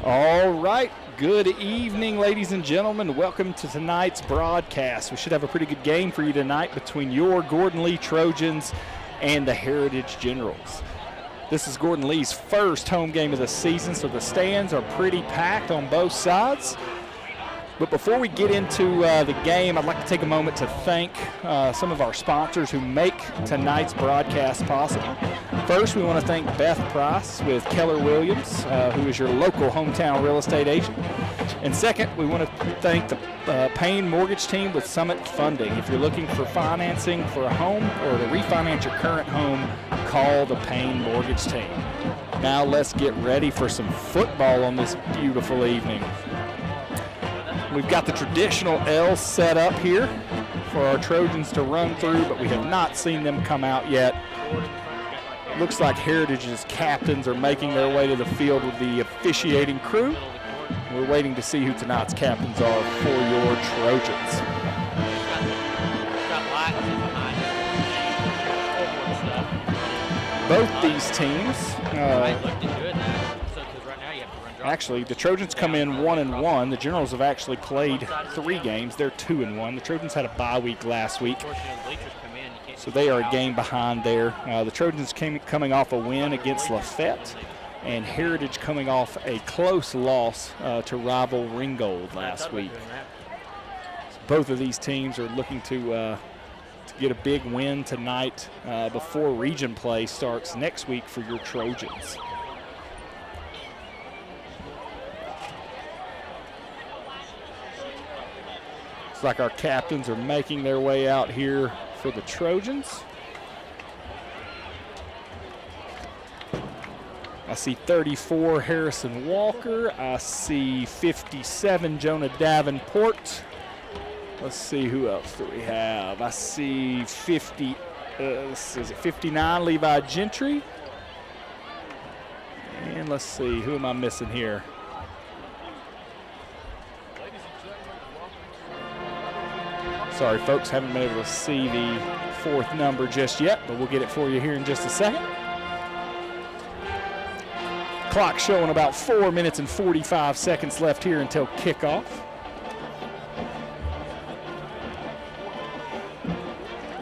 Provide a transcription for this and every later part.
All right, good evening, ladies and gentlemen. Welcome to tonight's broadcast. We should have a pretty good game for you tonight between your Gordon Lee Trojans and the Heritage Generals. This is Gordon Lee's first home game of the season, so the stands are pretty packed on both sides. But before we get into the game, I'd like to take a moment to thank some of our sponsors who make tonight's broadcast possible. First, we want to thank Beth Price with Keller Williams, who is your local hometown real estate agent. And second, we want to thank the Payne Mortgage Team with Summit Funding. If you're looking for financing for a home or to refinance your current home, call the Payne Mortgage Team. Now let's get ready for some football on this beautiful evening. We've got the traditional L set up here for our Trojans to run through, but we have not seen them come out yet. Looks like Heritage's captains are making their way to the field with the officiating crew. We're waiting to see who tonight's captains are for your Trojans. Both these teams actually, the Trojans come in 1-1. The Generals have actually played 3 games. They're 2-1. The Trojans had a bye week last week, so they are a game behind there. The Trojans coming off a win against Lafayette, and Heritage coming off a close loss to rival Ringgold last week. So both of these teams are looking to get a big win tonight before region play starts next week for your Trojans. Looks like our captains are making their way out here for the Trojans. I see 34, Harrison Walker. I see 57, Jonah Davenport. Let's see, who else do we have? I see 59, Levi Gentry. And let's see, who am I missing here? Sorry, folks, haven't been able to see the 4th number just yet, but we'll get it for you here in just a second. Clock showing about 4 minutes and 45 seconds left here until kickoff.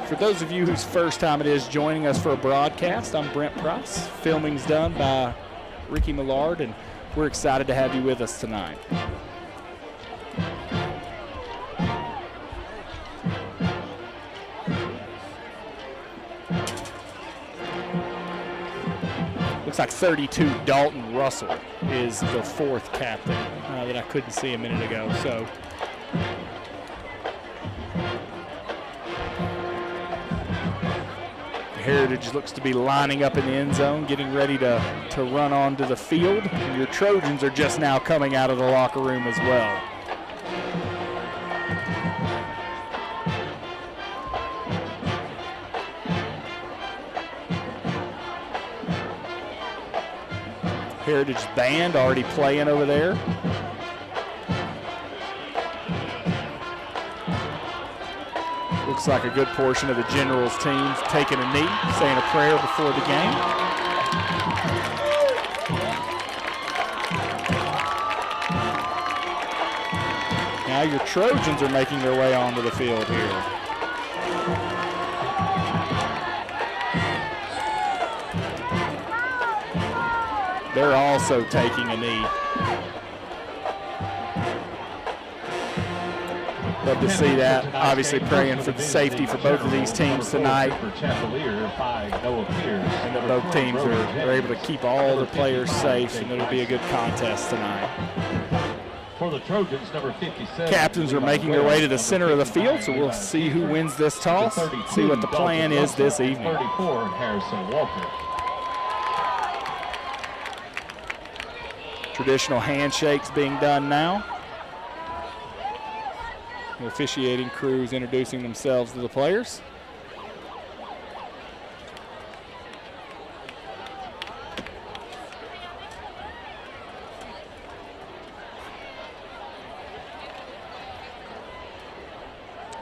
For those of you whose first time it is joining us for a broadcast, I'm Brent Price. Filming's done by Ricky Millard, and we're excited to have you with us tonight. Looks like 32, Dalton Russell is the 4th captain that I couldn't see a minute ago. So Heritage looks to be lining up in the end zone, getting ready to run onto the field. And your Trojans are just now coming out of the locker room as well. Heritage band already playing over there. Looks like a good portion of the Generals team taking a knee, saying a prayer before the game. Now your Trojans are making their way onto the field here. They're also taking a knee. Love to see that. Obviously praying for the safety for both of these teams tonight. And that both teams are able to keep all the players safe, and it'll be a good contest tonight. For the Trojans, number 57. Captains are making their way to the center of the field, so we'll see who wins this toss, see what the plan is this evening. 34, Harrison Walker. Traditional handshakes being done now. The officiating crews introducing themselves to the players.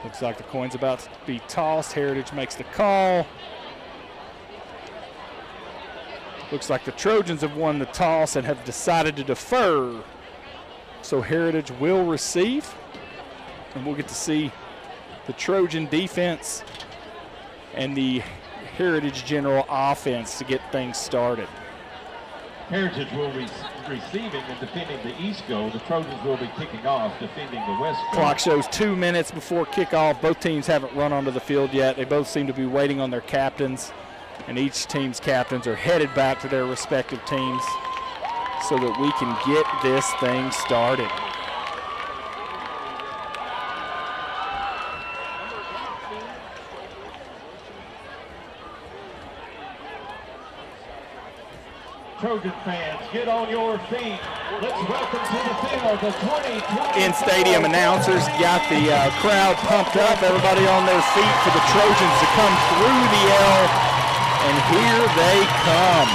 Looks like the coin's about to be tossed. Heritage makes the call. Looks like the Trojans have won the toss and have decided to defer. So Heritage will receive, and we'll get to see the Trojan defense and the Heritage General offense to get things started. Heritage will be receiving and defending the East goal. The Trojans will be kicking off, defending the West goal. Clock shows 2 minutes before kickoff. Both teams haven't run onto the field yet. They both seem to be waiting on their captains, and each team's captains are headed back to their respective teams so that we can get this thing started. Trojan fans, get on your feet. Let's welcome to the field the 2020 In-stadium announcers got the crowd pumped up. Everybody on their feet for the Trojans to come through the L, and here they come.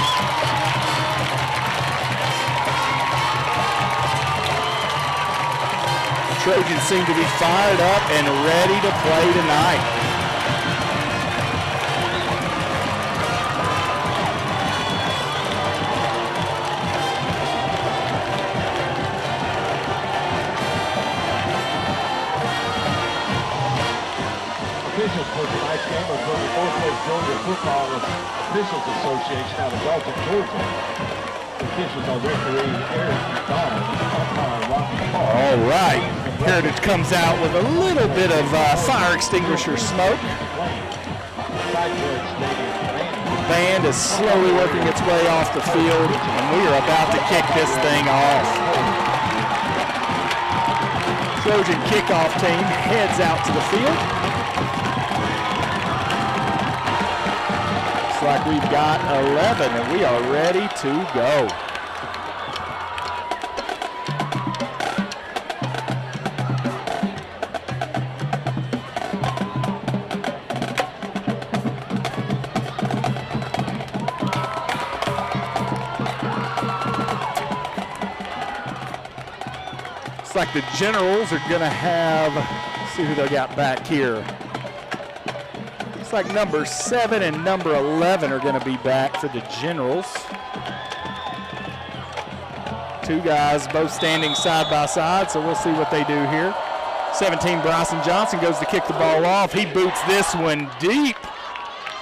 The Trojans seem to be fired up and ready to play tonight. Officials for tonight's game are from the Northwest Georgia Football Officials Association out of Dalton, Georgia. The officials are referee Eric McDonald, umpire Rocky Hall. All right, Heritage comes out with a little bit of fire extinguisher smoke. The band is slowly working its way off the field, and we are about to kick this thing off. Trojan kickoff team heads out to the field. Looks like we've got 11, and we are ready to go. Looks like the Generals are going to have, let's see who they got back here. Looks like number 7 and number 11 are going to be back for the Generals. Two guys both standing side by side, so we'll see what they do here. 17, Bryson Johnson goes to kick the ball off. He boots this one deep.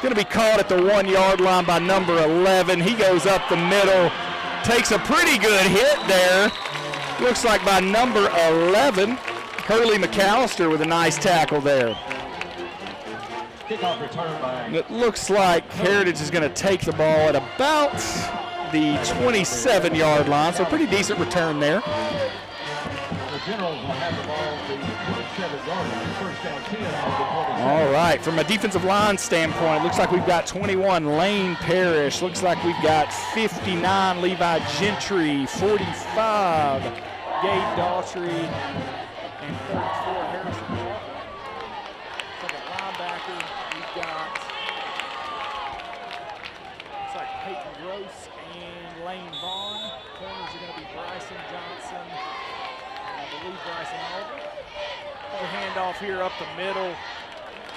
Going to be caught at the 1 yard line by number 11. He goes up the middle, takes a pretty good hit there. Looks like by number 11, Hurley McAllister with a nice tackle there. Kickoff return by. It looks like Heritage is going to take the ball at about the 27 yard line, so pretty decent return there. The Generals will have the ball at the 27 yard line, first down 10 of the 27. All right, from a defensive line standpoint, it looks like we've got 21, Lane Parrish. Looks like we've got 59, Levi Gentry, 45, Gabe Daughtry, and 34, Harrison Walker. From the linebacker, we've got, looks like Peyton Gross and Lane Vaughn. Corners are going to be Bryson Johnson, and I believe Bryson Oliver. Another handoff here up the middle.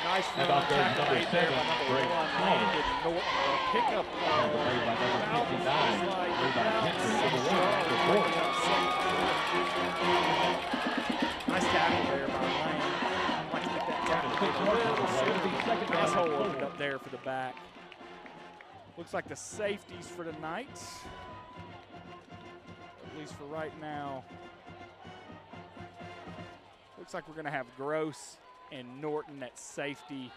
Nice run, tackle made there by number 1, Landon Norton. Pickup Made by number 59, Levi Gentry, number 1, nice tackle there by Lane. I'd like to get that tackle. Nice hole opened up there for the back. Looks like the safeties for tonight, at least for right now. Looks like we're going to have Gross and Norton at safety.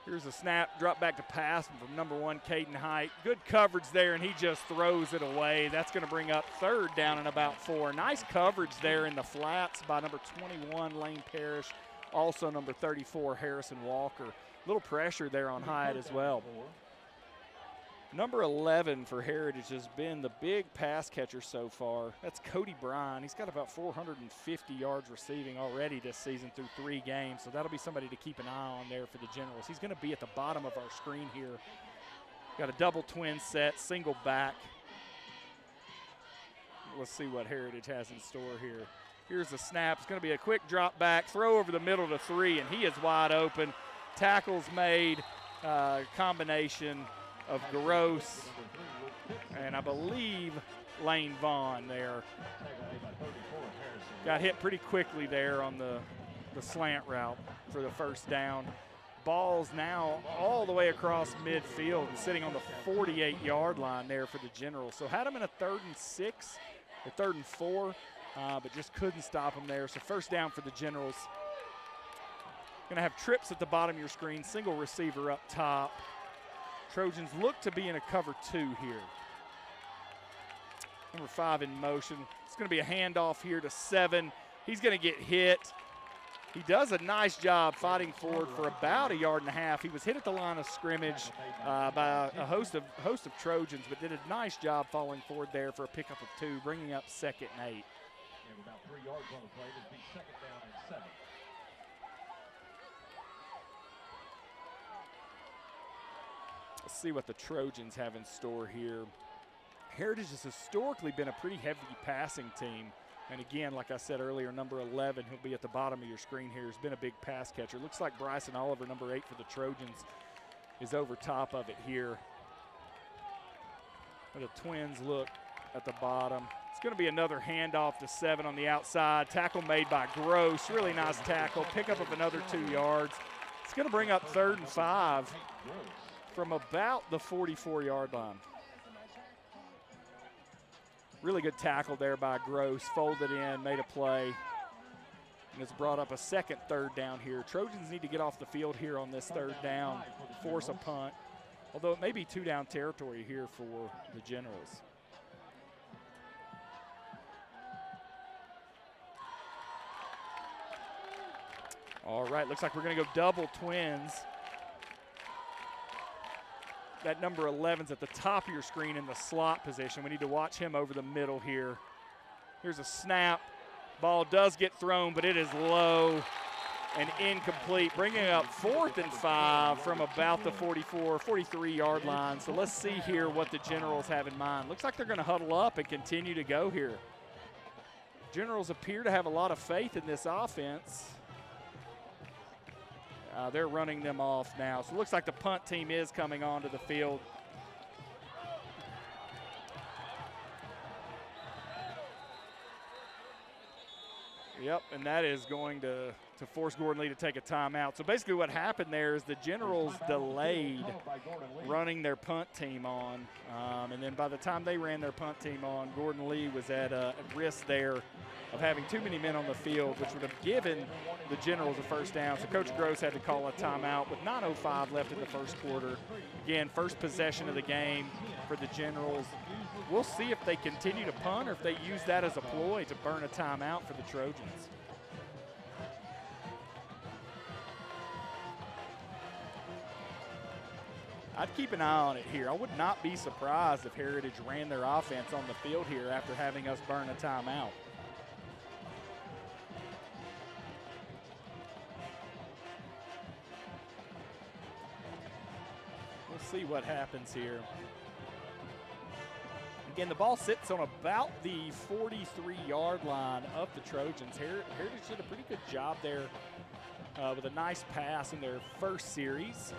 Here's a snap, drop back to pass from number 1, Caden Height. Good coverage there, and he just throws it away. That's going to bring up third down and about 4. Nice coverage there in the flats by number 21, Lane Parrish. Also number 34, Harrison Walker. Little pressure there on Hyatt as well. Number 11 for Heritage has been the big pass catcher so far. That's Cody Bryan. He's got about 450 yards receiving already this season through 3 games, so that'll be somebody to keep an eye on there for the Generals. He's going to be at the bottom of our screen here. Got a double twin set, single back. Let's see what Heritage has in store here. Here's the snap. It's going to be a quick drop back, throw over the middle to 3, and he is wide open. Tackle's made, combination of Gross and I believe Lane Vaughn there. Got hit pretty quickly there on the slant route for the first down. Ball's now all the way across midfield and sitting on the 48-yard line there for the Generals. So had them in a 3rd and 6 or 3rd and 4, but just couldn't stop them there. So first down for the Generals. Going to have trips at the bottom of your screen, single receiver up top. Trojans look to be in a cover 2 here. Number 5 in motion. It's going to be a handoff here to 7. He's going to get hit. He does a nice job fighting forward for about 1.5 yards. He was hit at the line of scrimmage by a host of Trojans, but did a nice job falling forward there for a pickup of 2, bringing up 2nd and 8. And about 3 yards on the play. This will be 2nd down and 7. Let's see what the Trojans have in store here. Heritage has historically been a pretty heavy passing team. And again, like I said earlier, number 11, who'll be at the bottom of your screen here, has been a big pass catcher. Looks like Bryson Oliver, number 8 for the Trojans, is over top of it here. But the Twins look at the bottom. It's going to be another handoff to 7 on the outside. Tackle made by Gross. Really nice tackle. Pickup of another 2 yards. It's going to bring up 3rd and 5 from about the 44-yard line. Really good tackle there by Gross. Folded in, made a play. And it's brought up a second 3rd down here. Trojans need to get off the field here on this 3rd down, force a punt. Although it may be 2-down territory here for the Generals. All right, looks like we're going to go double Twins. That number 11's at the top of your screen in the slot position. We need to watch him over the middle here. Here's a snap. Ball does get thrown, but it is low and incomplete, bringing up 4th and 5 from about the 44, 43-yard line. So let's see here what the Generals have in mind. Looks like they're going to huddle up and continue to go here. Generals appear to have a lot of faith in this offense. They're running them off now. So it looks like the punt team is coming onto the field. Yep, and that is going to force Gordon Lee to take a timeout. So basically what happened there is the Generals delayed running their punt team on. And then by the time they ran their punt team on, Gordon Lee was at risk there of having too many men on the field, which would have given the Generals a first down. So Coach Gross had to call a timeout with 9:05 left in the first quarter. Again, first possession of the game for the Generals. We'll see if they continue to punt or if they use that as a ploy to burn a timeout for the Trojans. I'd keep an eye on it here. I would not be surprised if Heritage ran their offense on the field here after having us burn a timeout. We'll see what happens here. Again, the ball sits on about the 43-yard line of the Trojans. Heritage did a pretty good job there with a nice pass in their first series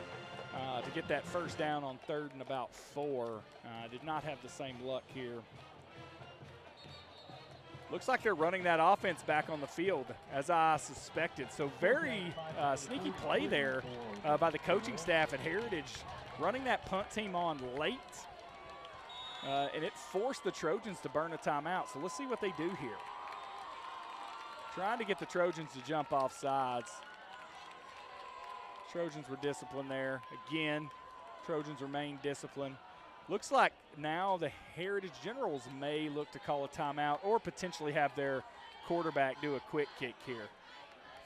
to get that first down on 3rd and about 4. Did not have the same luck here. Looks like they're running that offense back on the field, as I suspected. So very sneaky play there by the coaching staff at Heritage, running that punt team on late. And it forced the Trojans to burn a timeout. So let's see what they do here. Trying to get the Trojans to jump off sides. Trojans were disciplined there. Again, Trojans remain disciplined. Looks like now the Heritage Generals may look to call a timeout or potentially have their quarterback do a quick kick here.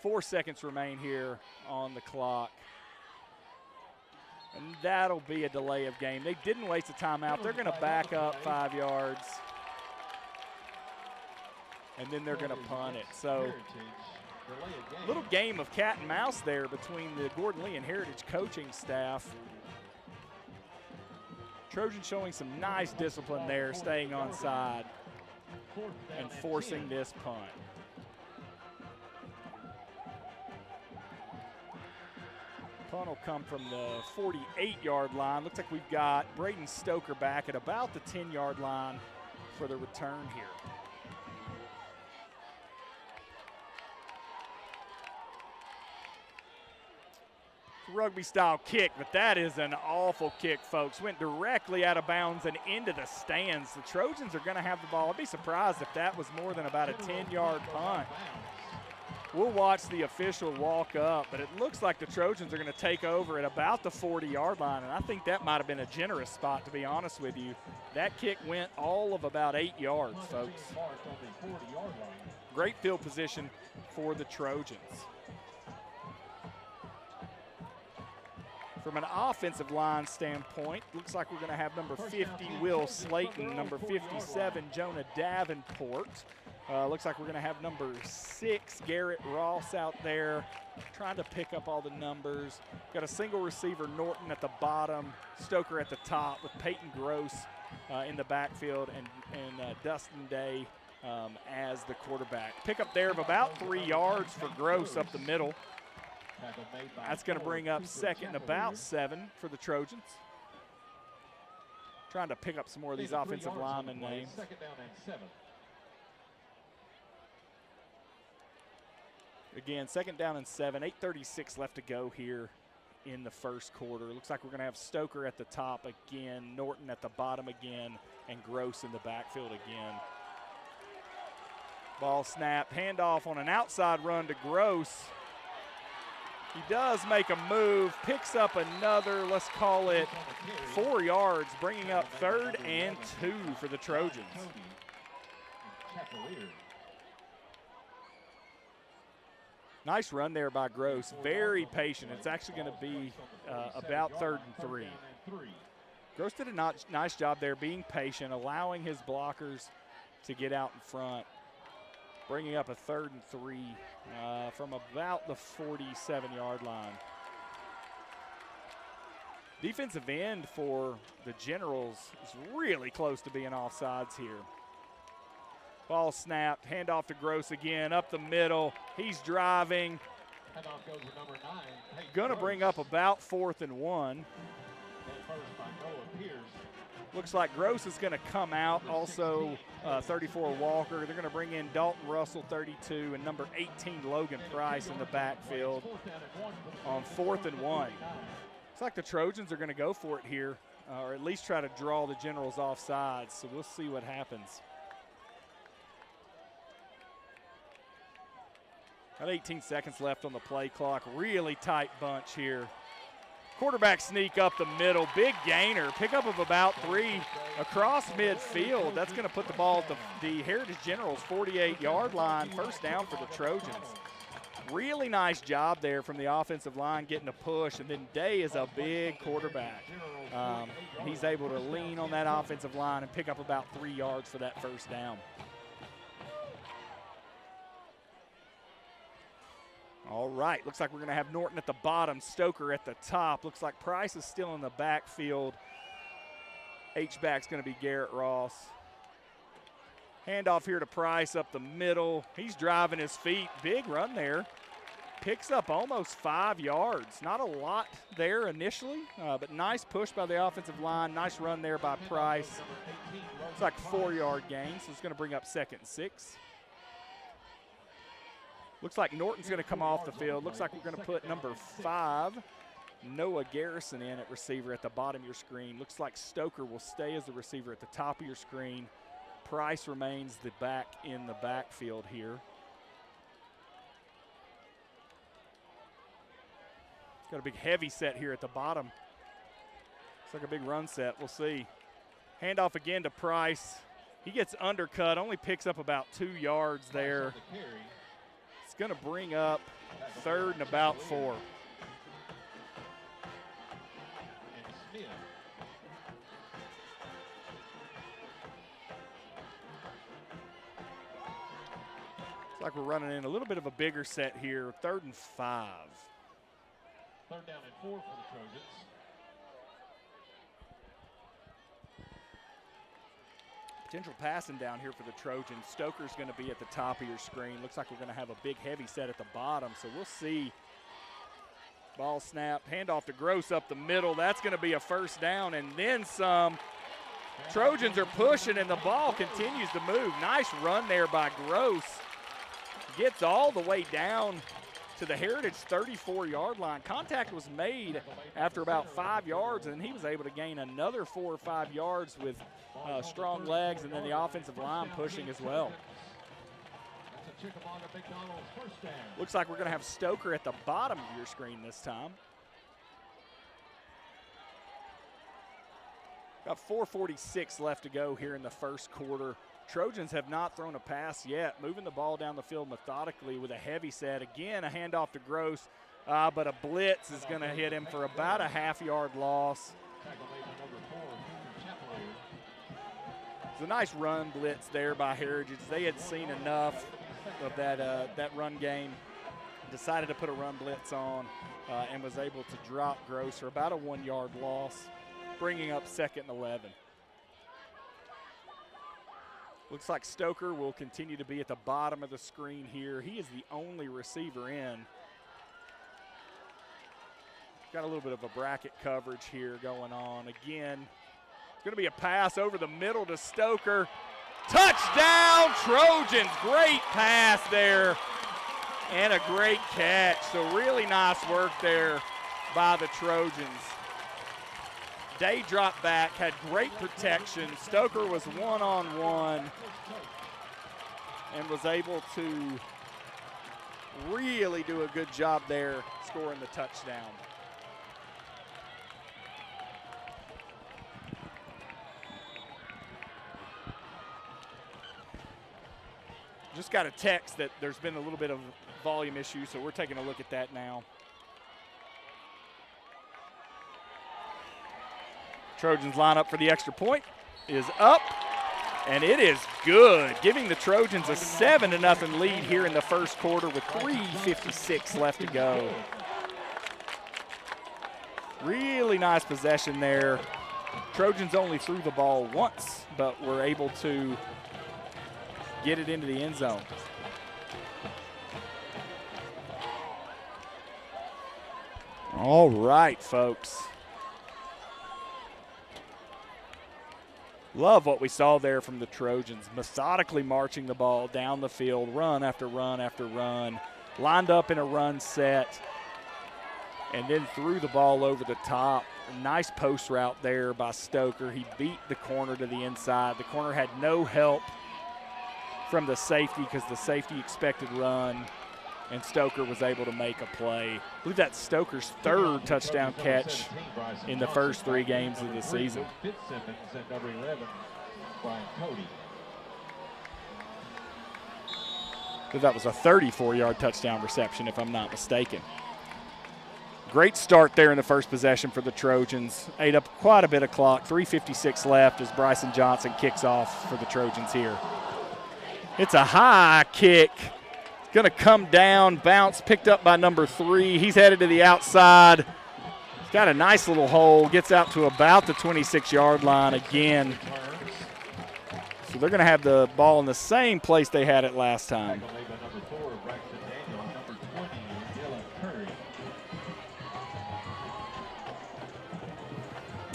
4 seconds remain here on the clock. And that'll be a delay of game. They didn't waste a timeout. They're going to back up 5 yards. And then they're going to punt it. So a little game of cat and mouse there between the Gordon Lee and Heritage coaching staff. Trojans showing some nice discipline there, staying on side and forcing this punt. Punt will come from the 48-yard line. Looks like we've got Braden Stoker back at about the 10-yard line for the return here. Rugby-style kick, but that is an awful kick, folks. Went directly out of bounds and into the stands. The Trojans are going to have the ball. I'd be surprised if that was more than about a 10-yard punt. We'll watch the official walk up, but it looks like the Trojans are going to take over at about the 40-yard line, and I think that might have been a generous spot, to be honest with you. That kick went all of about 8 yards, folks. Great field position for the Trojans. From an offensive line standpoint, looks like we're going to have number 50, Will Slayton, number 57, Jonah Davenport. Looks like we're going to have number 6, Garrett Ross out there, trying to pick up all the numbers. Got a single receiver, Norton at the bottom, Stoker at the top with Peyton Gross in the backfield and Dustin Day as the quarterback. Pickup there of about 3 yards for Gross up the middle. That's going to bring up second and about 7 for the Trojans. Trying to pick up some more of these offensive lineman names. Second down and 7. Again, second down and 7, 8:36 left to go here in the first quarter. Looks like we're going to have Stoker at the top again, Norton at the bottom again, and Gross in the backfield again. Ball snap, handoff on an outside run to Gross. He does make a move, picks up another, let's call it 4 yards, bringing up 3rd and 2 for the Trojans. Nice run there by Gross, very patient. It's actually going to be about 3rd and 3. Gross did a nice job there being patient, allowing his blockers to get out in front. Bringing up a 3rd and 3 from about the 47-yard line. Defensive end for the Generals is really close to being offsides here. Ball snapped, handoff to Gross again, up the middle. He's driving. Handoff goes to number 9. Gonna bring up about 4th and 1. First by Noah Pierce. Looks like Gross is going to come out, also 34 Walker. They're going to bring in Dalton Russell, 32, and number 18 Logan Price in the backfield on 4th and 1. Looks like the Trojans are going to go for it here, or at least try to draw the Generals off sides, so we'll see what happens. Got 18 seconds left on the play clock. Really tight bunch here. Quarterback sneak up the middle, big gainer, pickup of about 3 across midfield. That's going to put the ball at the Heritage Generals 48-yard line, first down for the Trojans. Really nice job there from the offensive line getting a push, and then Day is a big quarterback. He's able to lean on that offensive line and pick up about 3 yards for that first down. All right, looks like we're going to have Norton at the bottom, Stoker at the top. Looks like Price is still in the backfield. H-back's going to be Garrett Ross. Handoff here to Price up the middle. He's driving his feet. Big run there. Picks up almost 5 yards. Not a lot there initially, but nice push by the offensive line. Nice run there by Price. Looks like 4-yard gain, so it's going to bring up 2nd and 6. Looks like Norton's going to come off the field. Looks like we're going to put number 5, Noah Garrison, in at receiver at the bottom of your screen. Looks like Stoker will stay as the receiver at the top of your screen. Price remains the back in the backfield here. Got a big heavy set here at the bottom. Looks like a big run set. We'll see. Handoff again to Price. He gets undercut, only picks up about 2 yards there. It's going to bring up 3rd and about 4. Looks like we're running in a little bit of a bigger set here, 3rd and 5. 3rd down and 4 for the Trojans. Potential passing down here for the Trojans. Stoker's going to be at the top of your screen. Looks like we're going to have a big heavy set at the bottom, so we'll see. Ball snap, handoff to Gross up the middle. That's going to be a first down and then some. Trojans are pushing and the ball continues to move. Nice run there by Gross. Gets all the way down to the Heritage 34-yard line. Contact was made after about 5 yards, and he was able to gain another 4 or 5 yards with strong legs, and then the offensive line pushing as well. Looks like we're going to have Stoker at the bottom of your screen this time. Got 4:46 left to go here in the first quarter. Trojans have not thrown a pass yet, moving the ball down the field methodically with a heavy set. Again, a handoff to Gross, but a blitz is going to hit him for about a half-yard loss. It's a nice run blitz there by Heritage. They had seen enough of that run game, decided to put a run blitz on, and was able to drop Gross for about a 1-yard loss, bringing up 2nd and 11. Looks like Stoker will continue to be at the bottom of the screen here. He is the only receiver in. Got a little bit of a bracket coverage here going on. Again, it's going to be a pass over the middle to Stoker. Touchdown, Trojans. Great pass there and a great catch. So really nice work there by the Trojans. Day dropped back, had great protection. Stoker was one-on-one and was able to really do a good job there scoring the touchdown. Just got a text that there's been a little bit of volume issue, so we're taking a look at that now. Trojans line up for the extra point is up, and it is good, giving the Trojans a 7-0 lead here in the first quarter with 3:56 left to go. Really nice possession there. Trojans only threw the ball once, but were able to get it into the end zone. All right, folks. Love what we saw there from the Trojans, methodically marching the ball down the field, run after run after run, lined up in a run set, and then threw the ball over the top. A nice post route there by Stoker. He beat the corner to the inside. The corner had no help from the safety because the safety expected run, and Stoker was able to make a play. I believe that's Stoker's 3rd touchdown catch in the first 3 games of the season. That was a 34-yard touchdown reception, if I'm not mistaken. Great start there in the first possession for the Trojans. Ate up quite a bit of clock. 3:56 left as Bryson Johnson kicks off for the Trojans here. It's a high kick. Going to come down, bounce, picked up by number 3. He's headed to the outside. He's got a nice little hole, gets out to about the 26-yard line again. So they're going to have the ball in the same place they had it last time.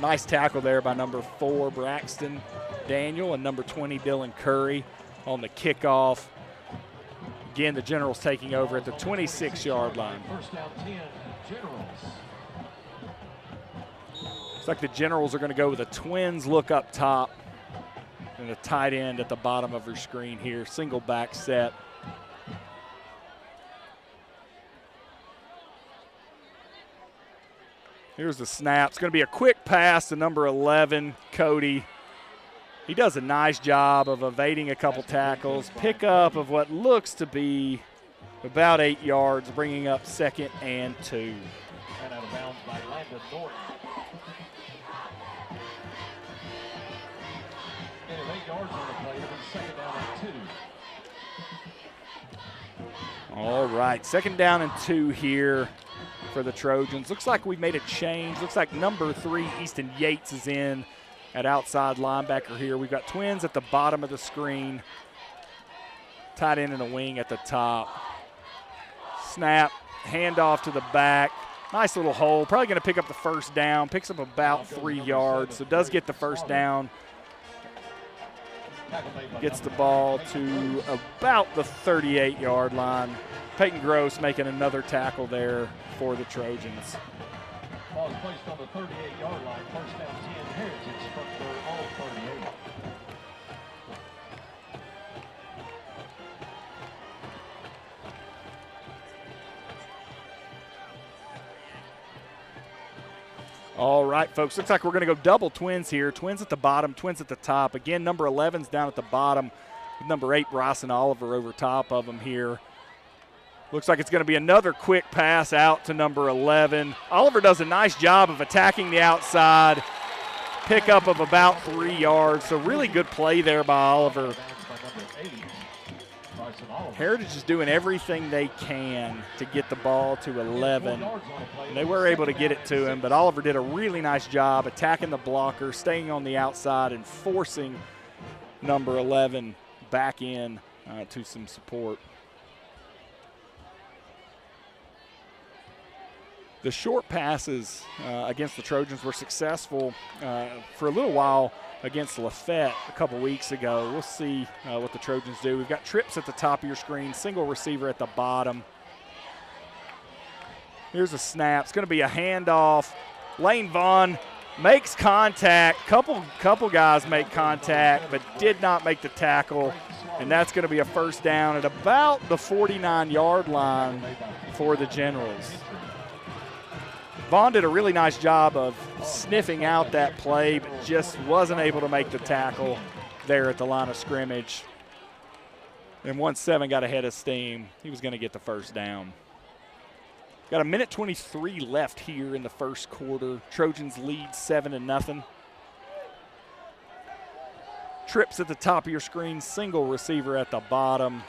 Nice tackle there by number 4, Braxton Daniel, and number 20, Dylan Curry on the kickoff. Again, the Generals taking over at the 26-yard line. First down 10, Generals. Looks like the Generals are going to go with a Twins look up top and a tight end at the bottom of your screen here. Single back set. Here's the snap. It's going to be a quick pass to number 11, Cody. He does a nice job of evading a couple tackles. Pickup of what looks to be about 8 yards, bringing up 2nd and 2. And out of bounds by Landon Norton. And 8 yards on the play, it'll be 2nd down and 2. All right, 2nd down and 2 here for the Trojans. Looks like we made a change. Looks like number 3, Easton Yates, is in at outside linebacker here. We've got Twins at the bottom of the screen. Tight end and a wing at the top. Snap, handoff to the back. Nice little hole. Probably going to pick up the first down. Picks up about 3 yards, so does get the first down. Gets the ball to about the 38-yard line. Peyton Gross making another tackle there for the Trojans. Ball is placed on the 38-yard line. First down 10, Heritage from their own 38. All right, folks, looks like we're going to go double twins here. Twins at the bottom, twins at the top. Again, number 11's down at the bottom with number 8, Bryson Oliver, over top of him here. Looks like it's going to be another quick pass out to number 11. Oliver does a nice job of attacking the outside. Pickup of about 3 yards, so really good play there by Oliver. Heritage is doing everything they can to get the ball to 11. And they were able to get it to him, but Oliver did a really nice job attacking the blocker, staying on the outside, and forcing number 11 back in to some support. The short passes against the Trojans were successful for a little while against Lafayette a couple weeks ago. We'll see what the Trojans do. We've got trips at the top of your screen, single receiver at the bottom. Here's a snap. It's going to be a handoff. Lane Vaughn makes contact. Couple guys make contact, but did not make the tackle. And that's going to be a first down at about the 49-yard line for the Generals. Vaughn did a really nice job of sniffing out that play, but just wasn't able to make the tackle there at the line of scrimmage. And once 7 got ahead of steam, he was going to get the first down. Got a minute 23 left here in the first quarter. Trojans lead 7-0. Trips at the top of your screen, single receiver at the bottom.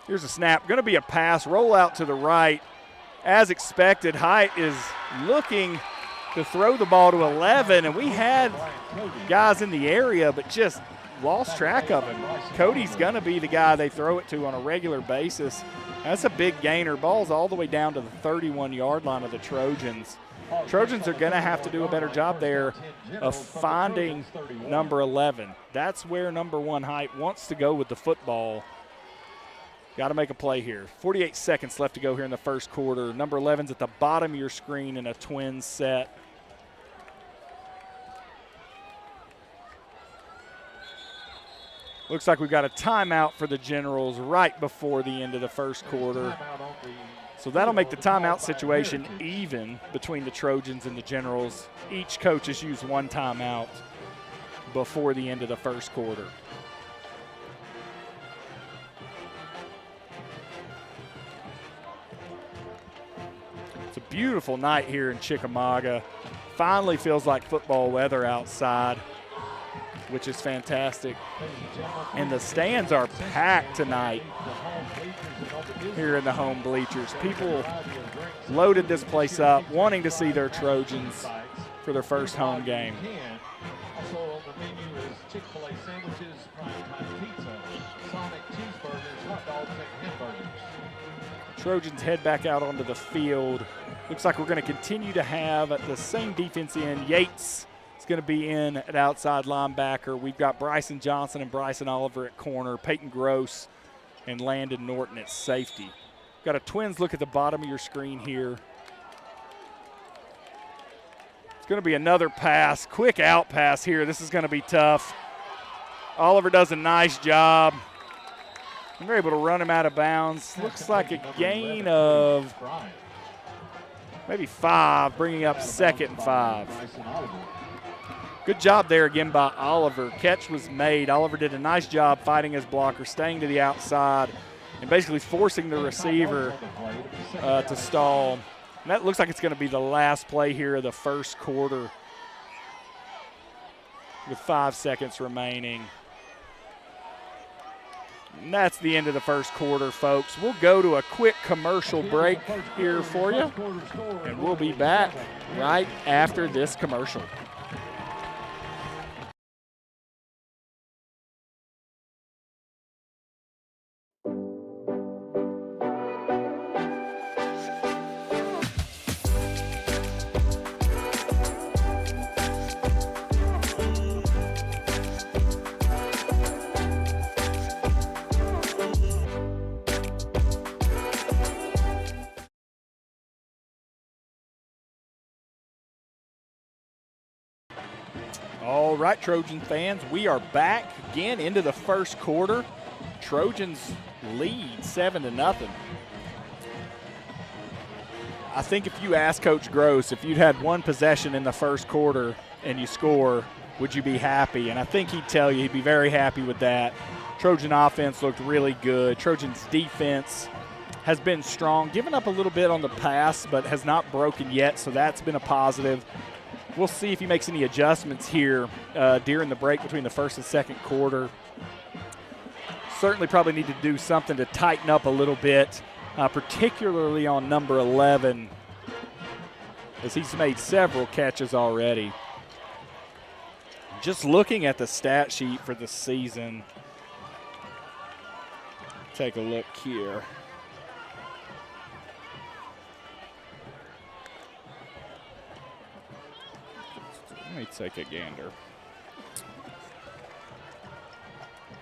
Here's a snap. Going to be a pass. Roll out to the right. As expected, Height is looking to throw the ball to 11, and we had guys in the area but just lost track of him. Cody's going to be the guy they throw it to on a regular basis. That's a big gainer. Ball's all the way down to the 31-yard line of the Trojans. Trojans are going to have to do a better job there of finding number 11. That's where number 1 Height wants to go with the football. Got to make a play here. 48 seconds left to go here in the first quarter. Number 11's at the bottom of your screen in a twin set. Looks like we've got a timeout for the Generals right before the end of the first quarter. So that'll make the timeout situation even between the Trojans and the Generals. Each coach has used 1 timeout before the end of the first quarter. It's a beautiful night here in Chickamauga. Finally feels like football weather outside, which is fantastic. And the stands are packed tonight here in the home bleachers. People loaded this place up, wanting to see their Trojans for their first home game. Also on the menu is Chick-fil-A sandwiches, primetime pizza, Sonic cheeseburgers, hot dogs, and hamburgers. Trojans head back out onto the field. Looks like we're going to continue to have the same defense in. Yates is going to be in at outside linebacker. We've got Bryson Johnson and Bryson Oliver at corner, Peyton Gross and Landon Norton at safety. Got a Twins look at the bottom of your screen here. It's going to be another pass, quick out pass here. This is going to be tough. Oliver does a nice job. And they're able to run him out of bounds. Looks like a gain of maybe 5, bringing up 2nd and 5. Good job there again by Oliver. Catch was made. Oliver did a nice job fighting his blocker, staying to the outside, and basically forcing the receiver to stall. And that looks like it's going to be the last play here of the first quarter with 5 seconds remaining. And that's the end of the first quarter, folks. We'll go to a quick commercial break here for you, and we'll be back right after this commercial. All right, Trojan fans, we are back again into the first quarter. Trojans lead 7-0. I think if you ask Coach Gross, if you'd had one possession in the first quarter and you score, would you be happy? And I think he'd tell you he'd be very happy with that. Trojan offense looked really good. Trojans defense has been strong, given up a little bit on the pass, but has not broken yet, so that's been a positive. We'll see if he makes any adjustments here during the break between the first and second quarter. Certainly probably need to do something to tighten up a little bit, particularly on number 11, as he's made several catches already. Just looking at the stat sheet for the season, take a look here. Let me take a gander.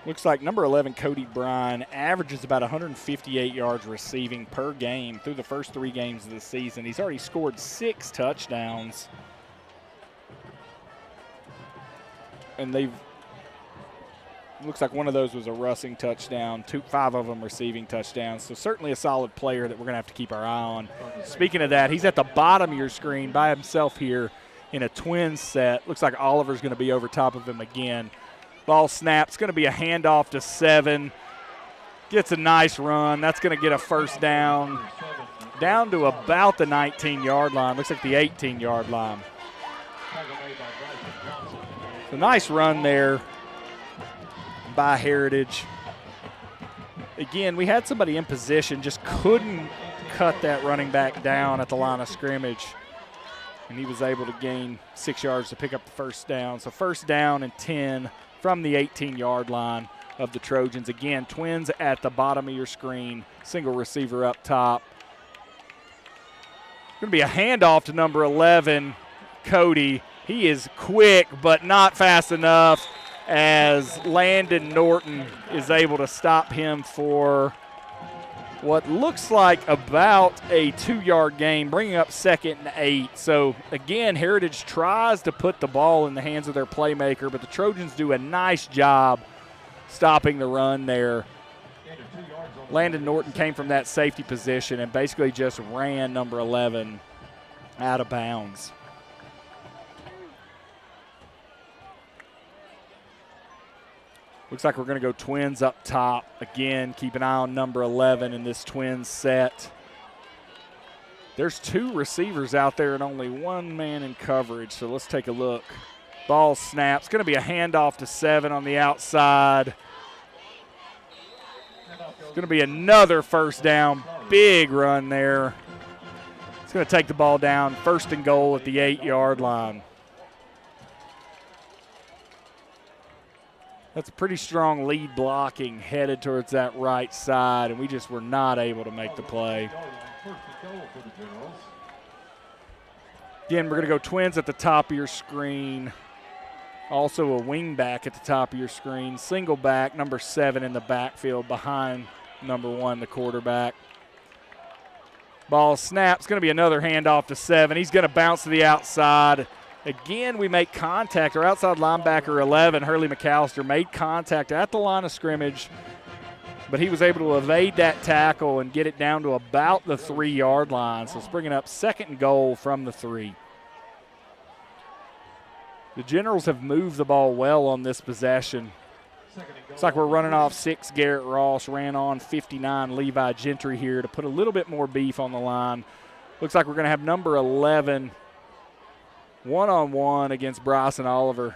Looks like number 11, Cody Bryan, averages about 158 yards receiving per game through the first 3 games of the season. He's already scored 6 touchdowns. And looks like one of those was a rushing touchdown, 5 of them receiving touchdowns. So certainly a solid player that we're going to have to keep our eye on. Speaking of that, he's at the bottom of your screen by himself here in a twin set. Looks like Oliver's going to be over top of him again. Ball snaps, going to be a handoff to 7. Gets a nice run. That's going to get a first down to about the 19-yard line. Looks like the 18-yard line. So nice run there by Heritage. Again, we had somebody in position, just couldn't cut that running back down at the line of scrimmage. And he was able to gain 6 yards to pick up the first down. So first down and 10 from the 18-yard line of the Trojans. Again, twins at the bottom of your screen, single receiver up top. Going to be a handoff to number 11, Cody. He is quick, but not fast enough, as Landon Norton is able to stop him for what looks like about a 2-yard gain, bringing up 2nd and 8. So, again, Heritage tries to put the ball in the hands of their playmaker, but the Trojans do a nice job stopping the run there. Landon Norton came from that safety position and basically just ran number 11 out of bounds. Looks like we're going to go twins up top. Again, keep an eye on number 11 in this twins set. There's 2 receivers out there and only 1 man in coverage, so let's take a look. Ball snaps. Going to be a handoff to 7 on the outside. It's going to be another first down. Big run there. It's going to take the ball down. 1st and goal at the 8-yard line. That's a pretty strong lead blocking headed towards that right side, and we just were not able to make the play. Again, we're going to go twins at the top of your screen. Also a wing back at the top of your screen. Single back, number 7 in the backfield behind number 1, the quarterback. Ball snaps. Going to be another handoff to 7. He's going to bounce to the outside. Again, we make contact. Our outside linebacker, 11, Hurley McAllister, made contact at the line of scrimmage, but he was able to evade that tackle and get it down to about the 3-yard line. So it's bringing up 2nd and goal from the 3. The Generals have moved the ball well on this possession. Looks like we're running off 6, Garrett Ross, ran on 59, Levi Gentry here to put a little bit more beef on the line. Looks like we're going to have number 11 one-on-one against Bryson Oliver.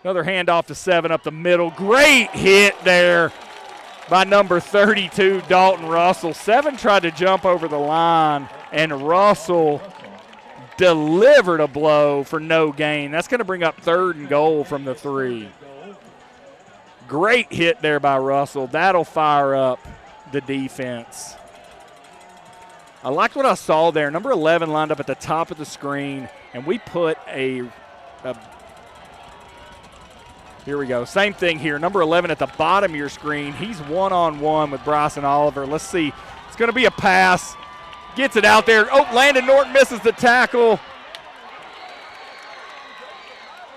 Another handoff to 7 up the middle. Great hit there by number 32, Dalton Russell. 7 tried to jump over the line, and Russell delivered a blow for no gain. That's going to bring up 3rd and goal from the 3. Great hit there by Russell. That'll fire up the defense. I liked what I saw there. Number 11 lined up at the top of the screen, and we put here we go. Same thing here. Number 11 at the bottom of your screen. He's one-on-one with Bryson Oliver. Let's see. It's going to be a pass. Gets it out there. Oh, Landon Norton misses the tackle.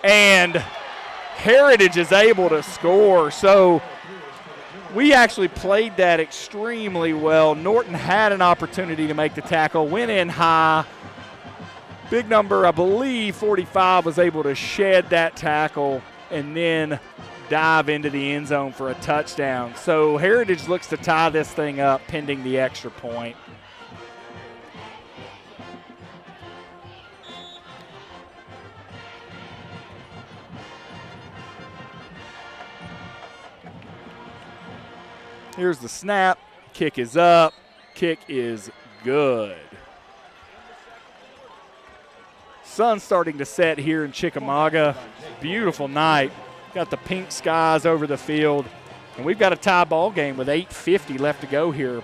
and Heritage is able to score. So we actually played that extremely well. Norton had an opportunity to make the tackle, went in high. Big number, I believe, 45 was able to shed that tackle and then dive into the end zone for a touchdown. So Heritage looks to tie this thing up pending the extra point. Here's the snap. Kick is up. Kick is good. Sun's starting to set here in Chickamauga. Beautiful night. Got the pink skies over the field. And we've got a tie ball game with 8:50 left to go here.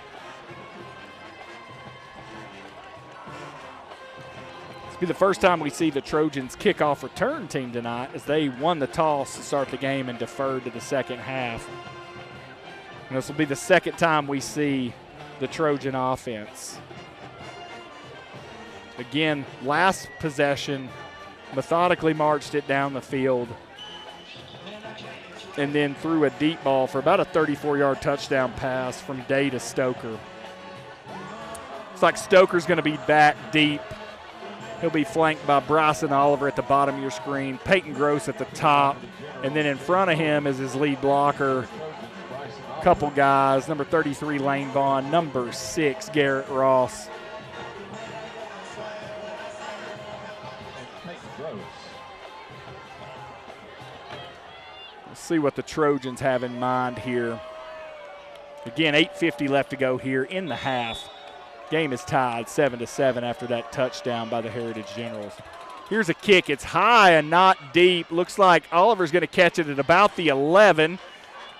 This will be the first time we see the Trojans kickoff return team tonight, as they won the toss to start the game and deferred to the second half. And this will be the second time we see the Trojan offense. Again, last possession, methodically marched it down the field and then threw a deep ball for about a 34-yard touchdown pass from Day to Stoker. Looks like Stoker's going to be back deep. He'll be flanked by Bryson Oliver at the bottom of your screen, Peyton Gross at the top, and then in front of him is his lead blocker. Couple guys, number 33, Lane Vaughn, number 6, Garrett Ross. Let's see what the Trojans have in mind here. Again, 8:50 left to go here in the half. Game is tied 7-7 after that touchdown by the Heritage Generals. Here's a kick. It's high and not deep. Looks like Oliver's going to catch it at about the 11.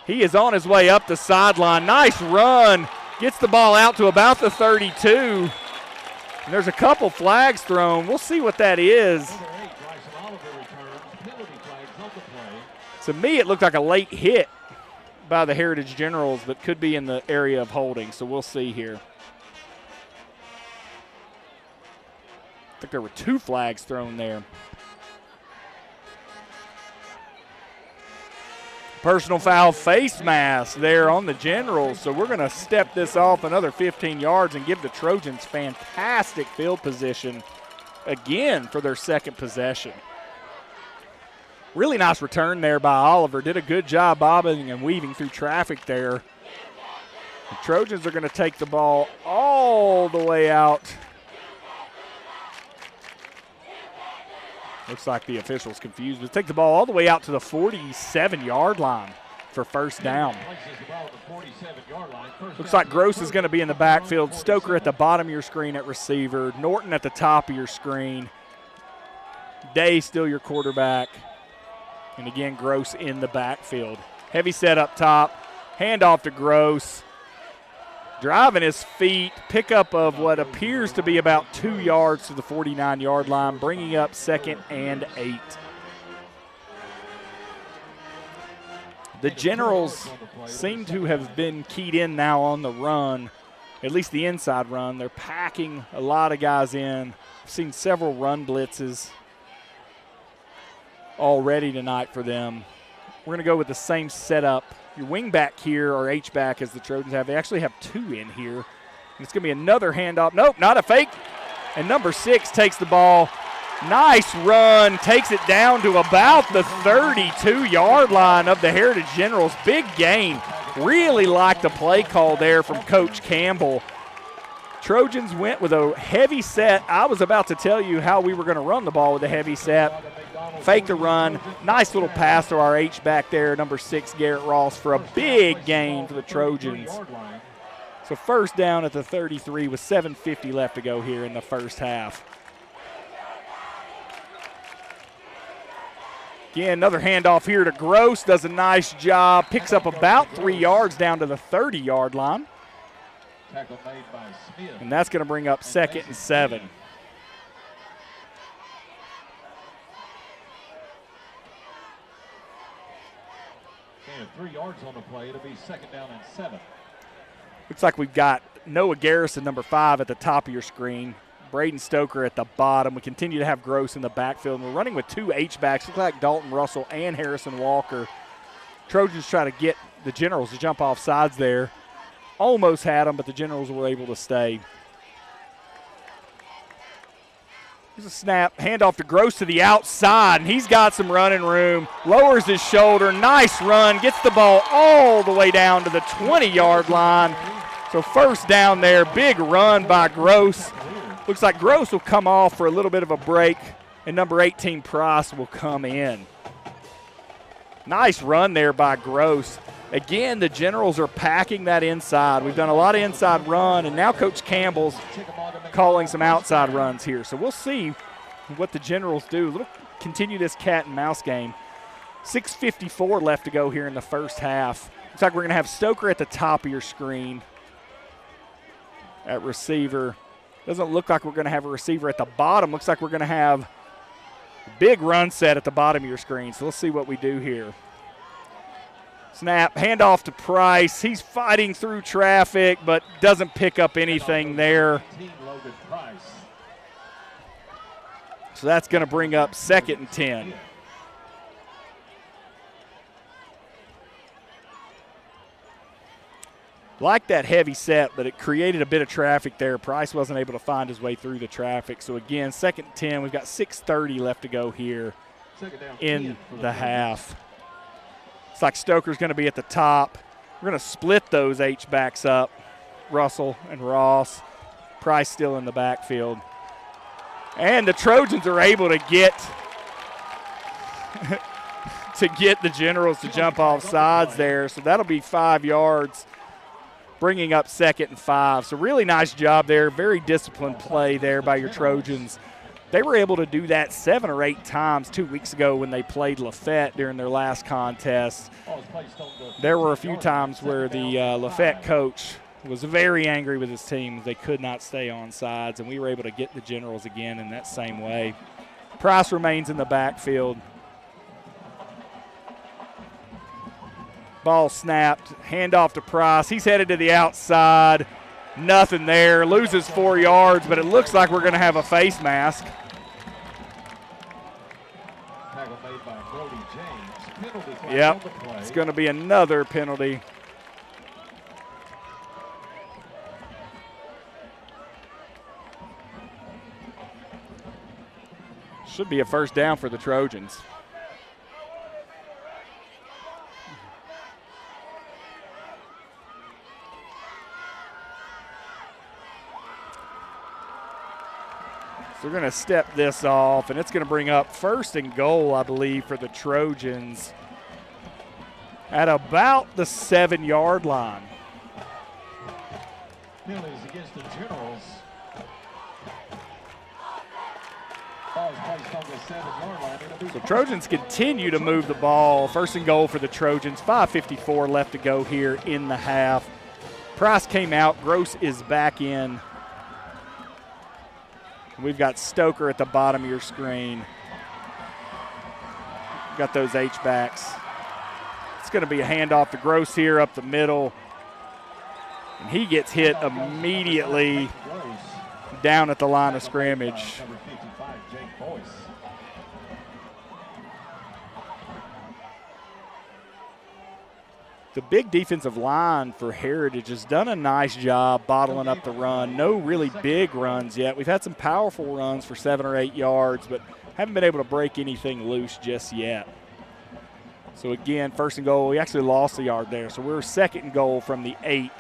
He is on his way up the sideline. Nice run. Gets the ball out to about the 32. And there's a couple flags thrown. We'll see what that is. To me, it looked like a late hit by the Heritage Generals, but could be in the area of holding, so we'll see here. I think there were 2 flags thrown there. Personal foul face mask there on the Generals, so we're going to step this off another 15 yards and give the Trojans fantastic field position again for their second possession. Really nice return there by Oliver. Did a good job bobbing and weaving through traffic there. The Trojans are going to take the ball all the way out. Looks like the official's confused, but take the ball all the way out to the 47-yard line for first down. Looks like Gross is going to be in the backfield. Stoker at the bottom of your screen at receiver. Norton at the top of your screen. Day still your quarterback. And again, Gross in the backfield. Heavy set up top. Handoff to Gross. Driving his feet. Pickup of what appears to be about 2 yards to the 49-yard line, bringing up 2nd and 8. The Generals seem to have been keyed in now on the run, at least the inside run. They're packing a lot of guys in. I've seen several run blitzes already tonight for them. We're going to go with the same setup. Your wing back here, or H-back as the Trojans have, they actually have 2 in here. And it's going to be another handoff. Nope, not a fake. And number 6 takes the ball. Nice run, takes it down to about the 32-yard line of the Heritage Generals. Big gain. Really like the play call there from Coach Campbell. Trojans went with a heavy set. I was about to tell you how we were going to run the ball with a heavy set. Fake the run. Nice little pass to our H-back there, number 6, Garrett Ross, for a big gain for the Trojans. So first down at the 33 with 7:50 left to go here in the first half. Again, another handoff here to Gross. Does a nice job. Picks up about 3 yards down to the 30-yard line. And that's going to bring up 2nd and 7. And 3 yards on the play. It'll be 2nd down and 7. Looks like we've got Noah Garrison, number 5, at the top of your screen. Braden Stoker at the bottom. We continue to have Gross in the backfield. And we're running with 2 H-backs. Look like Dalton Russell and Harrison Walker. Trojans try to get the Generals to jump off sides there. Almost had them, but the Generals were able to stay. Here's a snap, handoff to Gross to the outside, and he's got some running room. Lowers his shoulder, nice run, gets the ball all the way down to the 20-yard line. So first down there, big run by Gross. Looks like Gross will come off for a little bit of a break, and number 18, Price, will come in. Nice run there by Gross. Again, the Generals are packing that inside. We've done a lot of inside run, and now Coach Campbell's calling some outside runs here. So we'll see what the Generals do. We'll continue this cat and mouse game. 6:54 left to go here in the first half. Looks like we're going to have Stoker at the top of your screen at receiver. Doesn't look like we're going to have a receiver at the bottom. Looks like we're going to have a big run set at the bottom of your screen. So let's see what we do here. Snap, handoff to Price. He's fighting through traffic, but doesn't pick up anything there. So that's going to bring up 2nd and 10. Like that heavy set, but it created a bit of traffic there. Price wasn't able to find his way through the traffic. So again, 2nd and 10. We've got 6:30 left to go here in the half. It's like Stoker's going to be at the top. We're going to split those H-backs up, Russell and Ross. Price still in the backfield. And the Trojans are able to get the Generals to jump off sides there. So that'll be 5 yards, bringing up 2nd and 5. So really nice job there. Very disciplined play there by your Trojans. They were able to do that 7 or 8 times 2 weeks ago when they played Lafayette during their last contest. There were a few times where the Lafayette coach was very angry with his team. They could not stay on sides, and we were able to get the Generals again in that same way. Price remains in the backfield. Ball snapped, handoff to Price. He's headed to the outside. Nothing there, loses 4 yards, but it looks like we're going to have a face mask. Yep, it's going to be another penalty. Should be a first down for the Trojans. So we're going to step this off, and it's going to bring up 1st and goal, I believe, for the Trojans at about the 7-yard line. Penalties against the Generals. So Trojans continue to move the ball. 1st and goal for the Trojans. 5:54 left to go here in the half. Price came out. Gross is back in. We've got Stoker at the bottom of your screen. Got those H-backs. It's going to be a handoff to Gross here up the middle. And he gets hit immediately down at the line of scrimmage. The big defensive line for Heritage has done a nice job bottling up the run. No really big runs yet. We've had some powerful runs for 7 or 8 yards, but haven't been able to break anything loose just yet. So again, 1st and goal. We actually lost a yard there. So we're 2nd and goal from the 8.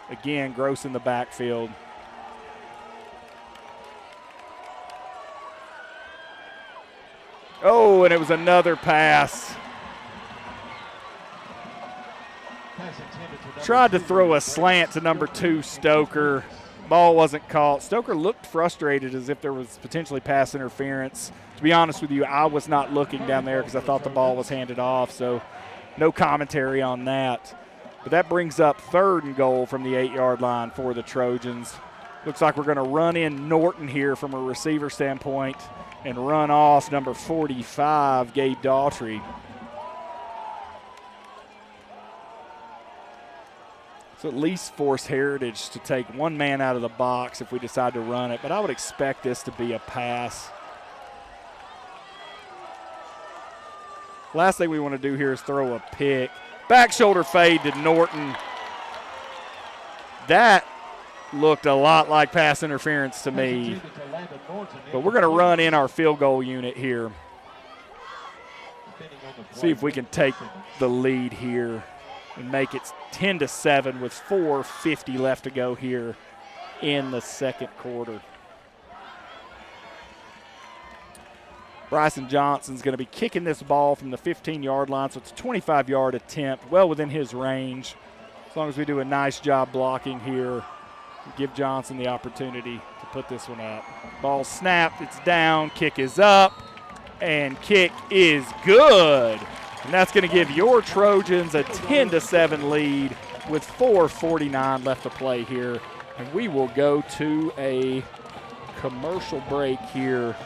Again, Gross in the backfield. Oh, and it was another pass. Tried to throw a slant to number 2, Stoker. Ball wasn't caught. Stoker looked frustrated as if there was potentially pass interference. To be honest with you, I was not looking down there because I thought the ball was handed off, so no commentary on that. But that brings up 3rd and goal from the 8-yard line for the Trojans. Looks like we're going to run in Norton here from a receiver standpoint and run off number 45, Gabe Daughtry. So at least force Heritage to take one man out of the box if we decide to run it, but I would expect this to be a pass. Last thing we want to do here is throw a pick. Back shoulder fade to Norton. That looked a lot like pass interference to me. But we're going to run in our field goal unit here. See if we can take the lead here and make it 10-7 with 4:50 left to go here in the second quarter. Bryson Johnson's going to be kicking this ball from the 15-yard line, so it's a 25-yard attempt, well within his range. As long as we do a nice job blocking here, give Johnson the opportunity to put this one up. Ball snapped, it's down, kick is up, and kick is good. And that's going to give your Trojans a 10-7 lead with 4:49 left to play here. And we will go to a commercial break here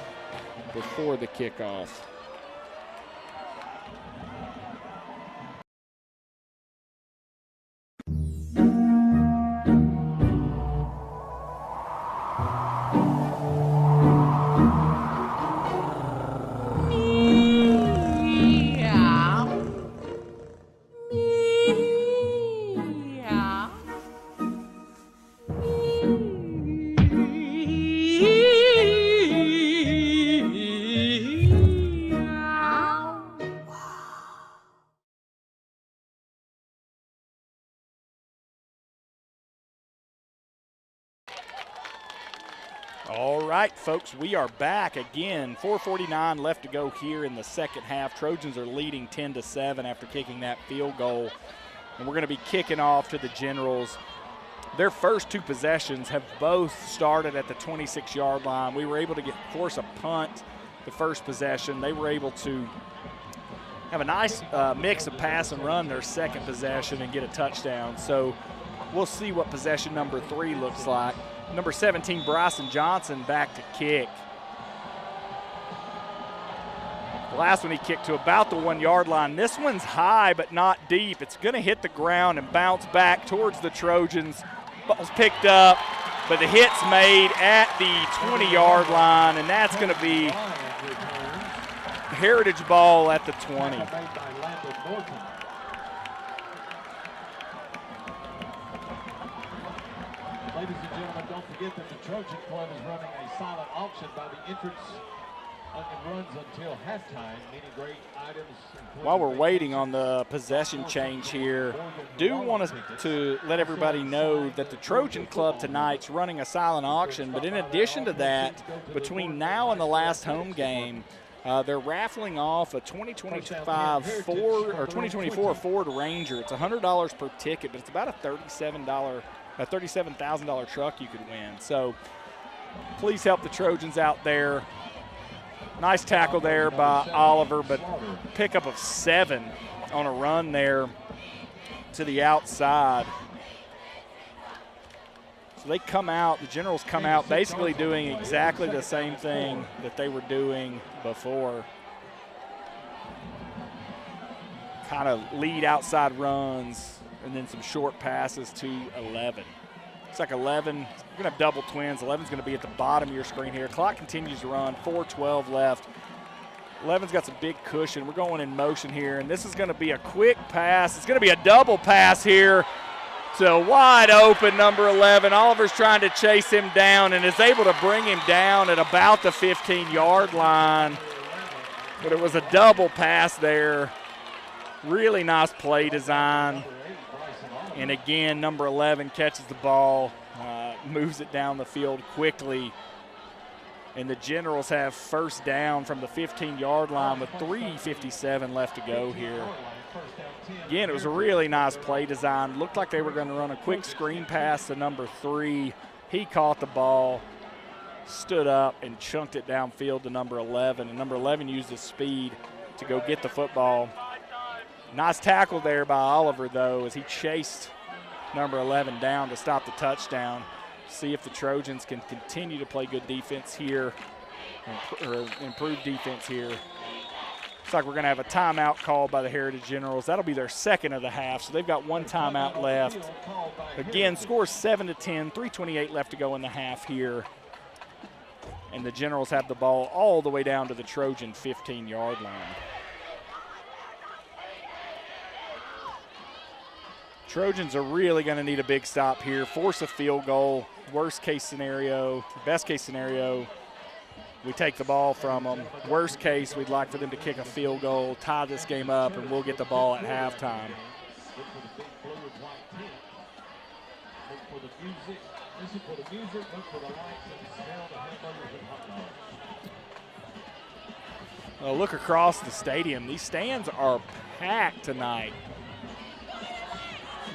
before the kickoff. All right, folks, we are back again. 4:49 left to go here in the second half. Trojans are leading 10-7 after kicking that field goal. And we're going to be kicking off to the Generals. Their first two possessions have both started at the 26-yard line. We were able to force a punt the first possession. They were able to have a nice mix of pass and run their second possession and get a touchdown. So we'll see what possession number 3 looks like. Number 17, Bryson Johnson, back to kick. The last one he kicked to about the 1-yard line. This one's high but not deep. It's going to hit the ground and bounce back towards the Trojans. Ball's picked up, but the hit's made at the 20-yard line, and that's going to be Heritage ball at the 20. Ladies and gentlemen, don't forget that the Trojan Club is running a silent auction by the entrance and runs until halftime, meaning great items. While we're waiting on the possession change here, do want to let everybody know that the Trojan Club tonight's running a silent auction, but in addition to that, between now and the last home game, they're raffling off a 2025 Ford or 2024 Ford Ranger. It's $100 per ticket, but it's about a $37,000 truck you could win. So please help the Trojans out there. Nice tackle there by Oliver, but pickup of 7 on a run there to the outside. So they come out, the Generals come out basically doing exactly the same thing that they were doing before. Kind of lead outside runs and then some short passes to 11. It's like 11, we're going to have double twins. 11's going to be at the bottom of your screen here. Clock continues to run, 4:12 left. 11's got some big cushion. We're going in motion here, and this is going to be a quick pass. It's going to be a double pass here to wide open number 11. Oliver's trying to chase him down and is able to bring him down at about the 15-yard line. But it was a double pass there. Really nice play design. And again, number 11 catches the ball, moves it down the field quickly. And the Generals have first down from the 15-yard line with 3:57 left to go here. Again, it was a really nice play design. Looked like they were going to run a quick screen pass to number 3. He caught the ball, stood up, and chunked it downfield to number 11. And number 11 used his speed to go get the football. Nice tackle there by Oliver, though, as he chased number 11 down to stop the touchdown. See if the Trojans can continue to play good defense here, or improve defense here Looks like we're going to have a timeout called by the Heritage Generals. That'll be their second of the half, so they've got one timeout left. Again, score 7-10, 3:28 left to go in the half here. And the Generals have the ball all the way down to the Trojan 15-yard line. Trojans are really going to need a big stop here, force a field goal. Worst case scenario, best case scenario, we take the ball from them. Worst case, we'd like for them to kick a field goal, tie this game up, and we'll get the ball at halftime. Well, look across the stadium. These stands are packed tonight.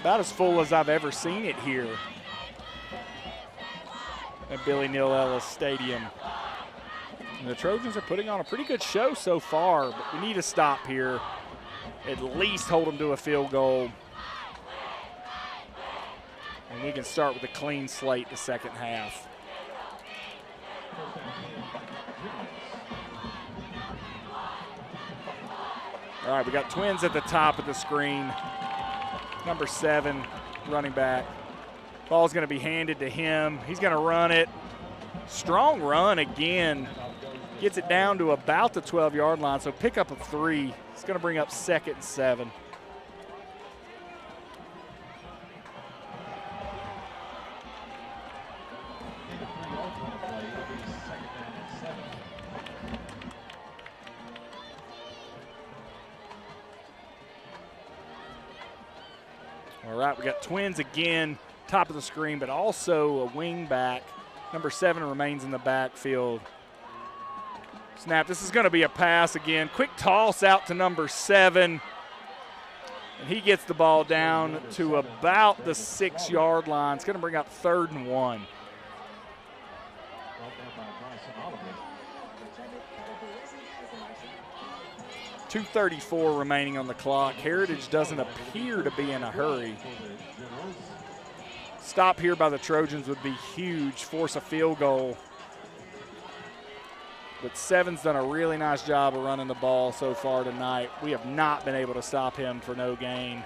About as full as I've ever seen it here at Billy Neal Ellis Stadium. And the Trojans are putting on a pretty good show so far, but we need a stop here. At least hold them to a field goal. And we can start with a clean slate the second half. All right, we got Twins at the top of the screen. Number 7, running back. Ball's going to be handed to him. He's going to run it. Strong run again. Gets it down to about the 12-yard line, so pick up of 3. It's going to bring up 2nd and 7. All right, we got Twins again, top of the screen, but also a wing back. Number 7 remains in the backfield. Snap, this is going to be a pass again. Quick toss out to number 7. And he gets the ball down to about the 6-yard line. It's going to bring up 3rd and 1. 2:34 remaining on the clock. Heritage doesn't appear to be in a hurry. Stop here by the Trojans would be huge, force a field goal. But 7's done a really nice job of running the ball so far tonight. We have not been able to stop him for no gain.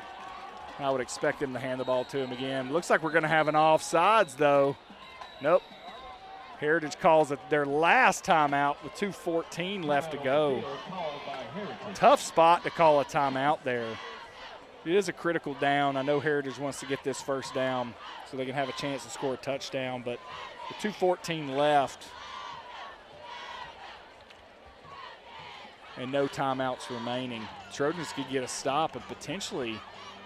I would expect him to hand the ball to him again. Looks like we're going to have an offsides, though. Nope. Heritage calls it their last timeout with 2:14 left to go. Tough spot to call a timeout there. It is a critical down. I know Heritage wants to get this first down so they can have a chance to score a touchdown, but with 2:14 left and no timeouts remaining, Trojans could get a stop and potentially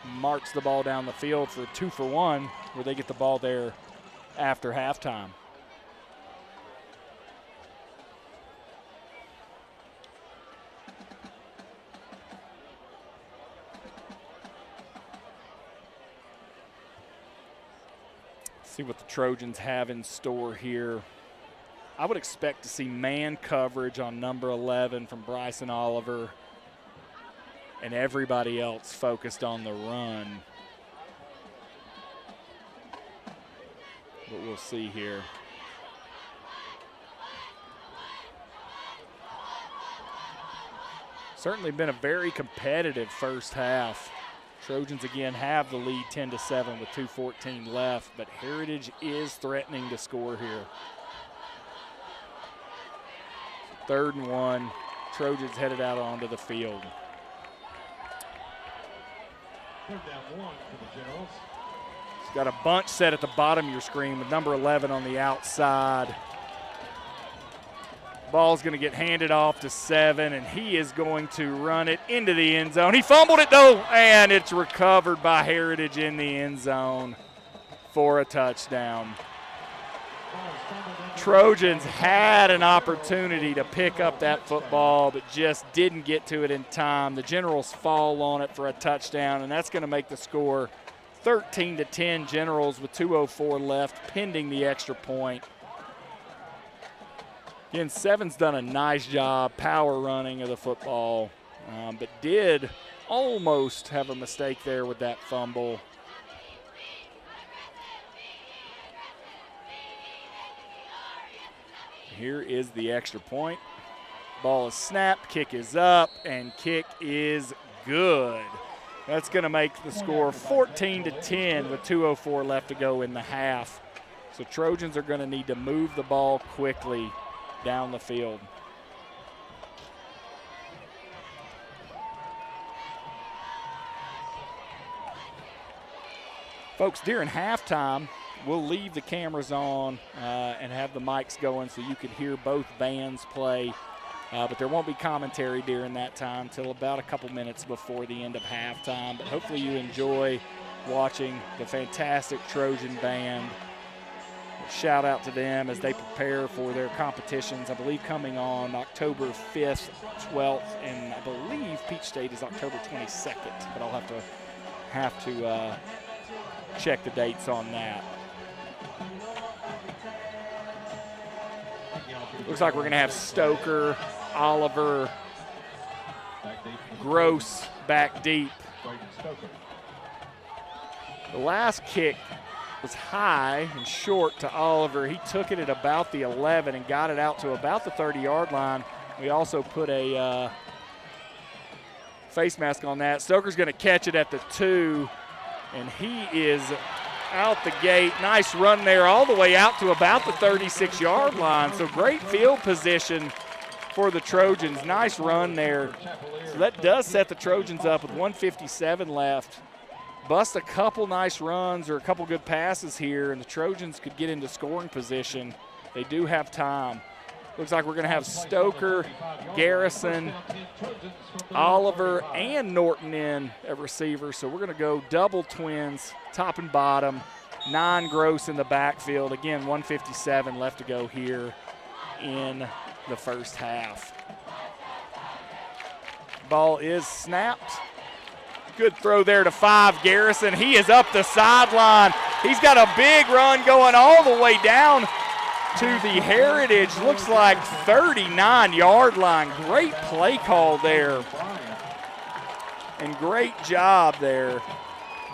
march the ball down the field for a 2-for-1 where they get the ball there after halftime. See what the Trojans have in store here. I would expect to see man coverage on number 11 from Bryson Oliver and everybody else focused on the run. But we'll see here. Certainly been a very competitive first half. Trojans again have the lead 10-7 with 2:14 left, but Heritage is threatening to score here. 3rd and 1, Trojans headed out onto the field. 3rd down 1 for the Generals. It's got a bunch set at the bottom of your screen with number 11 on the outside. Ball's going to get handed off to 7, and he is going to run it into the end zone. He fumbled it, though, and it's recovered by Heritage in the end zone for a touchdown. Trojans had an opportunity to pick up that football, but just didn't get to it in time. The Generals fall on it for a touchdown, and that's going to make the score 13-10 Generals with 2:04 left, pending the extra point. Again, 7's done a nice job power running of the football, but did almost have a mistake there with that fumble. Here is the extra point. Ball is snapped, kick is up, and kick is good. That's going to make the score 14-10 with 2:04 left to go in the half. So Trojans are going to need to move the ball quickly down the field. Folks, during halftime, we'll leave the cameras on and have the mics going so you can hear both bands play. But there won't be commentary during that time till about a couple minutes before the end of halftime. But hopefully you enjoy watching the fantastic Trojan band. Shout out to them as they prepare for their competitions, I believe coming on October 5th, 12th, and I believe Peach State is October 22nd. But I'll have to check the dates on that. Looks like we're going to have Stoker, Oliver, Gross back deep. The last kick was high and short to Oliver. He took it at about the 11 and got it out to about the 30-yard line. We also put a face mask on that. Stoker's going to catch it at the 2, and he is out the gate. Nice run there all the way out to about the 36-yard line. So great field position for the Trojans. Nice run there. So that does set the Trojans up with 1:57 left. Bust a couple nice runs or a couple good passes here, and the Trojans could get into scoring position. They do have time. Looks like we're going to have Stoker, Garrison, Oliver, and Norton in at receiver. So we're going to go double twins, top and bottom, 9 Gross in the backfield. Again, 1:57 left to go here in the first half. Ball is snapped. Good throw there to 5, Garrison. He is up the sideline. He's got a big run going all the way down to the Heritage, looks like 39-yard line. Great play call there. And great job there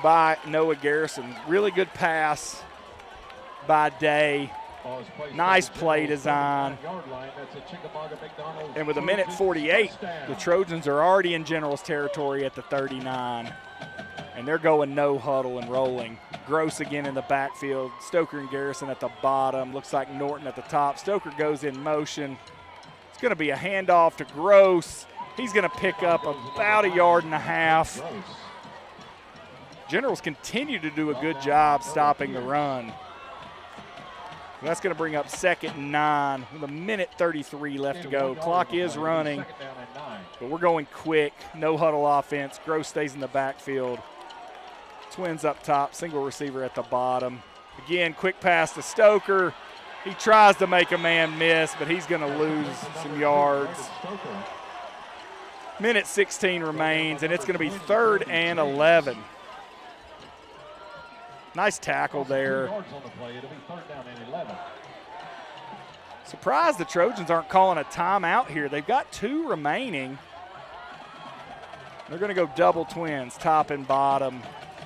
by Noah Garrison. Really good pass by Day. Nice play design. And with 1:48, the Trojans are already in General's territory at the 39. And they're going no huddle and rolling. Gross again in the backfield. Stoker and Garrison at the bottom. Looks like Norton at the top. Stoker goes in motion. It's going to be a handoff to Gross. He's going to pick up about 1.5 yards. Generals continue to do a good job stopping the run. That's going to bring up 2nd and 9 with 1:33 left to go. Clock is running, but we're going quick. No huddle offense. Gross stays in the backfield. Twins up top, single receiver at the bottom. Again, quick pass to Stoker. He tries to make a man miss, but he's going to lose some yards. 1:16 remains, and it's going to be 3rd and 11. Nice tackle there. Surprised the Trojans aren't calling a timeout here. They've got 2 remaining. They're going to go double twins, top and bottom,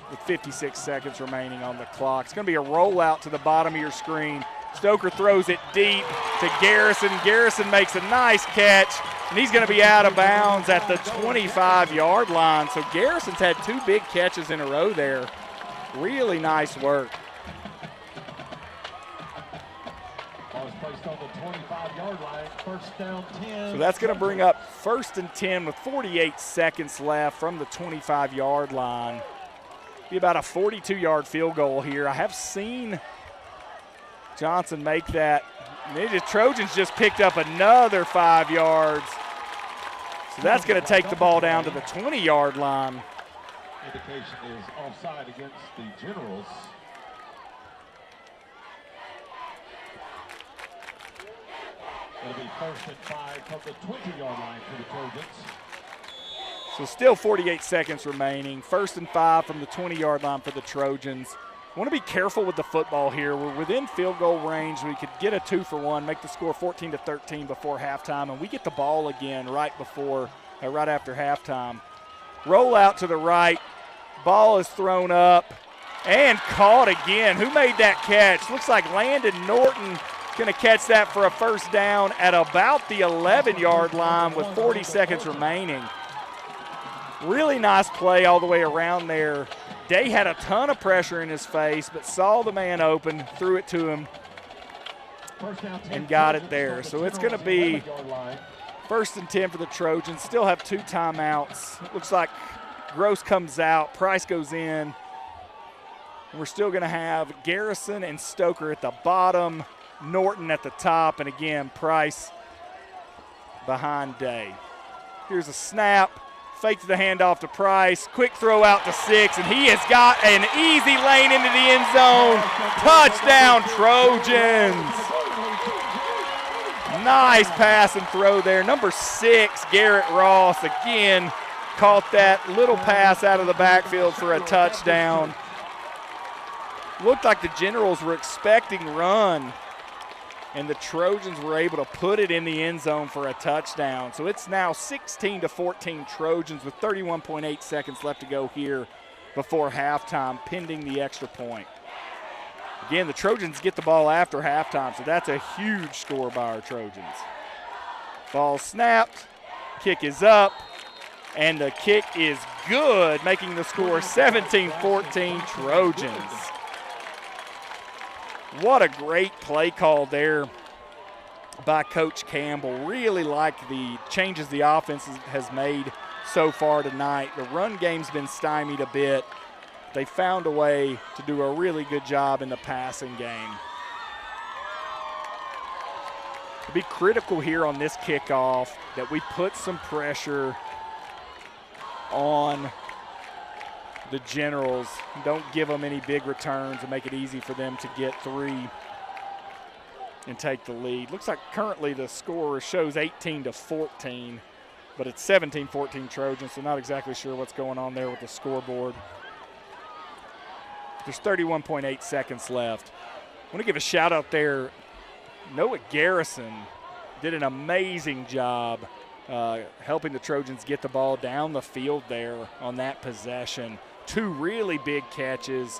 with 56 seconds remaining on the clock. It's going to be a rollout to the bottom of your screen. Stoker throws it deep to Garrison. Garrison makes a nice catch, and he's going to be out of bounds at the 25-yard line. So Garrison's had 2 big catches in a row there. Really nice work. So that's going to bring up 1st and 10 with 48 seconds left from the 25-yard line. Be about a 42-yard field goal here. I have seen Johnson make that. The Trojans just picked up another 5 yards. So that's going to take the ball down to the 20-yard line. Indication is offside against the Generals. It'll be 1st and 5 from the 20-yard line for the Trojans. So still 48 seconds remaining. 1st and 5 from the 20-yard line for the Trojans. Want to be careful with the football here. We're within field goal range. We could get a 2-for-1, make the score 14-13 before halftime, and we get the ball again right after halftime. Roll out to the right. Ball is thrown up and caught again. Who made that catch? Looks like Landon Norton going to catch that for a first down at about the 11-yard line with 40 seconds remaining. Really nice play all the way around there. Day had a ton of pressure in his face, but saw the man open, threw it to him, and got it there. So it's going to be 1st and 10 for the Trojans. Still have 2 timeouts. Looks like Gross comes out, Price goes in. We're still going to have Garrison and Stoker at the bottom, Norton at the top, and again, Price behind Day. Here's a snap, fakes the handoff to Price, quick throw out to 6, and he has got an easy lane into the end zone. Touchdown, Trojans. Nice pass and throw there. Number 6, Garrett Ross, again, caught that little pass out of the backfield for a touchdown. Looked like the Generals were expecting run, and the Trojans were able to put it in the end zone for a touchdown. So it's now 16-14 Trojans with 31.8 seconds left to go here before halftime, pending the extra point. Again, the Trojans get the ball after halftime, so that's a huge score by our Trojans. Ball snapped, kick is up, and the kick is good, making the score 17-14 Trojans. What a great play call there by Coach Campbell. Really like the changes the offense has made so far tonight. The run game's been stymied a bit. They found a way to do a really good job in the passing game. It'll be critical here on this kickoff that we put some pressure on the Generals. Don't give them any big returns and make it easy for them to get 3 and take the lead. Looks like currently the score shows 18-14, but it's 17-14 Trojans, so not exactly sure what's going on there with the scoreboard. There's 31.8 seconds left. I want to give a shout out there. Noah Garrison did an amazing job helping the Trojans get the ball down the field there on that possession. 2 really big catches.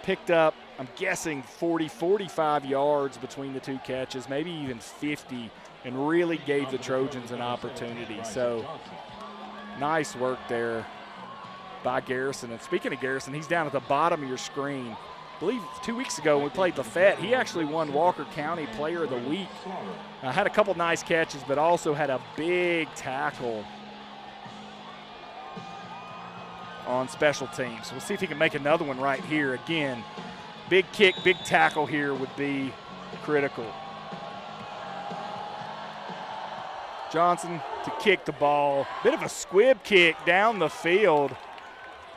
Picked up, I'm guessing, 40, 45 yards between the 2 catches, maybe even 50, and really gave the Trojans an opportunity. So nice work there by Garrison. And speaking of Garrison, he's down at the bottom of your screen. I believe 2 weeks ago when we played Lafayette, he actually won Walker County Player of the Week. Had a couple nice catches, but also had a big tackle on special teams. We'll see if he can make another one right here. Again, big kick, big tackle here would be critical. Johnson to kick the ball. Bit of a squib kick down the field.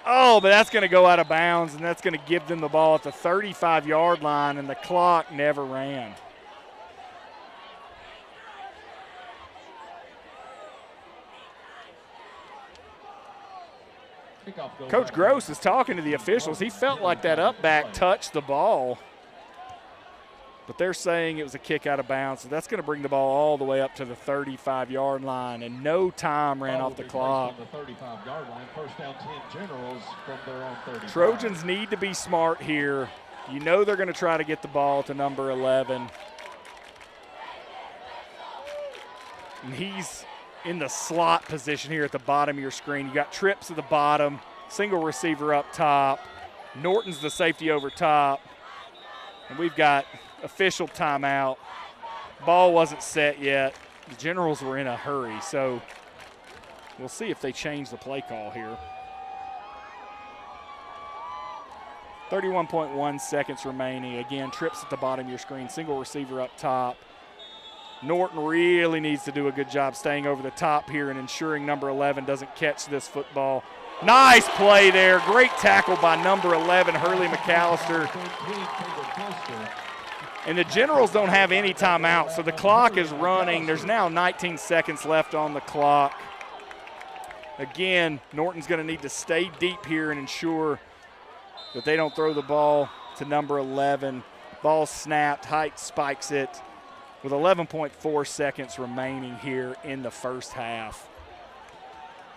Oh, but that's going to go out of bounds, and that's going to give them the ball at the 35-yard line, and the clock never ran. Coach Gross is talking to the officials. He felt like that up back touched the ball, but they're saying it was a kick out of bounds, so that's going to bring the ball all the way up to the 35-yard line, and no time ran off the clock. The 35-yard line, first down 10 Generals from their own 35. Trojans need to be smart here. You know they're going to try to get the ball to number 11. And he's in the slot position here at the bottom of your screen. You got trips at the bottom, single receiver up top. Norton's the safety over top. And we've got official timeout. Ball wasn't set yet. The Generals were in a hurry, so we'll see if they change the play call here. 31.1 seconds remaining. Again, trips at the bottom of your screen, single receiver up top. Norton really needs to do a good job staying over the top here and ensuring number 11 doesn't catch this football. Nice play there. Great tackle by number 11, Hurley McAllister. And the Generals don't have any timeout, so the clock is running. There's now 19 seconds left on the clock. Again, Norton's going to need to stay deep here and ensure that they don't throw the ball to number 11. Ball snapped, Height spikes it with 11.4 seconds remaining here in the first half.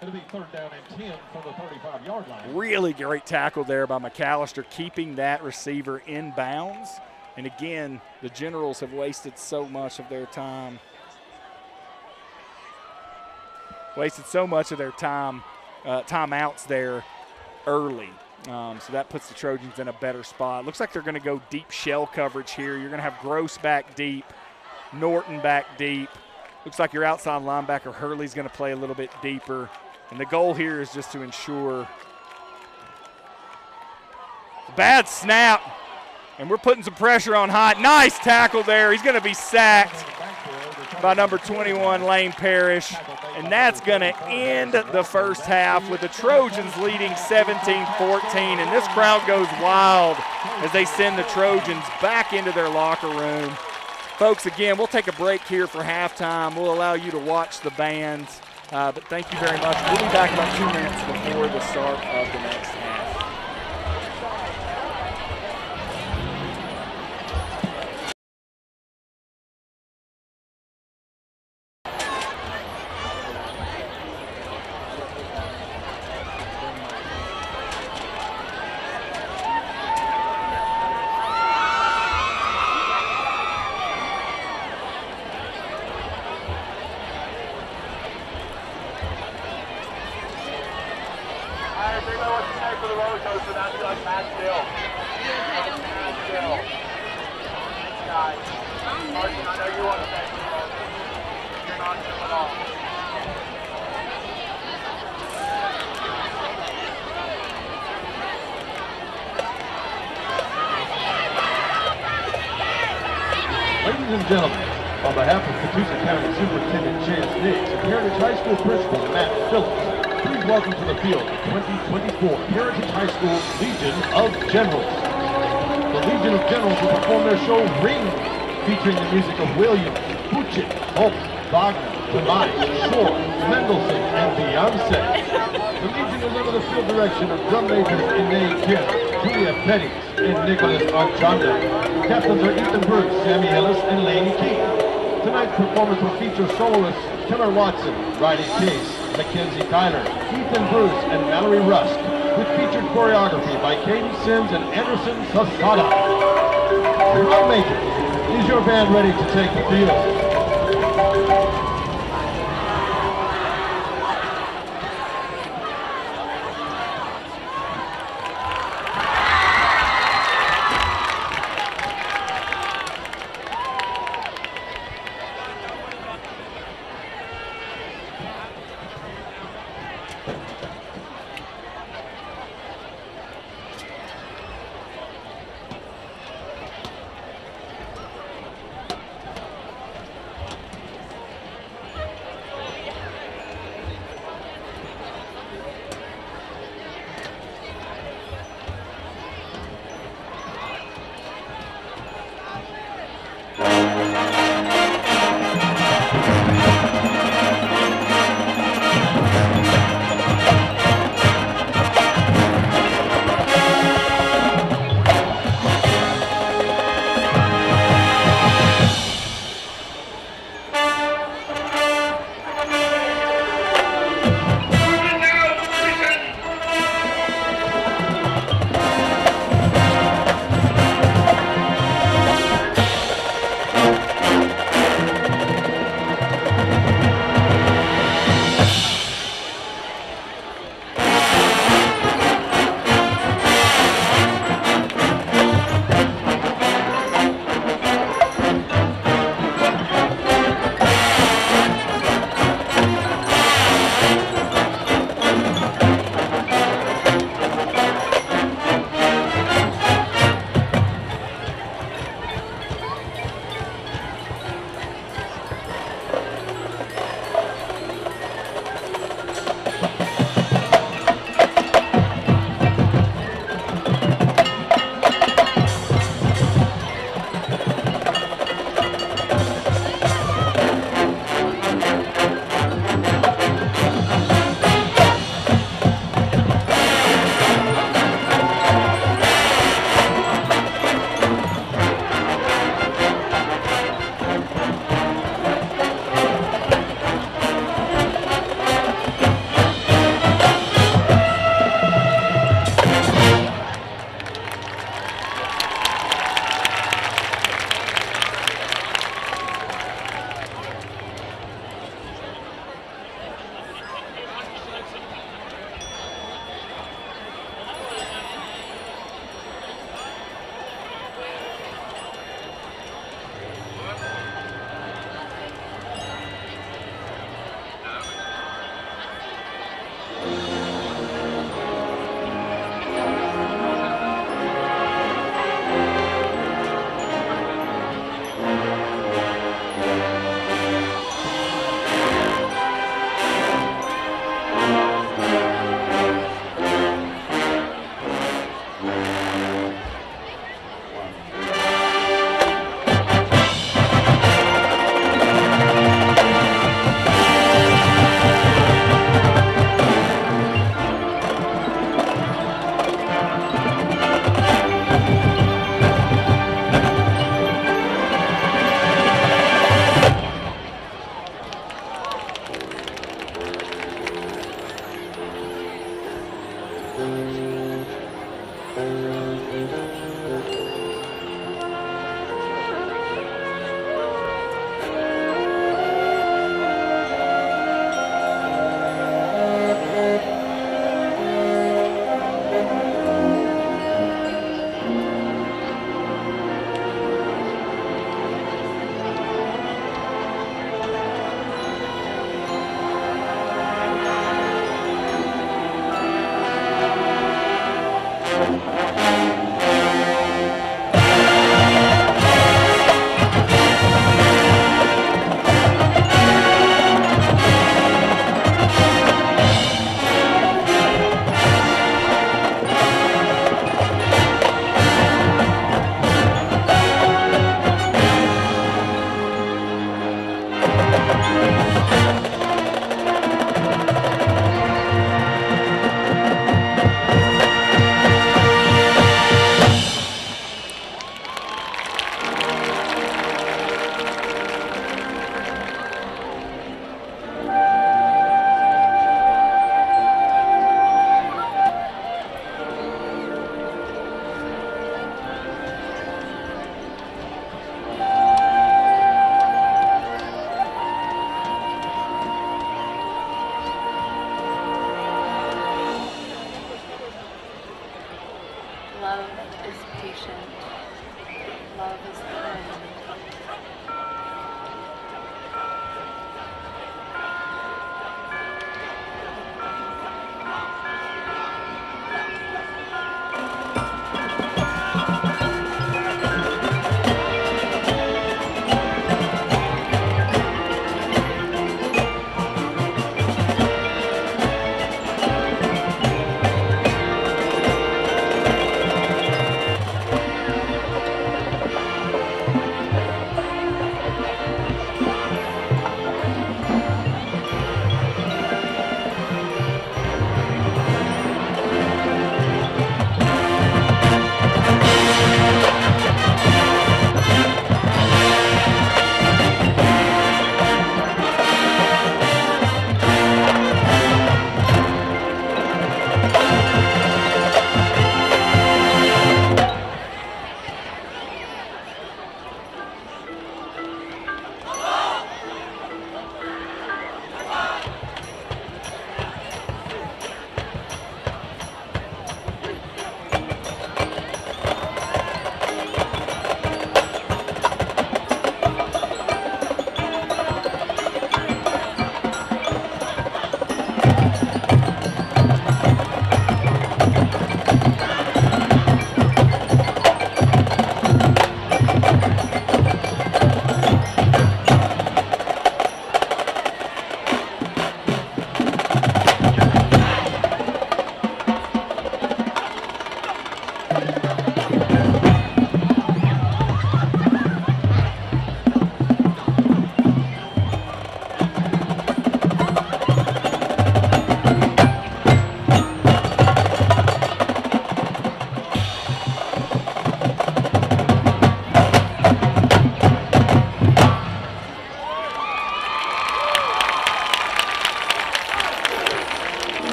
It'll be third down and 10 from the 35-yard line. Really great tackle there by McAllister, keeping that receiver in bounds And again, the Generals have wasted so much of their time. Timeouts there early. So that puts the Trojans in a better spot. Looks like they're going to go deep shell coverage here. You're going to have Gross back deep, Norton back deep. Looks like your outside linebacker Hurley's going to play a little bit deeper. And the goal here is just to ensure. Bad snap. And we're putting some pressure on Hyatt. Nice tackle there. He's going to be sacked by number 21, Lane Parrish. And that's going to end the first half with the Trojans leading 17-14. And this crowd goes wild as they send the Trojans back into their locker room. Folks, again, we'll take a break here for halftime. We'll allow you to watch the bands. But thank you very much. We'll be back about 2 minutes before the start of the next half. Ladies and gentlemen, on behalf of Catoosa County Superintendent Chance Nix and Heritage High School Principal Matt Phillips, please welcome to the field the 2024 Heritage High School Legion of Generals. The Legion of Generals will perform their show Ring, featuring the music of Williams, Puchet, Holtz, Wagner, Demai, Shore, Mendelssohn, and Beyonce. The Legion is under the field direction of drum majors Inay Kim, Julia Petty, and Nicholas Archanda. Captains are Ethan Bruce, Sammy Ellis, and Laney King. Tonight's performance will feature soloists Keller Watson, Riley Case, Mackenzie Tyler, Ethan Bruce, and Mallory Rusk, with featured choreography by Caden Sims and Anderson Sasada. Drum majors, is your band ready to take the field?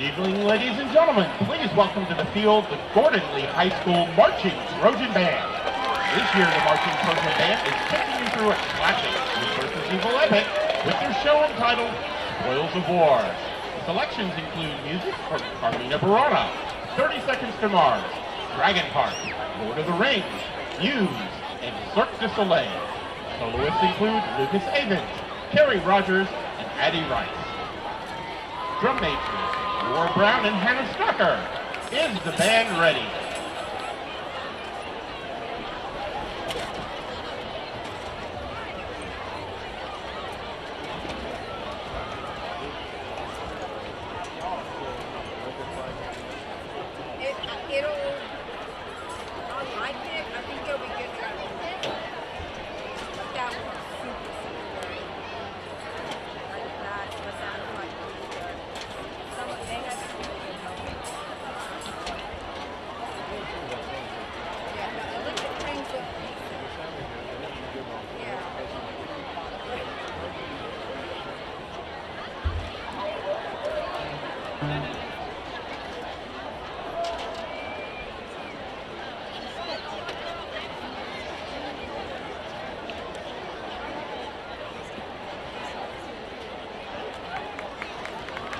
Good evening, ladies and gentlemen. Please welcome to the field the Lee Highschool Marching Trojan Band. This year, the Marching Trojan Band is taking you through a classic Good versus Evil epic with their show entitled Spoils of War. Selections include music from Carmina Burana, 30 Seconds to Mars, Dragon Park, Lord of the Rings, Muse, and Cirque du Soleil. Soloists include Lucas Avens, Kerry Rogers, and Addie Rice. Drum majors, Laura Brown and Hannah Stocker. Is the band ready?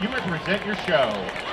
You may present your show.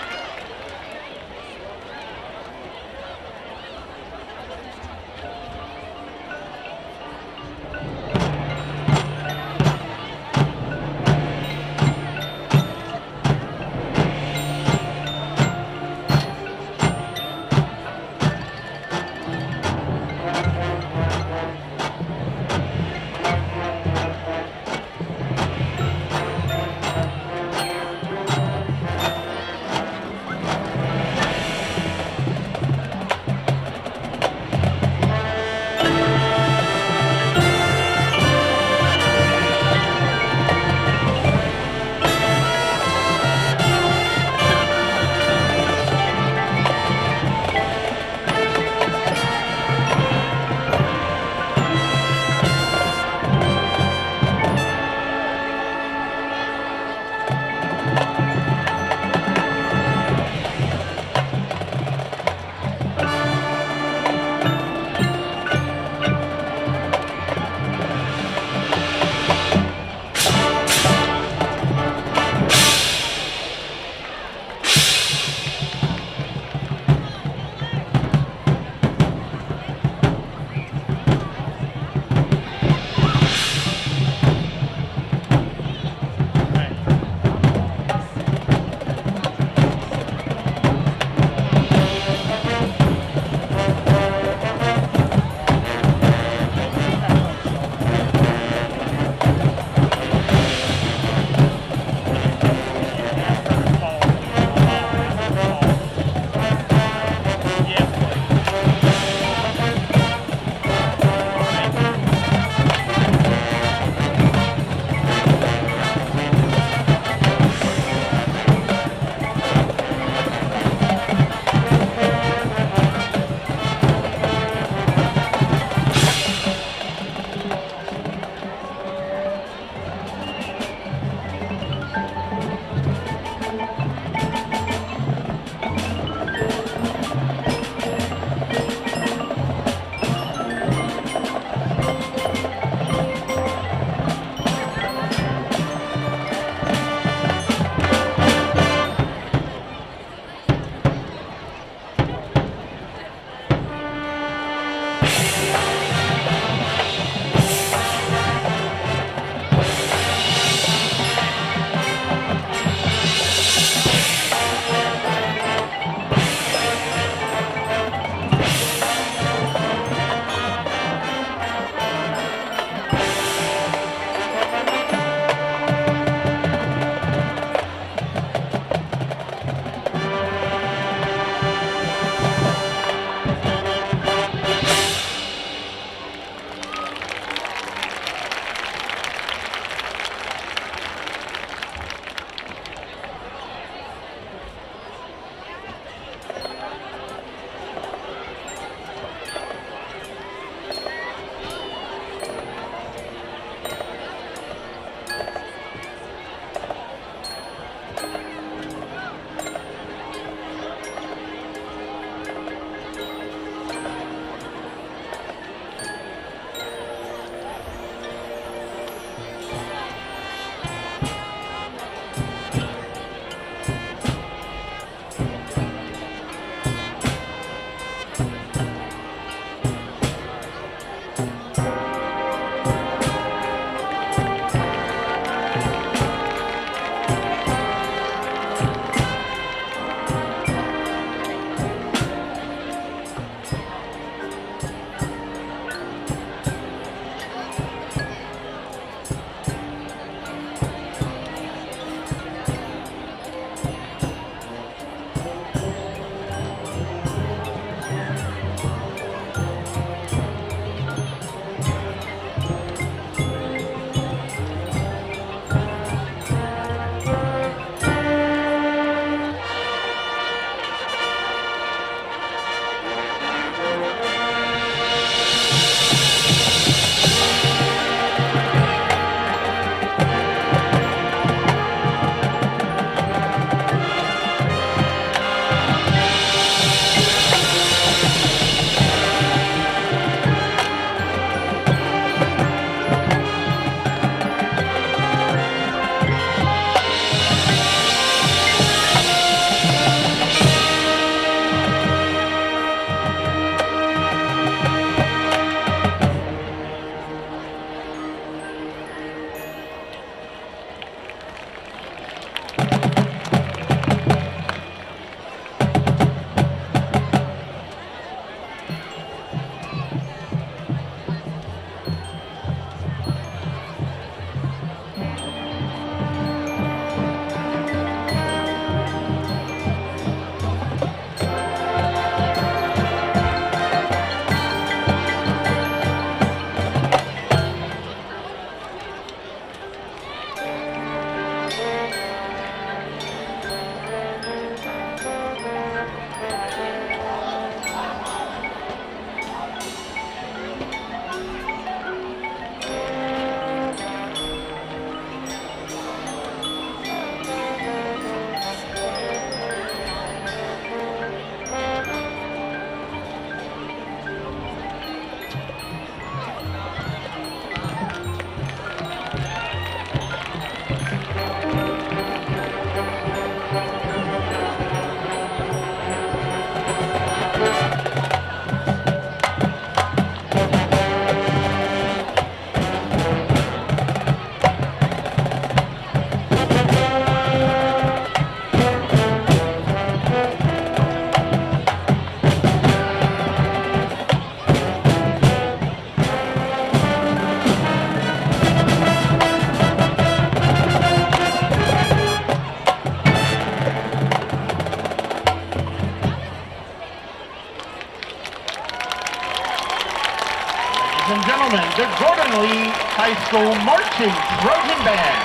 Highschool Marching Trojan Band.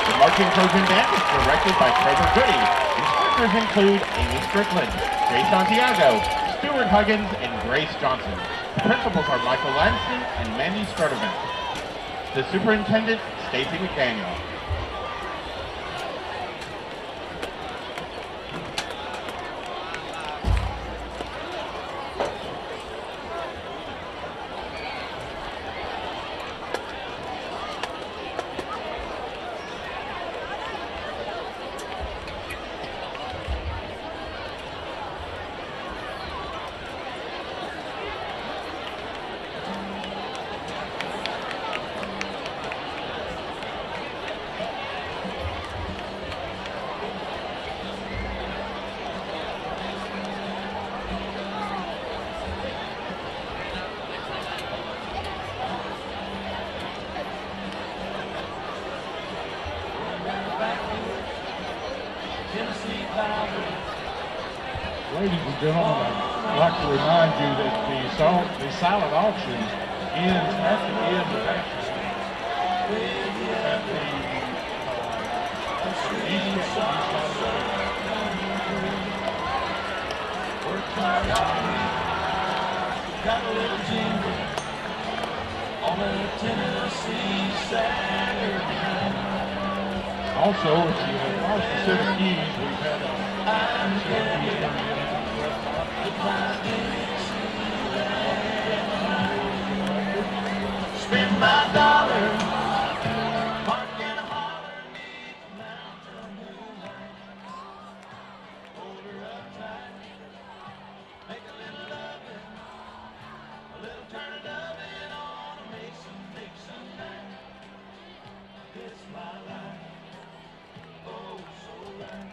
The Marching Trojan Band is directed by Trevor Goody. Instructors include Amy Strickland, Jay Santiago, Stuart Huggins, and Grace Johnson. Principals are Michael Lanston and Mandy Strudovin. The superintendent, Stacy McDaniel. Ladies and gentlemen, I'd like to remind you that the silent auction ends at the end of action. At the Got a little jingle on a Tennessee Saturday. Also, if you have lost the set of keys, we've had a spend my dollar, park in a holler, mountain moonlight, hold her up tight, make a little loving, a little turn it up and on a Mason night. It's my life, oh so right.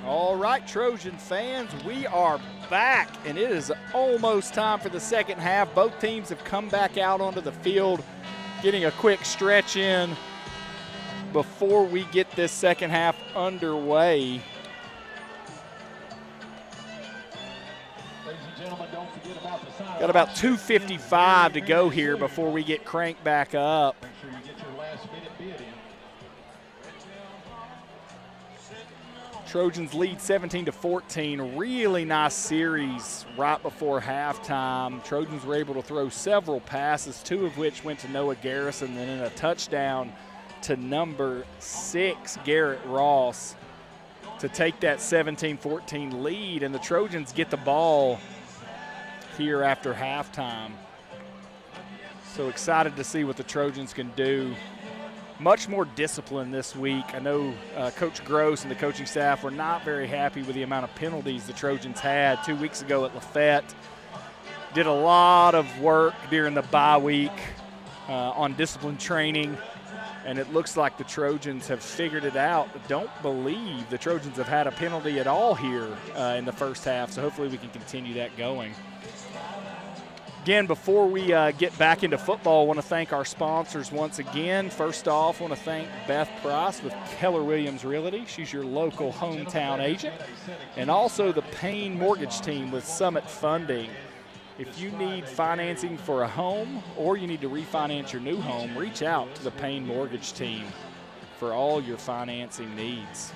All right, Trojan fans, we are back, and it is almost time for the second half. Both teams have come back out onto the field, getting a quick stretch in before we get this second half underway. ladies and gentlemen, don't forget about the silent Got about 2:55 to go here before we get cranked back up. Make sure you get your last minute bid in. Trojans lead 17-14. Really nice series right before halftime. Trojans were able to throw several passes, two of which went to Noah Garrison, and then a touchdown to number 6, Garrett Ross, to take that 17-14 lead. And the Trojans get the ball here after halftime. So excited to see what the Trojans can do. Much more discipline this week. I know Coach Gross and the coaching staff were not very happy with the amount of penalties the Trojans had 2 weeks ago at Lafayette. Did a lot of work during the bye week on discipline training, and it looks like the Trojans have figured it out. Don't believe the Trojans have had a penalty at all here in the first half, so hopefully we can continue that going. Again, before we get back into football, I want to thank our sponsors once again. First off, I want to thank Beth Price with Keller Williams Realty. She's your local hometown agent. And also the Payne Mortgage Team with Summit Funding. If you need financing for a home or you need to refinance your new home, reach out to the Payne Mortgage Team for all your financing needs.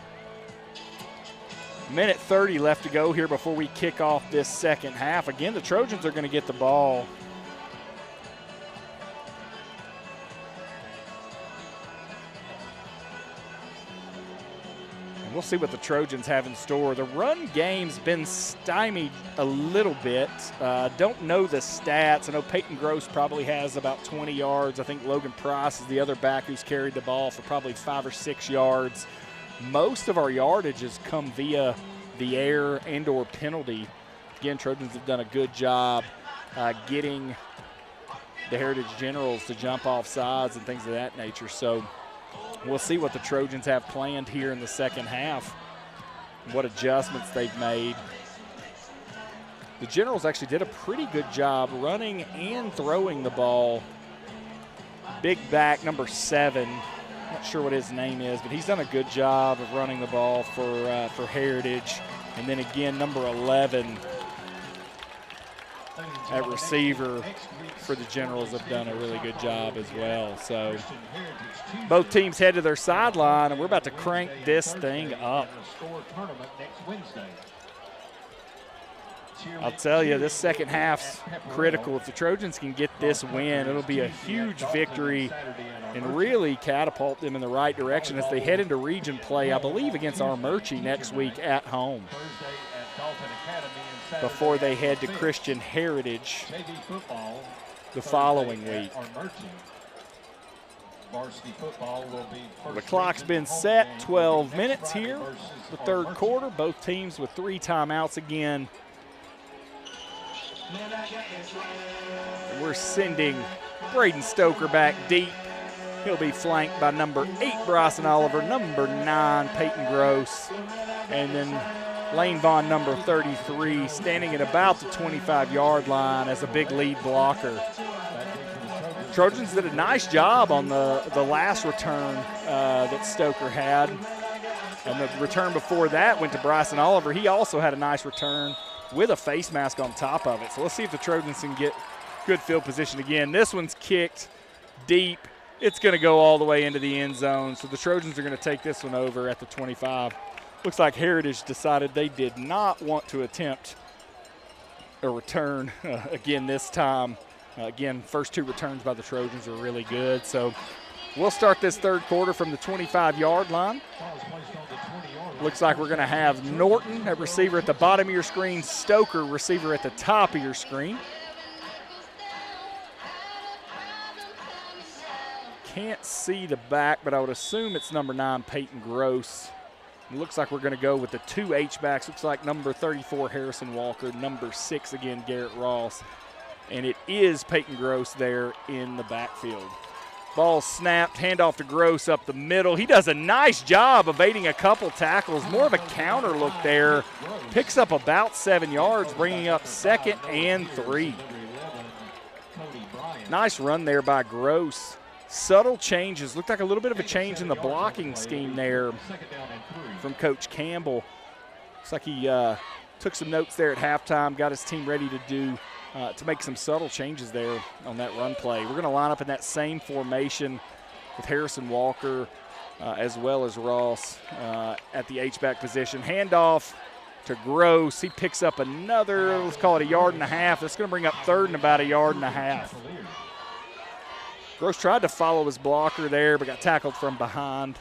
Minute 30 left to go here before we kick off this second half. Again, the Trojans are going to get the ball. And we'll see what the Trojans have in store. The run game's been stymied a little bit. Don't know the stats. I know Peyton Gross probably has about 20 yards. I think Logan Price is the other back who's carried the ball for probably 5 or 6 yards. Most of our yardage has come via the air and or penalty. Again, Trojans have done a good job getting the Heritage Generals to jump off sides and things of that nature. So we'll see what the Trojans have planned here in the second half, what adjustments they've made. The Generals actually did a pretty good job running and throwing the ball. Big back, number 7. Not sure what his name is, but he's done a good job of running the ball for Heritage. And then again, number 11, at receiver for the Generals have done a really good job as well. So both teams head to their sideline, and we're about to crank this thing up. I'll tell you, this second half's critical. If the Trojans can get this win, it'll be a huge victory and really catapult them in the right direction as they head into region play, I believe, against Armurchie next week at home, before they head to Christian Heritage the following week. The clock's been set, 12 minutes here, the third quarter. Both teams with 3 timeouts again. We're sending Braden Stoker back deep. He'll be flanked by number 8, Bryson Oliver, number 9, Peyton Gross, and then Lane Vaughn, number 33, standing at about the 25-yard line as a big lead blocker. Trojans did a nice job on the last return that Stoker had. And the return before that went to Bryson Oliver. He also had a nice return with a face mask on top of it. So let's see if the Trojans can get good field position again. This one's kicked deep. It's going to go all the way into the end zone. So the Trojans are going to take this one over at the 25. Looks like Heritage decided they did not want to attempt a return again this time. Again, first 2 returns by the Trojans are really good. So we'll start this third quarter from the 25-yard line. Looks like we're going to have Norton at receiver at the bottom of your screen, Stoker receiver at the top of your screen. Can't see the back, but I would assume it's number 9, Peyton Gross. It looks like we're going to go with the 2 H-backs. Looks like number 34, Harrison Walker, number 6, again, Garrett Ross. And it is Peyton Gross there in the backfield. Ball snapped, handoff to Gross up the middle. He does a nice job evading a couple tackles. More of a counter look there. Picks up about 7 yards, bringing up 2nd and 3. Nice run there by Gross. Subtle changes. Looked like a little bit of a change in the blocking scheme there from Coach Campbell. Looks like he took some notes there at halftime, got his team ready to make some subtle changes there on that run play. We're going to line up in that same formation with Harrison Walker as well as Ross at the H-back position. Handoff to Gross. He picks up another, let's call it a yard and a half. That's going to bring up 3rd and about a yard and a half. Gross tried to follow his blocker there, but got tackled from behind.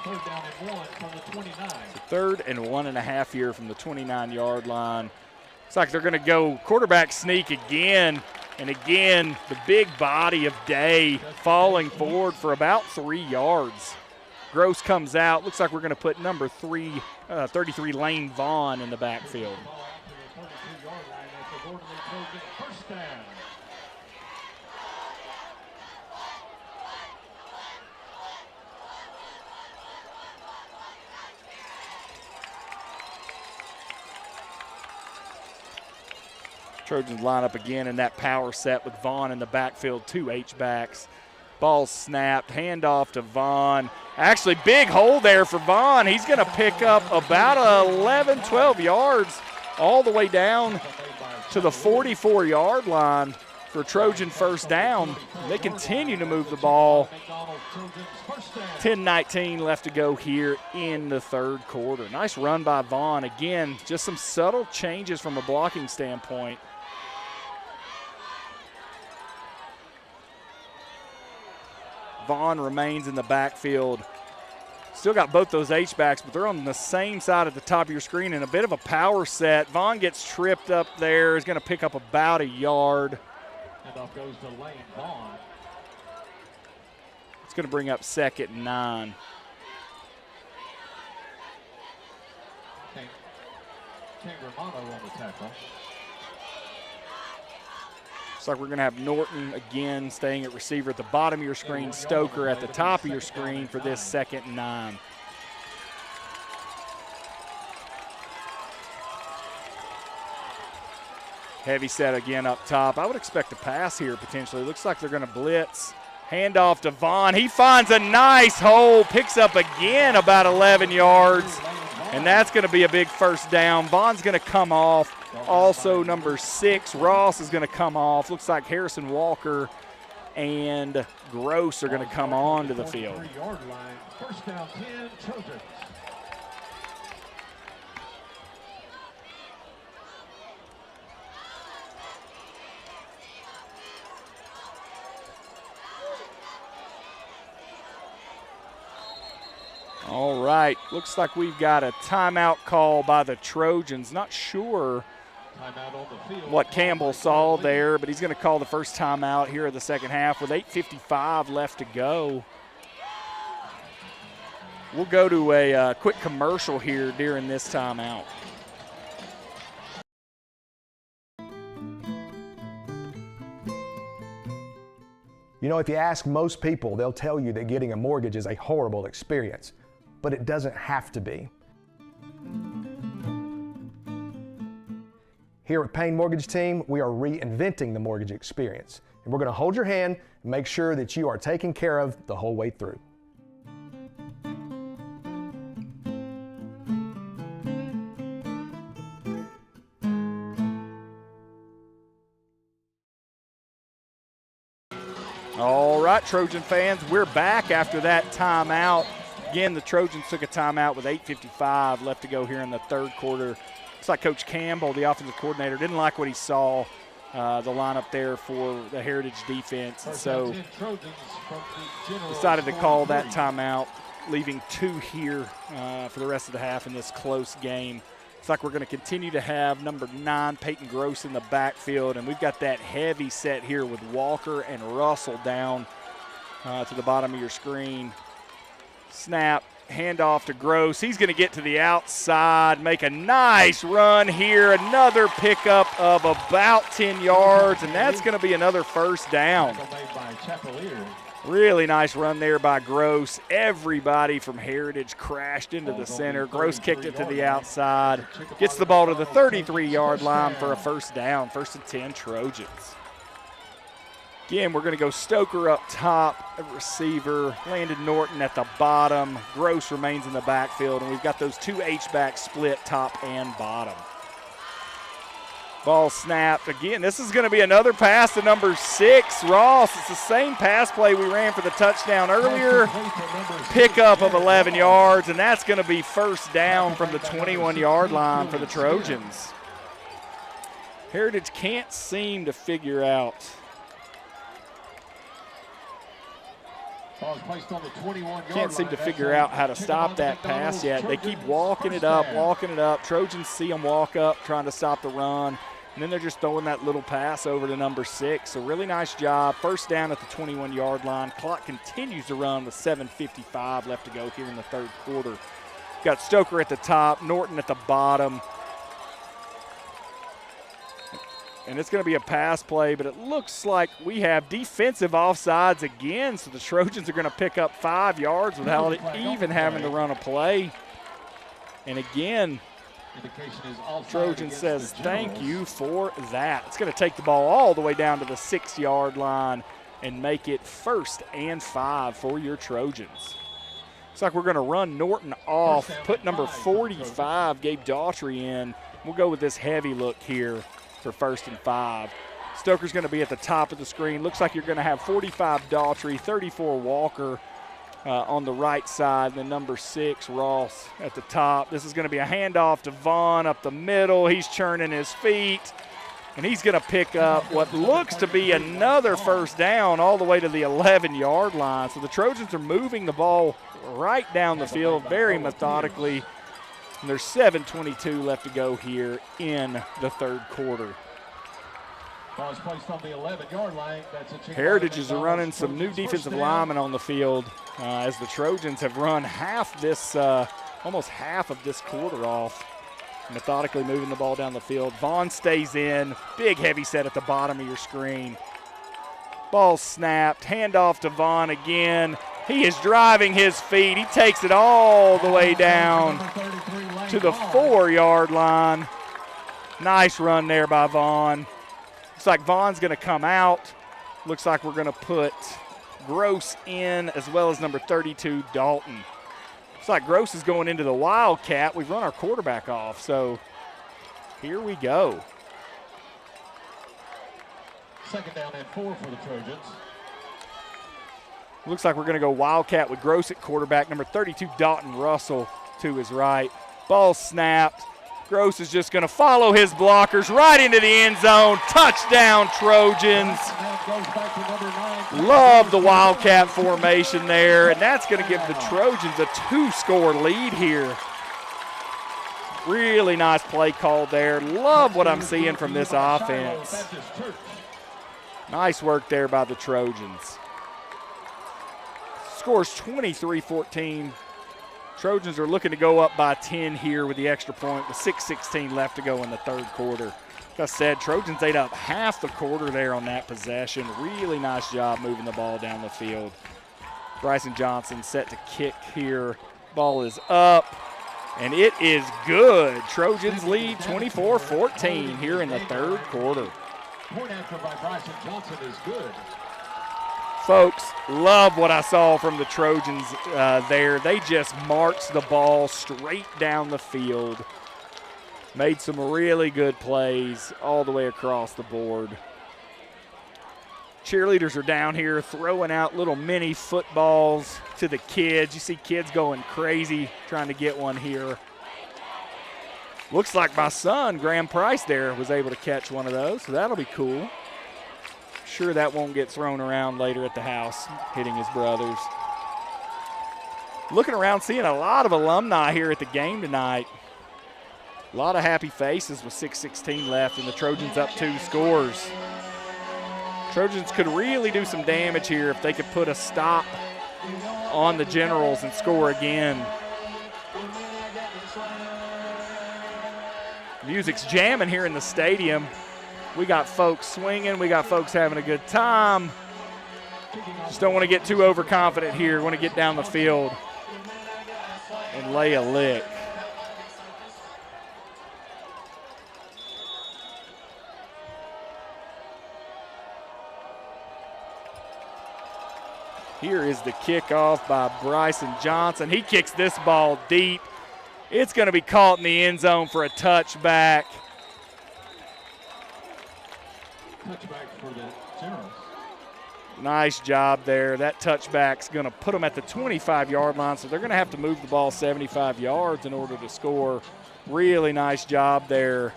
Third down and 1 from the 29. So 3rd and 1.5 here from the 29-yard line. Looks like they're going to go quarterback sneak again. And again, the big body of Day falling forward for about 3 yards. Gross comes out. Looks like we're going to put number 33, Lane Vaughn, in the backfield. First down. Trojans line up again in that power set with Vaughn in the backfield, 2 H-backs. Ball snapped, handoff to Vaughn. Actually, big hole there for Vaughn. He's going to pick up about 11, 12 yards all the way down to the 44-yard line for Trojan first down. They continue to move the ball. 10-19 left to go here in the third quarter. Nice run by Vaughn. Again, just some subtle changes from a blocking standpoint. Vaughn remains in the backfield. Still got both those H-backs, but they're on the same side at the top of your screen in a bit of a power set. Vaughn gets tripped up there. He's going to pick up about a yard. Handoff goes to Lane Vaughn. It's going to bring up 2nd and 9. Romano on the tackle. Looks like we're going to have Norton again staying at receiver at the bottom of your screen, Stoker at the top of your screen for this 2nd and 9. Heavy set again up top. I would expect a pass here potentially. Looks like they're going to blitz Handoff to Vaughn. He finds a nice hole, picks up again about 11 yards, and that's going to be a big first down. Vaughn's going to come off. Also, number 6, Ross, is going to come off. Looks like Harrison Walker and Gross are going to come onto the field. First down 10, Trojans. All right, looks like we've got a timeout call by the Trojans. Not sure what Campbell saw there, but he's going to call the first timeout here of the second half with 8:55 left to go. We'll go to a quick commercial here during this timeout. You know, if you ask most people, they'll tell you that getting a mortgage is a horrible experience, but it doesn't have to be. Here at Payne Mortgage Team, we are reinventing the mortgage experience, and we're going to hold your hand and make sure that you are taken care of the whole way through. All right, Trojan fans, we're back after that timeout. Again, the Trojans took a timeout with 8:55 left to go here in the third quarter. Looks like Coach Campbell, the offensive coordinator, didn't like what he saw, the lineup there for the Heritage defense. And so decided to call that timeout, leaving 2 here for the rest of the half in this close game. Looks like we're going to continue to have number 9, Peyton Gross, in the backfield, and we've got that heavy set here with Walker and Russell down to the bottom of your screen. Snap, handoff to Gross. He's going to get to the outside, make a nice run here. Another pickup of about 10 yards, and that's going to be another first down. Really nice run there by Gross. Everybody from Heritage crashed into the center. Gross kicked it to the outside. Gets the ball to the 33-yard line for a first down. 1st and 10, Trojans. Again, we're going to go Stoker up top, a receiver, Landon Norton at the bottom. Gross remains in the backfield, and we've got those 2 H-backs split top and bottom. Ball snapped. Again, this is going to be another pass to number 6, Ross. It's the same pass play we ran for the touchdown earlier. Pickup of 11 yards, and that's going to be first down from the 21-yard line for the Trojans. Heritage can't seem to figure out how to stop that pass yet. They keep walking it up. Trojans see them walk up, trying to stop the run, and then they're just throwing that little pass over to number 6. So really nice job. First down at the 21-yard line. Clock continues to run with 7:55 left to go here in the third quarter. Got Stoker at the top, Norton at the bottom. And it's going to be a pass play, but it looks like we have defensive offsides again, so the Trojans are going to pick up 5 yards without even having to run a play. And again, Trojan says thank you for that. It's going to take the ball all the way down to the 6-yard line and make it 1st and 5 for your Trojans. Looks like we're going to run Norton off, put number 45, Gabe Daughtry, in. We'll go with this heavy look here for 1st and 5. Stoker's going to be at the top of the screen. Looks like you're going to have 45 Daughtry, 34 Walker on the right side, and then number 6 Ross at the top. This is going to be a handoff to Vaughn up the middle. He's churning his feet, and he's going to pick up what looks to be another first down all the way to the 11-yard line. So the Trojans are moving the ball right down the field very methodically. And there's 7:22 left to go here in the third quarter. Heritage is running some new defensive linemen on the field as the Trojans have run almost half of this quarter off, methodically moving the ball down the field. Vaughn stays in, big heavy set at the bottom of your screen. Ball snapped, handoff to Vaughn again. He is driving his feet. He takes it all the way down to the 4-yard line. Nice run there by Vaughn. Looks like Vaughn's going to come out. Looks like we're going to put Gross in, as well as number 32, Dalton. Looks like Gross is going into the Wildcat. We've run our quarterback off, so here we go. Second down and 4 for the Trojans. Looks like we're going to go Wildcat with Gross at quarterback. Number 32, Dalton Russell to his right. Ball snapped. Gross is just going to follow his blockers right into the end zone. Touchdown, Trojans. Love the Wildcat formation there, and that's going to give the Trojans a 2-score lead here. Really nice play call there. Love what I'm seeing from this offense. Nice work there by the Trojans. Scores 23-14. Trojans are looking to go up by 10 here with the extra point with 6:16 left to go in the third quarter. Like I said, Trojans ate up half the quarter there on that possession. Really nice job moving the ball down the field. Bryson Johnson set to kick here. Ball is up, and it is good. Trojans lead 24-14 here in the third quarter. Point after by Bryson Johnson is good. Folks, love what I saw from the Trojans there. They just marched the ball straight down the field. Made some really good plays all the way across the board. Cheerleaders are down here throwing out little mini footballs to the kids. You see kids going crazy trying to get one here. Looks like my son, Graham Price, there was able to catch one of those, so that'll be cool. Sure that won't get thrown around later at the house, hitting his brothers. Looking around, seeing a lot of alumni here at the game tonight. A lot of happy faces with 6:16 left and the Trojans up 2 scores. Trojans could really do some damage here if they could put a stop on the Generals and score again. Music's jamming here in the stadium. We got folks swinging. We got folks having a good time. Just don't want to get too overconfident here. Want to get down the field and lay a lick. Here is the kickoff by Bryson Johnson. He kicks this ball deep. It's going to be caught in the end zone for a touchback. Touchback for the Generals. Nice job there. That touchback's going to put them at the 25-yard line, so they're going to have to move the ball 75 yards in order to score. Really nice job there.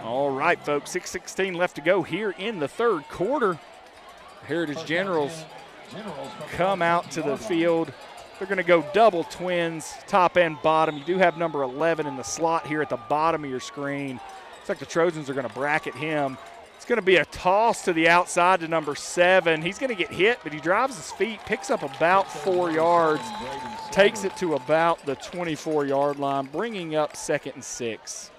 All right, folks, 6:16 left to go here in the third quarter. Heritage Generals come out to the field. They're going to go double twins, top and bottom. You do have number 11 in the slot here at the bottom of your screen. Looks like the Trojans are going to bracket him. It's going to be a toss to the outside to number 7. He's going to get hit, but he drives his feet, picks up about 4 yards, takes it to about the 24-yard line, bringing up 2nd and 6.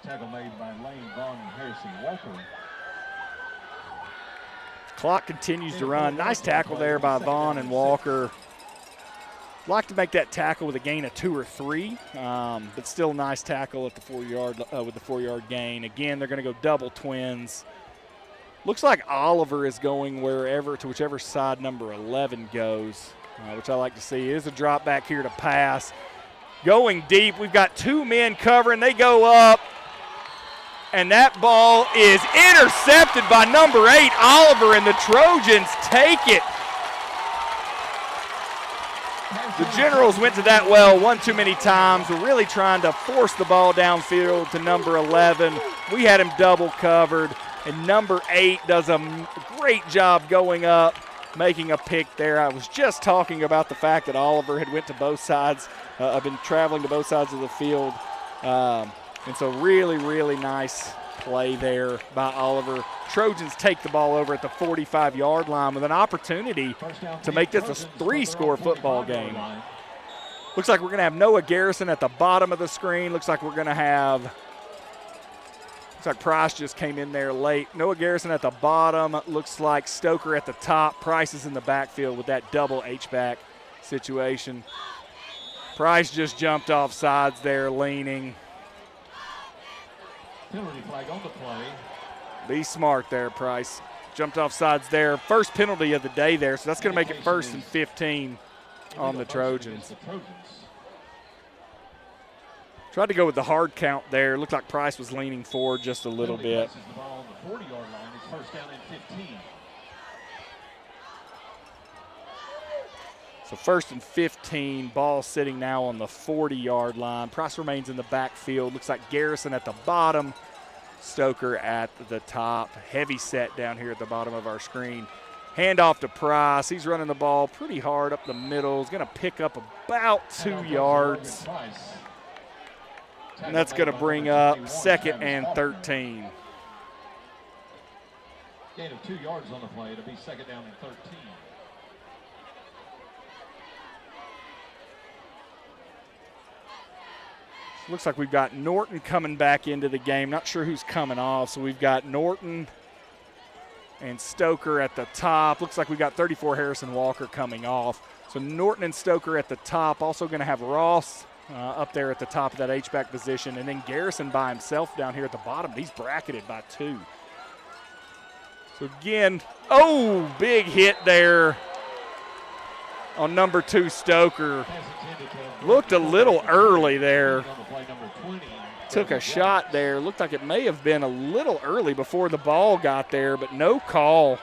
Tackle made by Lane, Vaughn, and Harrison Walker. Clock continues to run. Nice tackle there by Vaughn and Walker. Like to make that tackle with a gain of 2 or 3, but still a nice tackle at the 4-yard with the 4-yard gain. Again, they're going to go double twins. Looks like Oliver is going to whichever side number 11 goes, which I like to see. It is a drop back here to pass. Going deep, we've got 2 men covering. They go up, and that ball is intercepted by number 8, Oliver, and the Trojans take it. The Generals went to that well one too many times. We're really trying to force the ball downfield to number 11. We had him double covered, and number 8 does a great job going up, making a pick there. I was just talking about the fact that Oliver had went to both sides. I've been traveling to both sides of the field. And so really, really nice play there by Oliver. Trojans take the ball over at the 45-yard line with an opportunity to make this a 3-score football game. Looks like we're going to have Noah Garrison at the bottom of the screen. Looks like Price just came in there late. Noah Garrison at the bottom. Looks like Stoker at the top. Price is in the backfield with that double H-back situation. Price just jumped off sides there, leaning. Penalty flag on the play. Be smart there, Price. Jumped off sides there. First penalty of the day there, so that's going to make it 1st and 15 on the Trojans. Tried to go with the hard count there. Looked like Price was leaning forward just a little bit. The ball on the 40-yard line. It's first down and 15. So 1st and 15, ball sitting now on the 40-yard line. Price remains in the backfield. Looks like Garrison at the bottom, Stoker at the top. Heavy set down here at the bottom of our screen. Handoff to Price. He's running the ball pretty hard up the middle. He's going to pick up about 2 yards. And that's going to bring up 2nd and 13. Gain of 2 yards on the play. It'll be 2nd down and 13. Looks like we've got Norton coming back into the game. Not sure who's coming off. So we've got Norton and Stoker at the top. Looks like we've got 34 Harrison Walker coming off. So Norton and Stoker at the top. Also going to have Ross up there at the top of that H-back position. And then Garrison by himself down here at the bottom. He's bracketed by 2. So again, big hit there on number 2, Stoker. Looked a little early there. Took a shot there. Looked like it may have been a little early before the ball got there, but no call.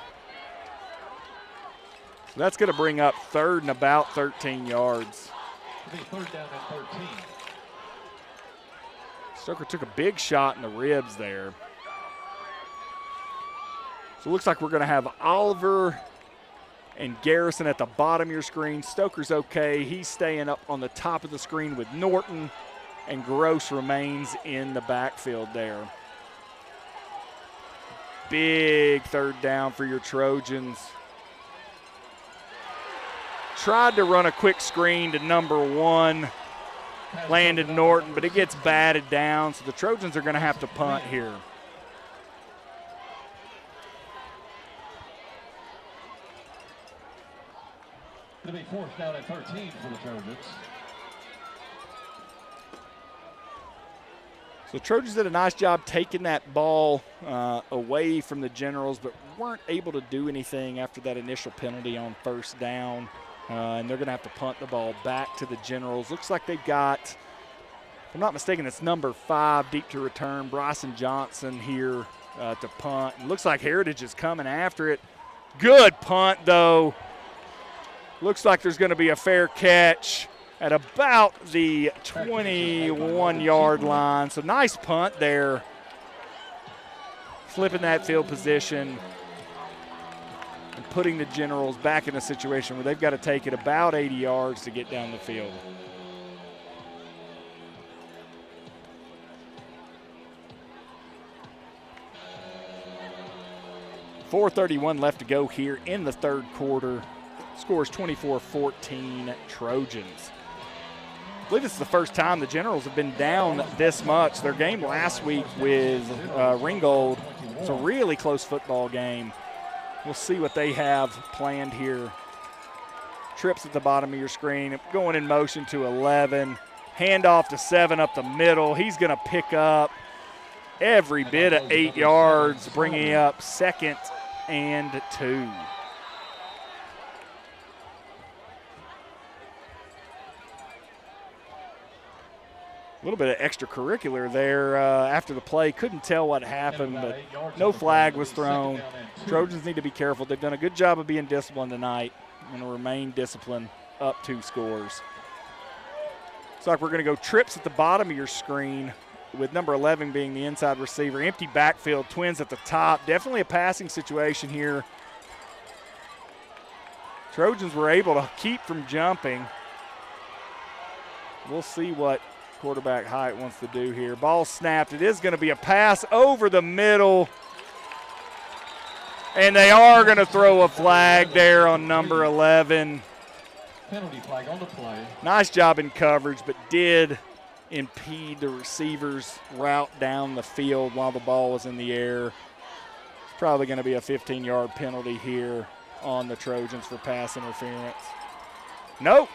So that's going to bring up 3rd and about 13 yards. It'll be 3rd down and 13. Stoker took a big shot in the ribs there. So it looks like we're going to have Oliver and Garrison at the bottom of your screen. Stoker's okay. He's staying up on the top of the screen with Norton, and Gross remains in the backfield there. Big 3rd down for your Trojans. Tried to run a quick screen to number 1, Landon Norton, but it gets batted down, so the Trojans are going to have to punt here. It'll be 4th down and 13 for the Trojans. So the Trojans did a nice job taking that ball away from the Generals, but weren't able to do anything after that initial penalty on 1st down. And they're going to have to punt the ball back to the Generals. Looks like they've got, if I'm not mistaken, it's number 5 deep to return, Bryson Johnson here to punt. And looks like Heritage is coming after it. Good punt, though. Looks like there's going to be a fair catch at about the 21-yard line. So nice punt there. Flipping that field position and putting the Generals back in a situation where they've got to take it about 80 yards to get down the field. .431 left to go here in the 3rd quarter. Scores 24-14 Trojans. I believe it's the first time the Generals have been down this much. Their game last week with Ringgold was a really close football game. We'll see what they have planned here. Trips at the bottom of your screen, going in motion to 11. Handoff to 7 up the middle. He's going to pick up every bit of 8 yards, bringing up 2nd and 2. A little bit of extracurricular there after the play. Couldn't tell what happened, but no flag was thrown. Trojans need to be careful. They've done a good job of being disciplined tonight and to remain disciplined up 2 scores. Looks like we're going to go trips at the bottom of your screen with number 11 being the inside receiver. Empty backfield, Twins at the top. Definitely a passing situation here. Trojans were able to keep from jumping. We'll see what quarterback Hyatt wants to do here. Ball snapped. It is going to be a pass over the middle. And they are going to throw a flag there on number 11. Penalty flag on the play. Nice job in coverage, but did impede the receiver's route down the field while the ball was in the air. It's probably going to be a 15-yard penalty here on the Trojans for pass interference. Nope.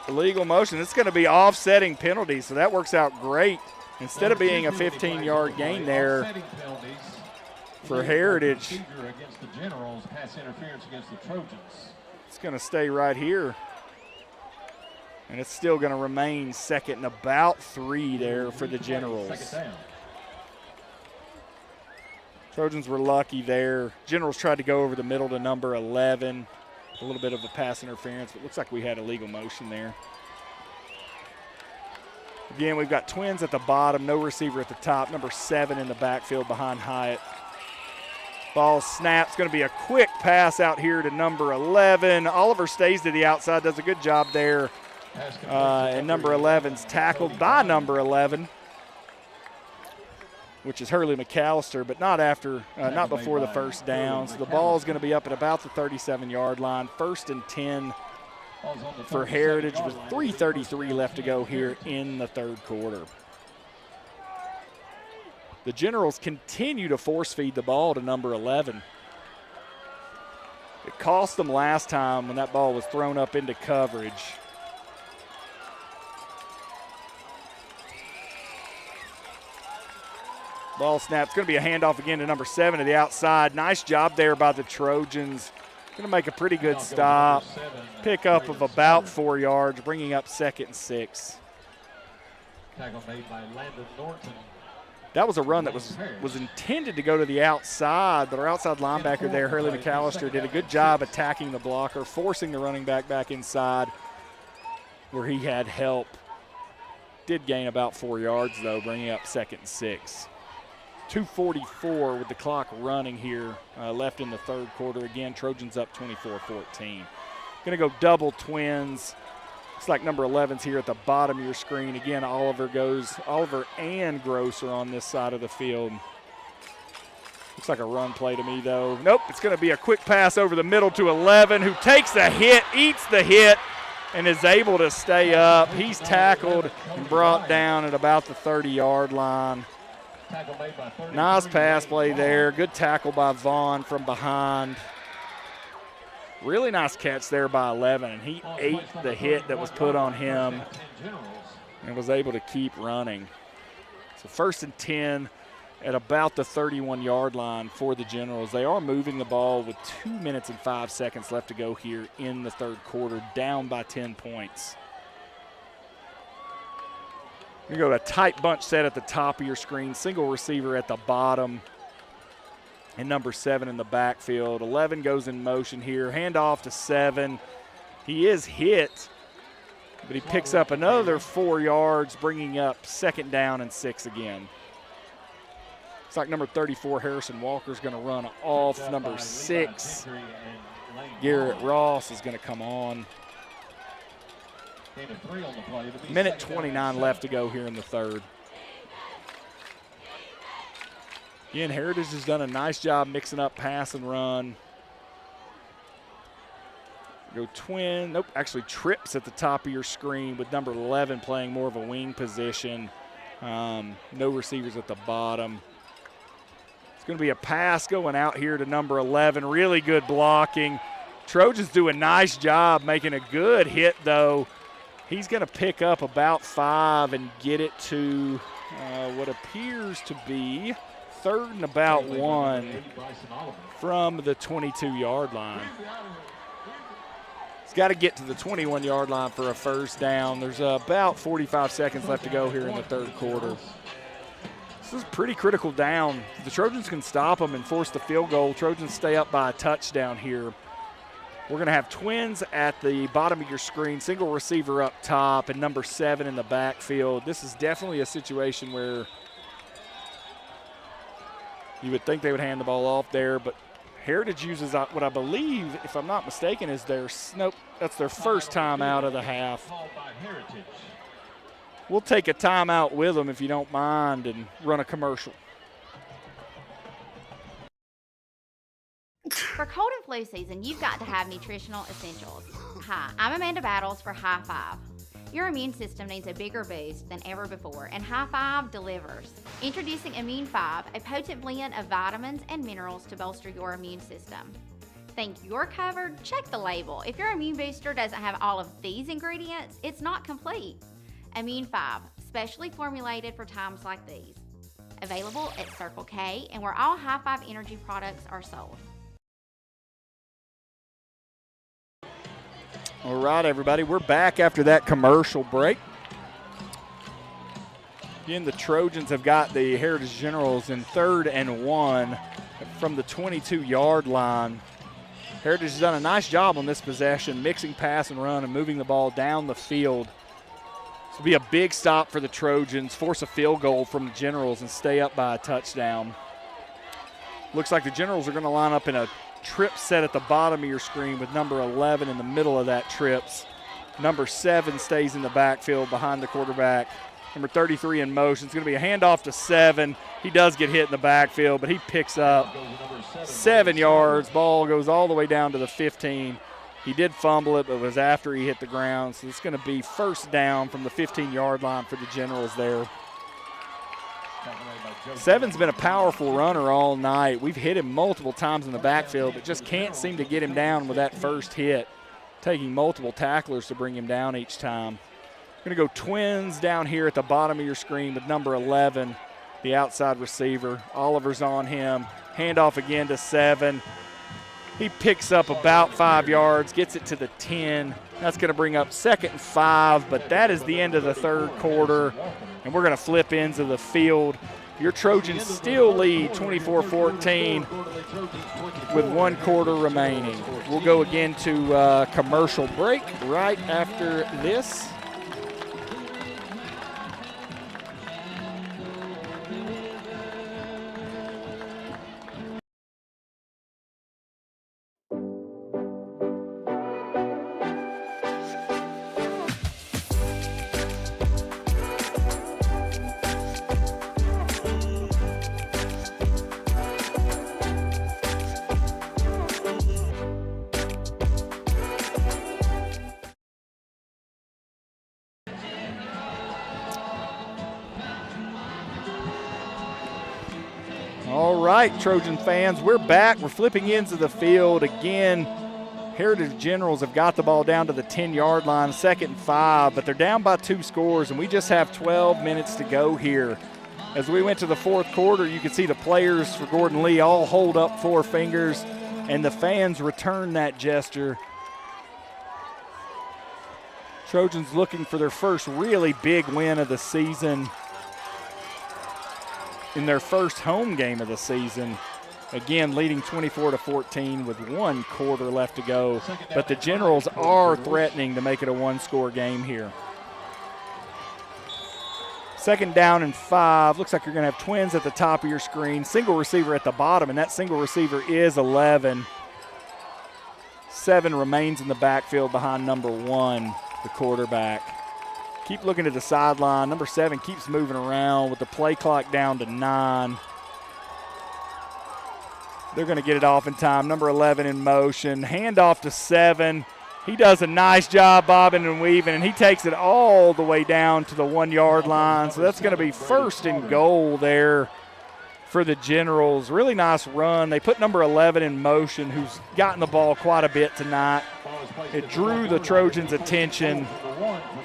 Illegal motion. It's going to be offsetting penalty, so that works out great. Instead of being a 15-yard gain there for Heritage, Against the Generals, pass interference against the Trojans. it's going to stay right here. And it's still going to remain second and about 3 there for the Generals. Second down. Trojans were lucky there. Generals tried to go over the middle to number 11. A little bit of a pass interference, but looks like we had illegal motion there. Again, we've got Twins at the bottom, no receiver at the top, number 7 in the backfield behind Hyatt. Ball snaps, going to be a quick pass out here to number 11. Oliver stays to the outside, does a good job there. And number 11's tackled by number 11, which is Hurley McAllister, but not before the first down. So the ball is going to be up at about the 37-yard line. 1st and 10 for Heritage with 3:33 left to go here in the third quarter. The Generals continue to force feed the ball to number 11. It cost them last time when that ball was thrown up into coverage. Ball snap. It's going to be a handoff again to number 7 to the outside. Nice job there by the Trojans. Going to make a pretty good stop. Pickup of about 4 yards, bringing up 2nd and 6. Tackle made by Landon Norton. That was a run that was intended to go to the outside, but our outside linebacker there, Hurley McAllister, did a good job attacking the blocker, forcing the running back inside where he had help. Did gain about 4 yards, though, bringing up 2nd and 6. 2:44 with the clock running here left in the third quarter. Again, Trojans up 24-14. Going to go double Twins. Looks like number 11's here at the bottom of your screen. Again, Oliver and Gross are on this side of the field. Looks like a run play to me, though. Nope, it's going to be a quick pass over the middle to 11, who takes the hit, eats the hit, and is able to stay up. He's tackled and brought down at about the 30-yard line. Nice pass play there. Good tackle by Vaughn from behind. Really nice catch there by 11, and he ate the hit that was put on him and was able to keep running. So 1st and 10 at about the 31-yard line for the Generals. They are moving the ball with 2 minutes and 5 seconds left to go here in the third quarter, down by 10 points. You go to a tight bunch set at the top of your screen, single receiver at the bottom, and number 7 in the backfield. 11 goes in motion here, handoff to 7. He is hit, but he picks up another 4 yards, bringing up 2nd down and 6 again. Looks like number 34, Harrison Walker, is going to run off. Number 6, Garrett Ross, is going to come on. Minute 29 left to go here in the third. Again, Heritage has done a nice job mixing up pass and run. Go twin. Nope, actually trips at the top of your screen with number 11 playing more of a wing position. No receivers at the bottom. It's going to be a pass going out here to number 11. Really good blocking. Trojans do a nice job making a good hit, though. He's going to pick up about 5 and get it to what appears to be 3rd and about 1 from the 22-yard line. He's got to get to the 21-yard line for a first down. There's about 45 seconds left to go here in the third quarter. This is a pretty critical down. If the Trojans can stop them and force the field goal, Trojans stay up by a touchdown here. We're going to have Twins at the bottom of your screen, single receiver up top, and number 7 in the backfield. This is definitely a situation where you would think they would hand the ball off there, but Heritage uses what I believe, if I'm not mistaken, is that's their first time out of the half. We'll take a timeout with them if you don't mind and run a commercial. For cold and flu season, you've got to have nutritional essentials. Hi, I'm Amanda Battles for High Five. Your immune system needs a bigger boost than ever before, and High Five delivers. Introducing Immune 5, a potent blend of vitamins and minerals to bolster your immune system. think you're covered, check the label. If your immune booster doesn't have all of these ingredients, it's not complete. Immune 5, specially formulated for times like these. Available at Circle K and where all High Five energy products are sold. All right, everybody, we're back after that commercial break. Again, the Trojans have got the Heritage Generals in 3rd and 1 from the 22-yard line. Heritage has done a nice job on this possession, mixing pass and run and moving the ball down the field. This will be a big stop for the Trojans, force a field goal from the Generals and stay up by a touchdown. Looks like the Generals are going to line up in a trip set at the bottom of your screen with number 11 in the middle of that trips. Number 7 stays in the backfield behind the quarterback. Number 33 in motion. It's going to be a handoff to 7. He does get hit in the backfield, but he picks up 7 yards. Ball goes all the way down to the 15. He did fumble it, but it was after he hit the ground. So it's going to be first down from the 15-yard line for the Generals there. 7's been a powerful runner all night. We've hit him multiple times in the backfield, but just can't seem to get him down with that first hit, taking multiple tacklers to bring him down each time. Going to go twins down here at the bottom of your screen with number 11, the outside receiver. Oliver's on him. Handoff again to 7. He picks up about 5 yards, gets it to the 10. That's going to bring up 2nd and 5, but that is the end of the 3rd quarter, and we're going to flip ends of the field. Your Trojans still lead 24-14 with 1 quarter remaining. We'll go again to commercial break right after this. All right, Trojan fans, we're back. We're flipping ends of the field again. Heritage Generals have got the ball down to the 10-yard line, 2nd and 5, but they're down by 2 scores, and we just have 12 minutes to go here. As we went to the 4th quarter, you can see the players for Gordon Lee all hold up 4 fingers, and the fans return that gesture. Trojans looking for their first really big win of the season in their first home game of the season. Again, leading 24-14 with 1 quarter left to go. But the Generals are threatening to make it a 1-score game here. 2nd down and 5. Looks like you're going to have twins at the top of your screen. Single receiver at the bottom, and that single receiver is 11. 7 remains in the backfield behind number 1, the quarterback. Keep looking at the sideline. Number 7 keeps moving around with the play clock down to 9. They're going to get it off in time. Number 11 in motion. Handoff to 7. He does a nice job bobbing and weaving, and he takes it all the way down to the 1-yard line. So that's going to be 1st and goal there for the Generals. Really nice run. They put number 11 in motion, who's gotten the ball quite a bit tonight. It drew the Trojans' attention,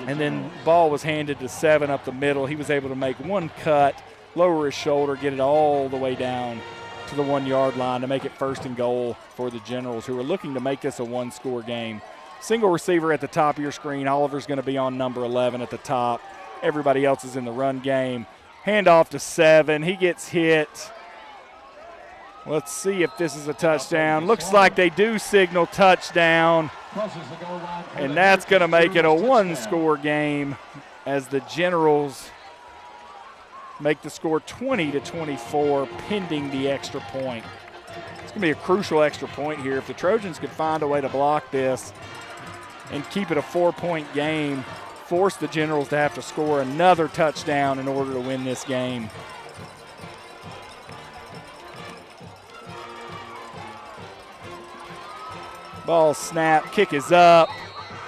and then ball was handed to 7 up the middle. He was able to make 1 cut, lower his shoulder, get it all the way down to the 1-yard line to make it 1st and goal for the Generals, who are looking to make this a 1-score game. Single receiver at the top of your screen. Oliver's going to be on number 11 at the top. Everybody else is in the run game. Handoff to 7. He gets hit. Let's see if this is a touchdown. Looks like they do signal touchdown. And that's going to make it a 1-score game as the Generals make the score 20-24 pending the extra point. It's going to be a crucial extra point here. If the Trojans could find a way to block this and keep it a 4-point game, force the Generals to have to score another touchdown in order to win this game. Ball snap, kick is up,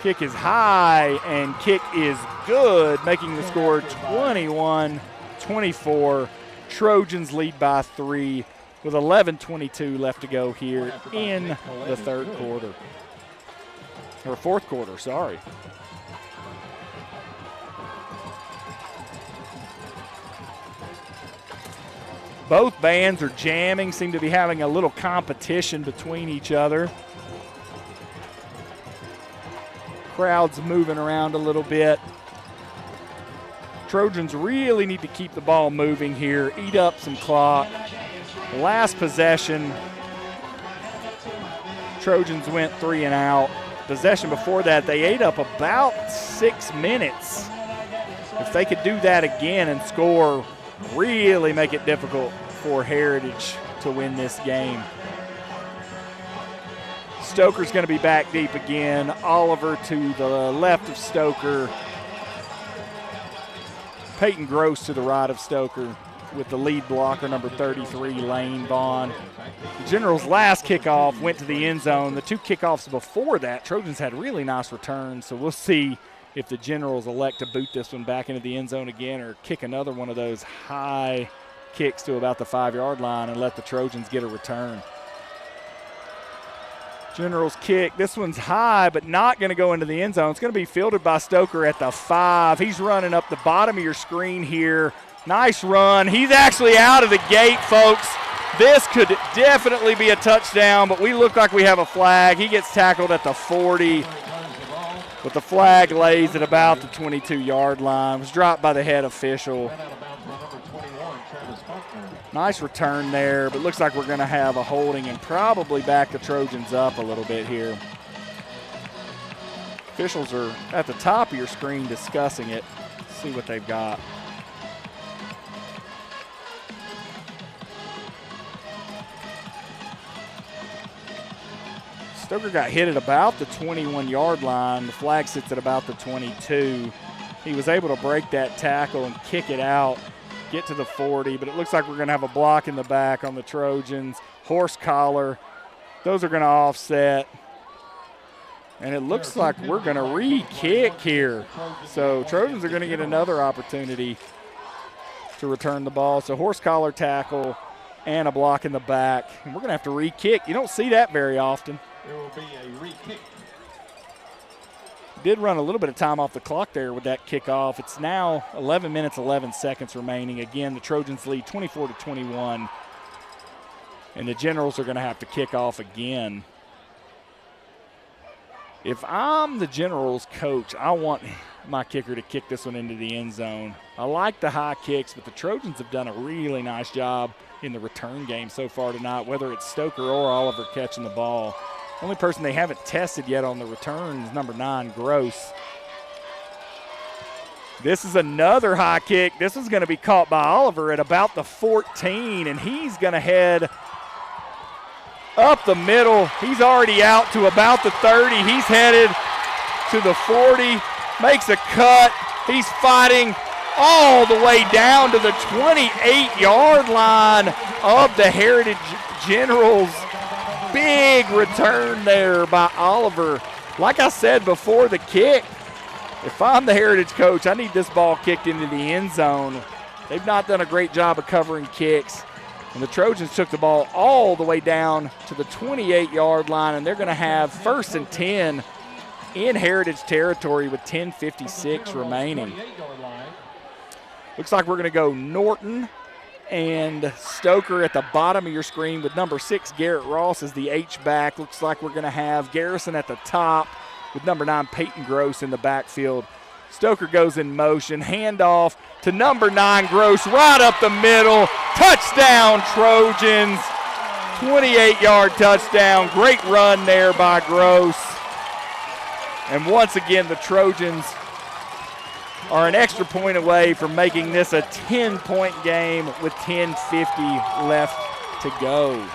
kick is high, and kick is good, making the score 21-24. Trojans lead by 3 with 11:22 left to go here in the third quarter. Or fourth quarter, sorry. Both bands are jamming, seem to be having a little competition between each other. Crowd's moving around a little bit. Trojans really need to keep the ball moving here, eat up some clock. Last possession, Trojans went 3 and out. Possession before that, they ate up about 6 minutes. If they could do that again and score, really make it difficult for Heritage to win this game. Stoker's going to be back deep again. Oliver to the left of Stoker. Peyton Gross to the right of Stoker with the lead blocker, number 33, Lane Vaughn. The Generals' last kickoff went to the end zone. The 2 kickoffs before that, Trojans had really nice returns, so we'll see if the Generals elect to boot this one back into the end zone again or kick another one of those high kicks to about the 5-yard line and let the Trojans get a return. Generals kick. This one's high, but not going to go into the end zone. It's going to be fielded by Stoker at the 5. He's running up the bottom of your screen here. Nice run. He's actually out of the gate, folks. This could definitely be a touchdown, but we look like we have a flag. He gets tackled at the 40, but the flag lays at about the 22-yard line. It was dropped by the head official. Nice return there, but looks like we're going to have a holding and probably back the Trojans up a little bit here. Officials are at the top of your screen discussing it. Let's see what they've got. Stoker got hit at about the 21-yard line. The flag sits at about the 22. He was able to break that tackle and kick it out, get to the 40, but it looks like we're going to have a block in the back on the Trojans. Horse collar. Those are going to offset. And it looks like we're going to re-kick here. So Trojans are going to get another opportunity to return the ball. So horse collar tackle and a block in the back. And we're going to have to re-kick. You don't see that very often. There will be a re-kick. Did run a little bit of time off the clock there with that kickoff. It's now 11 minutes, 11 seconds remaining. Again, the Trojans lead 24-21. And the Generals are going to have to kick off again. If I'm the Generals coach, I want my kicker to kick this one into the end zone. I like the high kicks, but the Trojans have done a really nice job in the return game so far tonight, whether it's Stoker or Oliver catching the ball. Only person they haven't tested yet on the return is number 9, Gross. This is another high kick. This is going to be caught by Oliver at about the 14, and he's going to head up the middle. He's already out to about the 30. He's headed to the 40, makes a cut. He's fighting all the way down to the 28-yard line of the Heritage Generals. Big return there by Oliver. Like I said before the kick, if I'm the Heritage coach, I need this ball kicked into the end zone. They've not done a great job of covering kicks. And the Trojans took the ball all the way down to the 28-yard line, and they're going to have 1st and 10 in Heritage territory with 10:56 remaining. Looks like we're going to go Norton and Stoker at the bottom of your screen with number 6, Garrett Ross, as the H-back. Looks like we're going to have Garrison at the top with number 9, Peyton Gross in the backfield. Stoker goes in motion, handoff to number 9, Gross, right up the middle. Touchdown, Trojans. 28-yard touchdown. Great run there by Gross. And once again, the Trojans are an extra point away from making this a 10-point game with 10:50 left to go.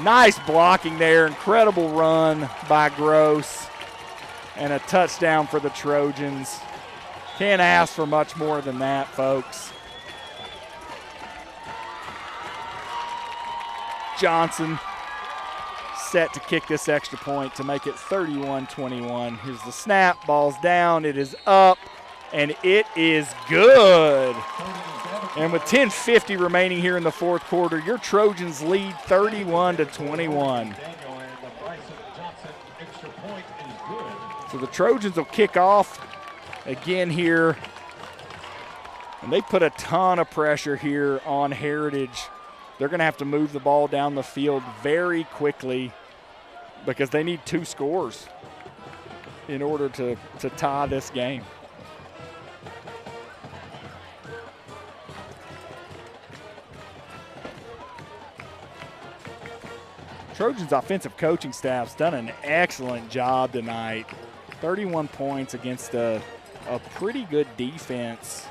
Nice blocking there. Incredible run by Gross. And a touchdown for the Trojans. Can't ask for much more than that, folks. Johnson set to kick this extra point to make it 31-21. Here's the snap. Ball's down. It is up, and it is good. And with 10:50 remaining here in the fourth quarter, your Trojans lead 31-21. So the Trojans will kick off again here. And they put a ton of pressure here on Heritage. They're going to have to move the ball down the field very quickly because they need 2 scores in order to tie this game. Trojans' offensive coaching staff's done an excellent job tonight. 31 points against a pretty good defense.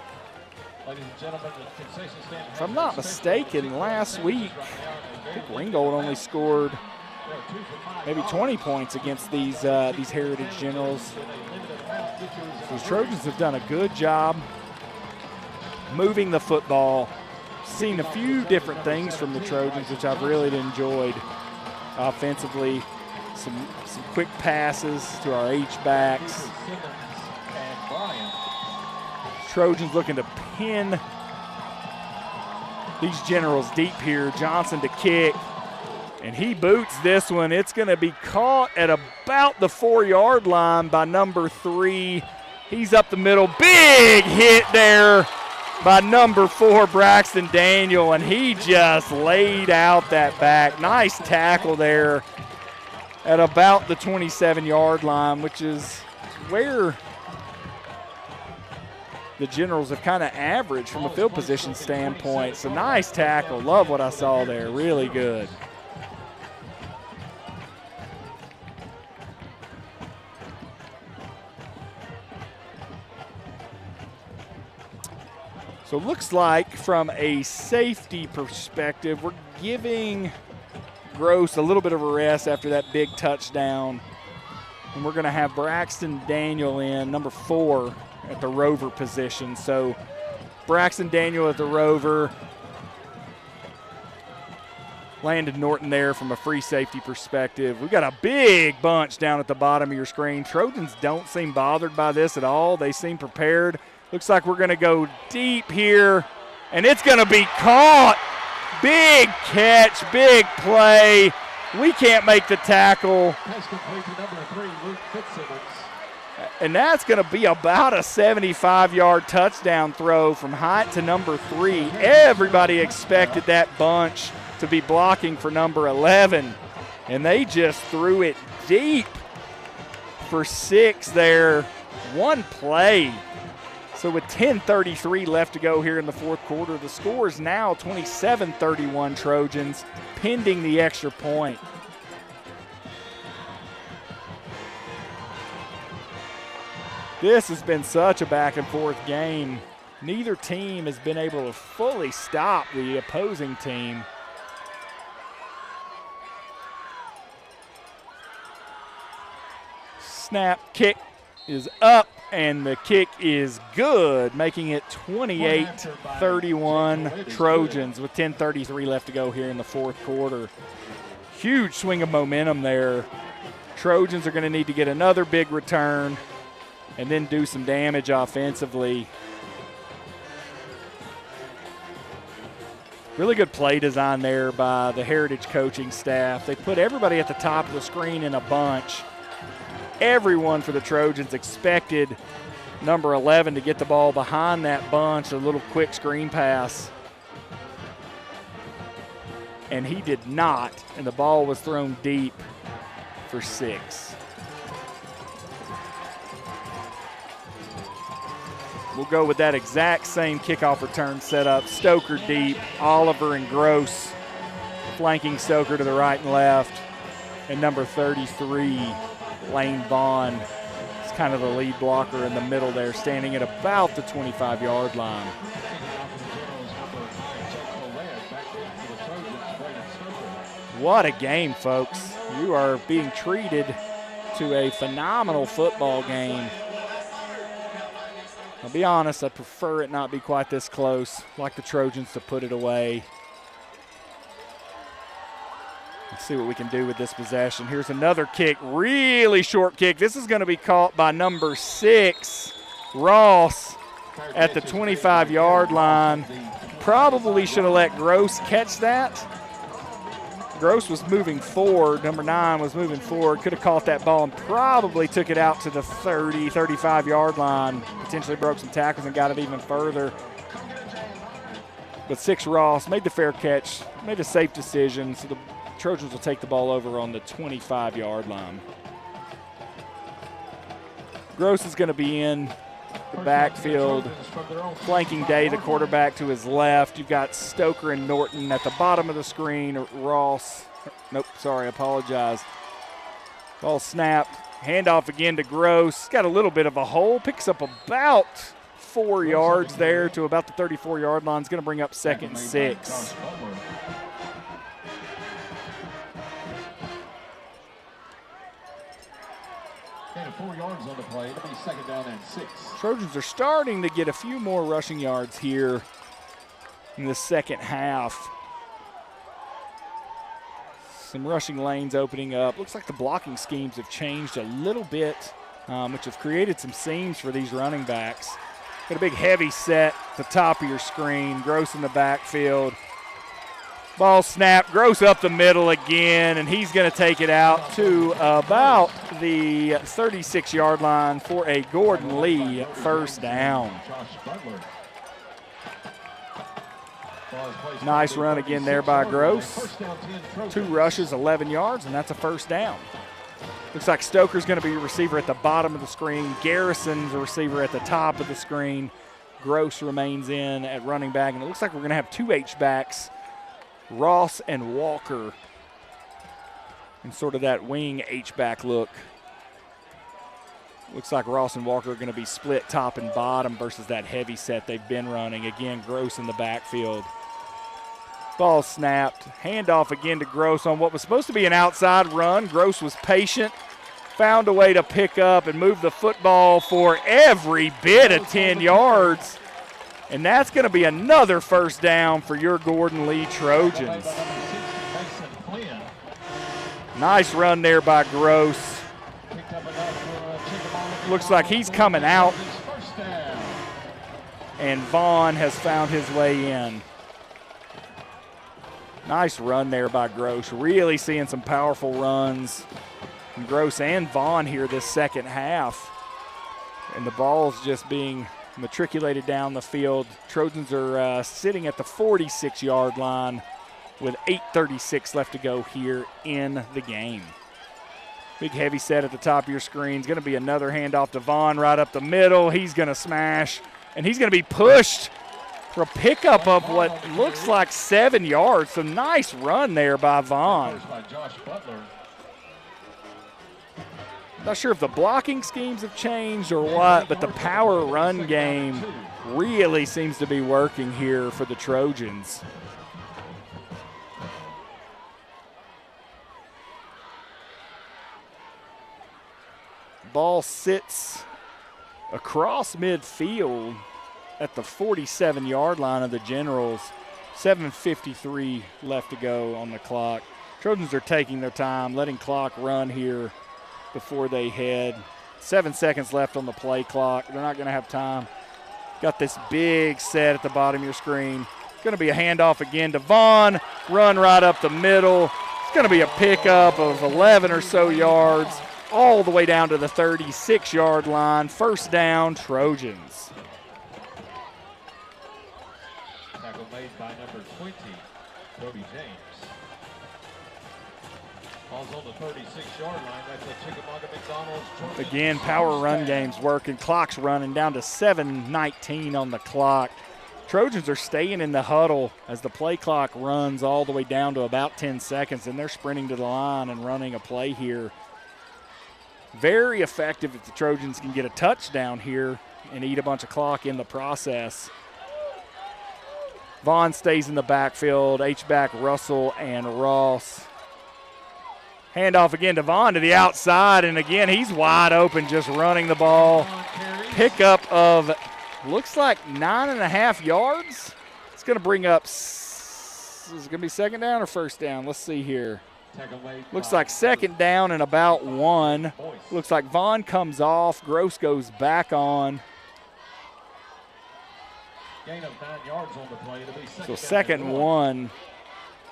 Ladies and gentlemen, the concession stand. If I'm not mistaken, last week, I think Ringgold only scored maybe 20 points against these Heritage Generals. The Trojans have done a good job moving the football. Seen a few different things from the Trojans, which I've really enjoyed offensively. Some quick passes to our H-backs. Trojans looking to pin these Generals deep here. Johnson to kick, and he boots this one. It's going to be caught at about the 4-yard line by number 3. He's up the middle. Big hit there by number 4, Braxton Daniel, and he just laid out that back. Nice tackle there at about the 27-yard line, which is where the Generals have kind of averaged from a field position standpoint. So nice tackle. Love what I saw there. Really good. So it looks like from a safety perspective, we're giving Gross a little bit of a rest after that big touchdown. And we're going to have Braxton Daniel in, number 4, at the rover position. So Braxton Daniel at the rover. Landon Norton there from a free safety perspective. We've got a big bunch down at the bottom of your screen. Trojans don't seem bothered by this at all. They seem prepared. Looks like we're going to go deep here, and it's going to be caught. Big catch, big play. We can't make the tackle. Pass complete to number 3, Luke Fitzsimmons. And that's going to be about a 75-yard touchdown throw from Hyatt to number 3. Everybody expected that bunch to be blocking for number 11, and they just threw it deep for 6 there. One play. So with 10:33 left to go here in the fourth quarter, the score is now 27-31 Trojans, pending the extra point. This has been such a back and forth game. Neither team has been able to fully stop the opposing team. Snap, kick is up, and the kick is good, making it 28-31 Trojans with 10:33 left to go here in the fourth quarter. Huge swing of momentum there. Trojans are going to need to get another big return and then do some damage offensively. Really good play design there by the Heritage coaching staff. They put everybody at the top of the screen in a bunch. Everyone for the Trojans expected number 11 to get the ball behind that bunch, a little quick screen pass. And he did not, and the ball was thrown deep for 6. We'll go with that exact same kickoff return setup. Stoker deep, Oliver and Gross flanking Stoker to the right and left. And number 33, Lane Vaughn, is kind of the lead blocker in the middle there, standing at about the 25-yard line. What a game, folks. You are being treated to a phenomenal football game. I'll be honest, I prefer it not be quite this close. I'd like the Trojans to put it away. Let's see what we can do with this possession. Here's another kick, really short kick. This is going to be caught by number 6, Ross, at the 25-yard line. probably should have let Gross catch that. Gross was moving forward. Number 9 was moving forward. Could have caught that ball and probably took it out to the 30, 35-yard line. Potentially broke some tackles and got it even further. But 6 Ross made the fair catch, made a safe decision. So the Trojans will take the ball over on the 25-yard line. Gross is going to be in the backfield. Flanking Day, the quarterback, to his left. You've got Stoker and Norton at the bottom of the screen. Ross, nope, sorry, apologize. Ball snapped. Handoff again to Gross. Got a little bit of a hole. Picks up about 4 yards there to about the 34-yard line. It's going to bring up 2nd and 6. And 4 yards on the play. It'll be 2nd down and 6. Trojans are starting to get a few more rushing yards here in the second half. Some rushing lanes opening up. Looks like the blocking schemes have changed a little bit, which have created some seams for these running backs. Got a big heavy set at the top of your screen. Gross in the backfield. Ball snap. Gross up the middle again, and he's going to take it out to about the 36-yard line for a Gordon Lee first down. Nice run again there by Gross. 2 rushes, 11 yards, and that's a first down. Looks like Stoker's going to be a receiver at the bottom of the screen. Garrison's a receiver at the top of the screen. Gross remains in at running back, and it looks like we're going to have 2 H-backs, Ross and Walker, in sort of that wing H-back look. Looks like Ross and Walker are going to be split top and bottom versus that heavy set they've been running. Again, Gross in the backfield. Ball snapped. Handoff again to Gross on what was supposed to be an outside run. Gross was patient, found a way to pick up and move the football for every bit of 10 yards. And that's going to be another first down for your Gordon Lee Trojans. Nice run there by Gross. Looks like he's coming out. And Vaughn has found his way in. Nice run there by Gross. Really seeing some powerful runs from Gross and Vaughn here this second half. And the ball's just being matriculated down the field. Trojans are sitting at the 46-yard line with 8:36 left to go here in the game. Big heavy set at the top of your screen. It's going to be another handoff to Vaughn right up the middle. He's going to smash, and he's going to be pushed for a pickup of what looks like 7 yards. So nice run there by Vaughn. Not sure if the blocking schemes have changed or what, but the power run game really seems to be working here for the Trojans. Ball sits across midfield at the 47-yard line of the Generals. 7:53 left to go on the clock. Trojans are taking their time, letting clock run here before they head. 7 seconds left on the play clock. They're not going to have time. Got this big set at the bottom of your screen. It's going to be a handoff again to Vaughn. Run right up the middle. It's going to be a pickup of 11 or so yards all the way down to the 36-yard line. First down, Trojans. Tackle made by number 20, Brody James. Ball's on the 36-yard line. That's a Chickamauga McDonald's. Again, power run game's working. Clock's running down to 7:19 on the clock. Trojans are staying in the huddle as the play clock runs all the way down to about 10 seconds, and they're sprinting to the line and running a play here. Very effective if the Trojans can get a touchdown here and eat a bunch of clock in the process. Vaughn stays in the backfield. H-back Russell and Ross. Handoff again to Vaughn to the outside, and again he's wide open just running the ball. Pickup of looks like 9.5 yards. It's going to bring up, is it going to be second down or first down? Let's see here. Looks like second down and about 1. Looks like Vaughn comes off. Gross goes back on. Gain of 9 yards on the play. It'll be So second and 1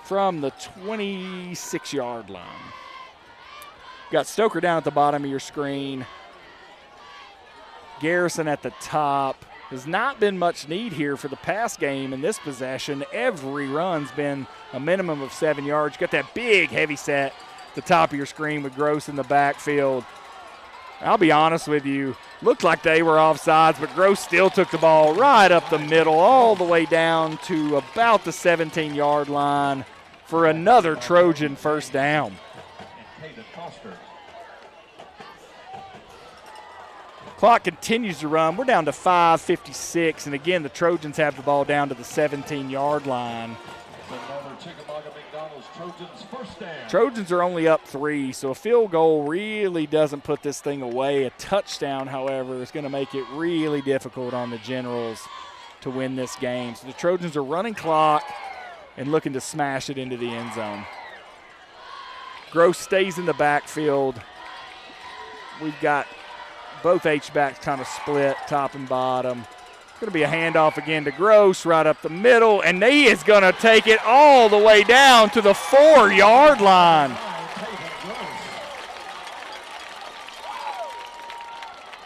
from the 26-yard line. Got Stoker down at the bottom of your screen. Garrison at the top. There's not been much need here for the pass game in this possession. Every run's been a minimum of 7 yards. You got that big heavy set at the top of your screen with Gross in the backfield. I'll be honest with you, looked like they were offsides, but Gross still took the ball right up the middle, all the way down to about the 17-yard line for another Trojan first down. Clock continues to run. We're down to 5:56, and again, the Trojans have the ball down to the 17-yard line. Another Chickamauga McDonald's Trojans first down. Trojans are only up 3, so a field goal really doesn't put this thing away. A touchdown, however, is going to make it really difficult on the Generals to win this game. So the Trojans are running clock and looking to smash it into the end zone. Gross stays in the backfield. We've got both H-backs kind of split, top and bottom. It's going to be a handoff again to Gross right up the middle, and he is going to take it all the way down to the 4-yard line.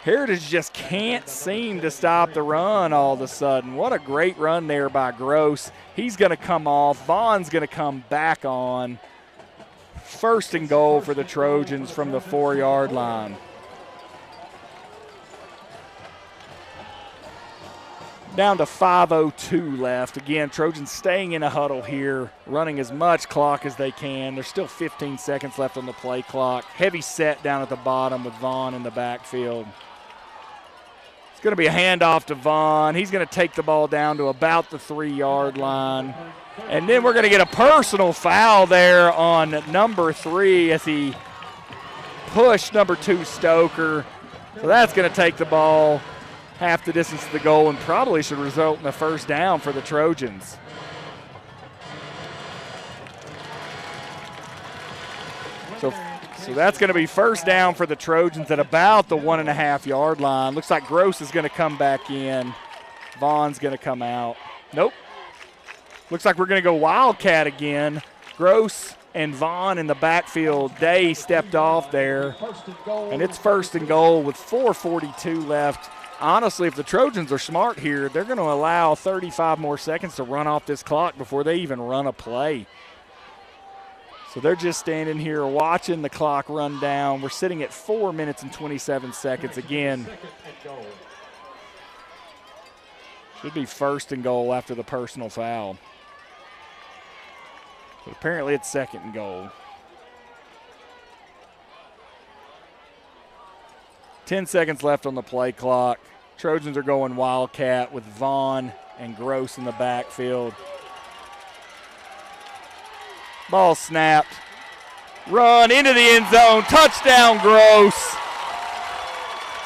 Heritage just can't seem to stop the run all of a sudden. What a great run there by Gross. He's going to come off. Vaughn's going to come back on. First and goal for the Trojans from the 4-yard line. Down to 5:02 left. Again, Trojans staying in a huddle here, running as much clock as they can. There's still 15 seconds left on the play clock. Heavy set down at the bottom with Vaughn in the backfield. It's going to be a handoff to Vaughn. He's going to take the ball down to about the 3-yard line. And then we're going to get a personal foul there on number 3 as he pushed number 2 Stoker. So that's going to take the ball half the distance to the goal and probably should result in a first down for the Trojans. So that's going to be first down for the Trojans at about the 1.5-yard line. Looks like Gross is going to come back in. Vaughn's going to come out. Nope. Looks like we're going to go Wildcat again. Gross and Vaughn in the backfield. Day stepped off there. And it's first and goal with 4:42 left. Honestly, if the Trojans are smart here, they're going to allow 35 more seconds to run off this clock before they even run a play. So they're just standing here watching the clock run down. We're sitting at 4 minutes and 27 seconds again. Should be first and goal after the personal foul. But apparently it's second and goal. 10 seconds left on the play clock. Trojans are going Wildcat with Vaughn and Gross in the backfield. Ball snapped. Run into the end zone. Touchdown, Gross.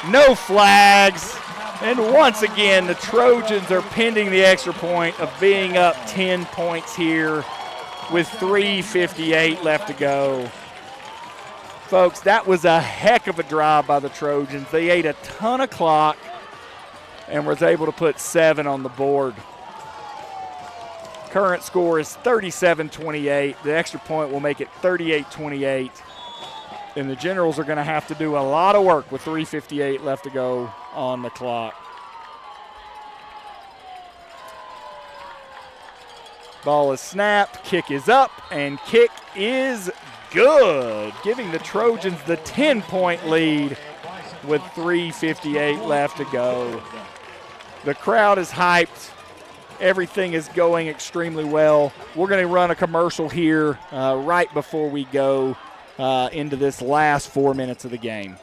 No flags. And once again, the Trojans are pending the extra point of being up 10 points here with 3:58 left to go. Folks, that was a heck of a drive by the Trojans. They ate a ton of clock and was able to put 7 on the board. Current score is 37-28. The extra point will make it 38-28. And the Generals are going to have to do a lot of work with 3:58 left to go on the clock. Ball is snapped, kick is up, and kick is good, giving the Trojans the 10-point lead with 3:58 left to go. The crowd is hyped. Everything is going extremely well. We're going to run a commercial here right before we go into this last 4 minutes of the game.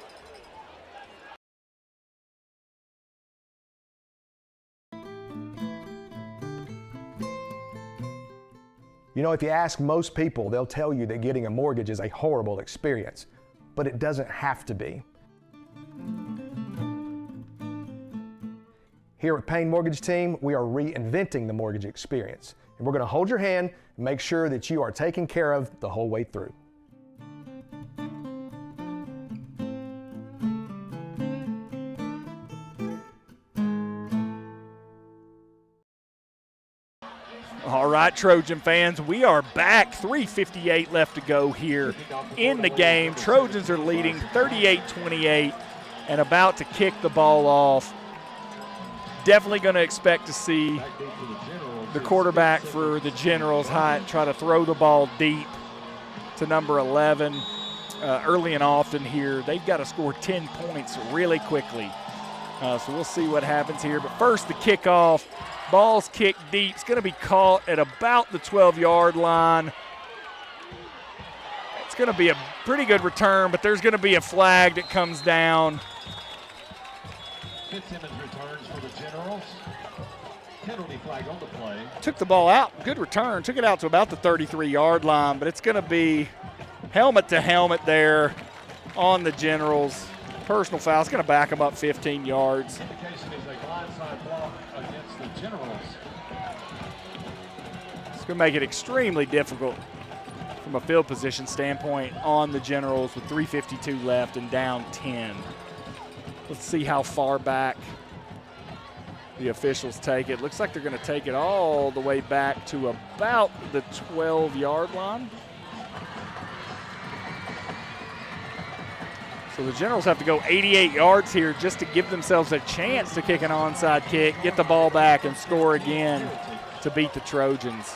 You know, if you ask most people, they'll tell you that getting a mortgage is a horrible experience, but it doesn't have to be. Here at Payne Mortgage Team, we are reinventing the mortgage experience, and we're going to hold your hand and make sure that you are taken care of the whole way through. right, Trojan fans, we are back. 3:58 left to go here in the game. Trojans are leading 38-28 and about to kick the ball off. Definitely going to expect to see the quarterback for the Generals try to throw the ball deep to number 11 early and often here. They've got to score 10 points really quickly. So we'll see what happens here. But first, the kickoff. Ball's kicked deep. It's going to be caught at about the 12-yard line. It's going to be a pretty good return, but there's going to be a flag that comes down. Fitzsimmons returns for the Generals. Penalty flag on the play. Took the ball out. Good return. Took it out to about the 33-yard line, but it's going to be helmet to helmet there on the Generals. Personal foul. It's going to back them up 15 yards. Indication is a blindside block against the Generals. It's going to make it extremely difficult from a field position standpoint on the Generals with 3:52 left and down 10. Let's see how far back the officials take it. Looks like they're going to take it all the way back to about the 12-yard line. So the Generals have to go 88 yards here just to give themselves a chance to kick an onside kick, get the ball back, and score again to beat the Trojans.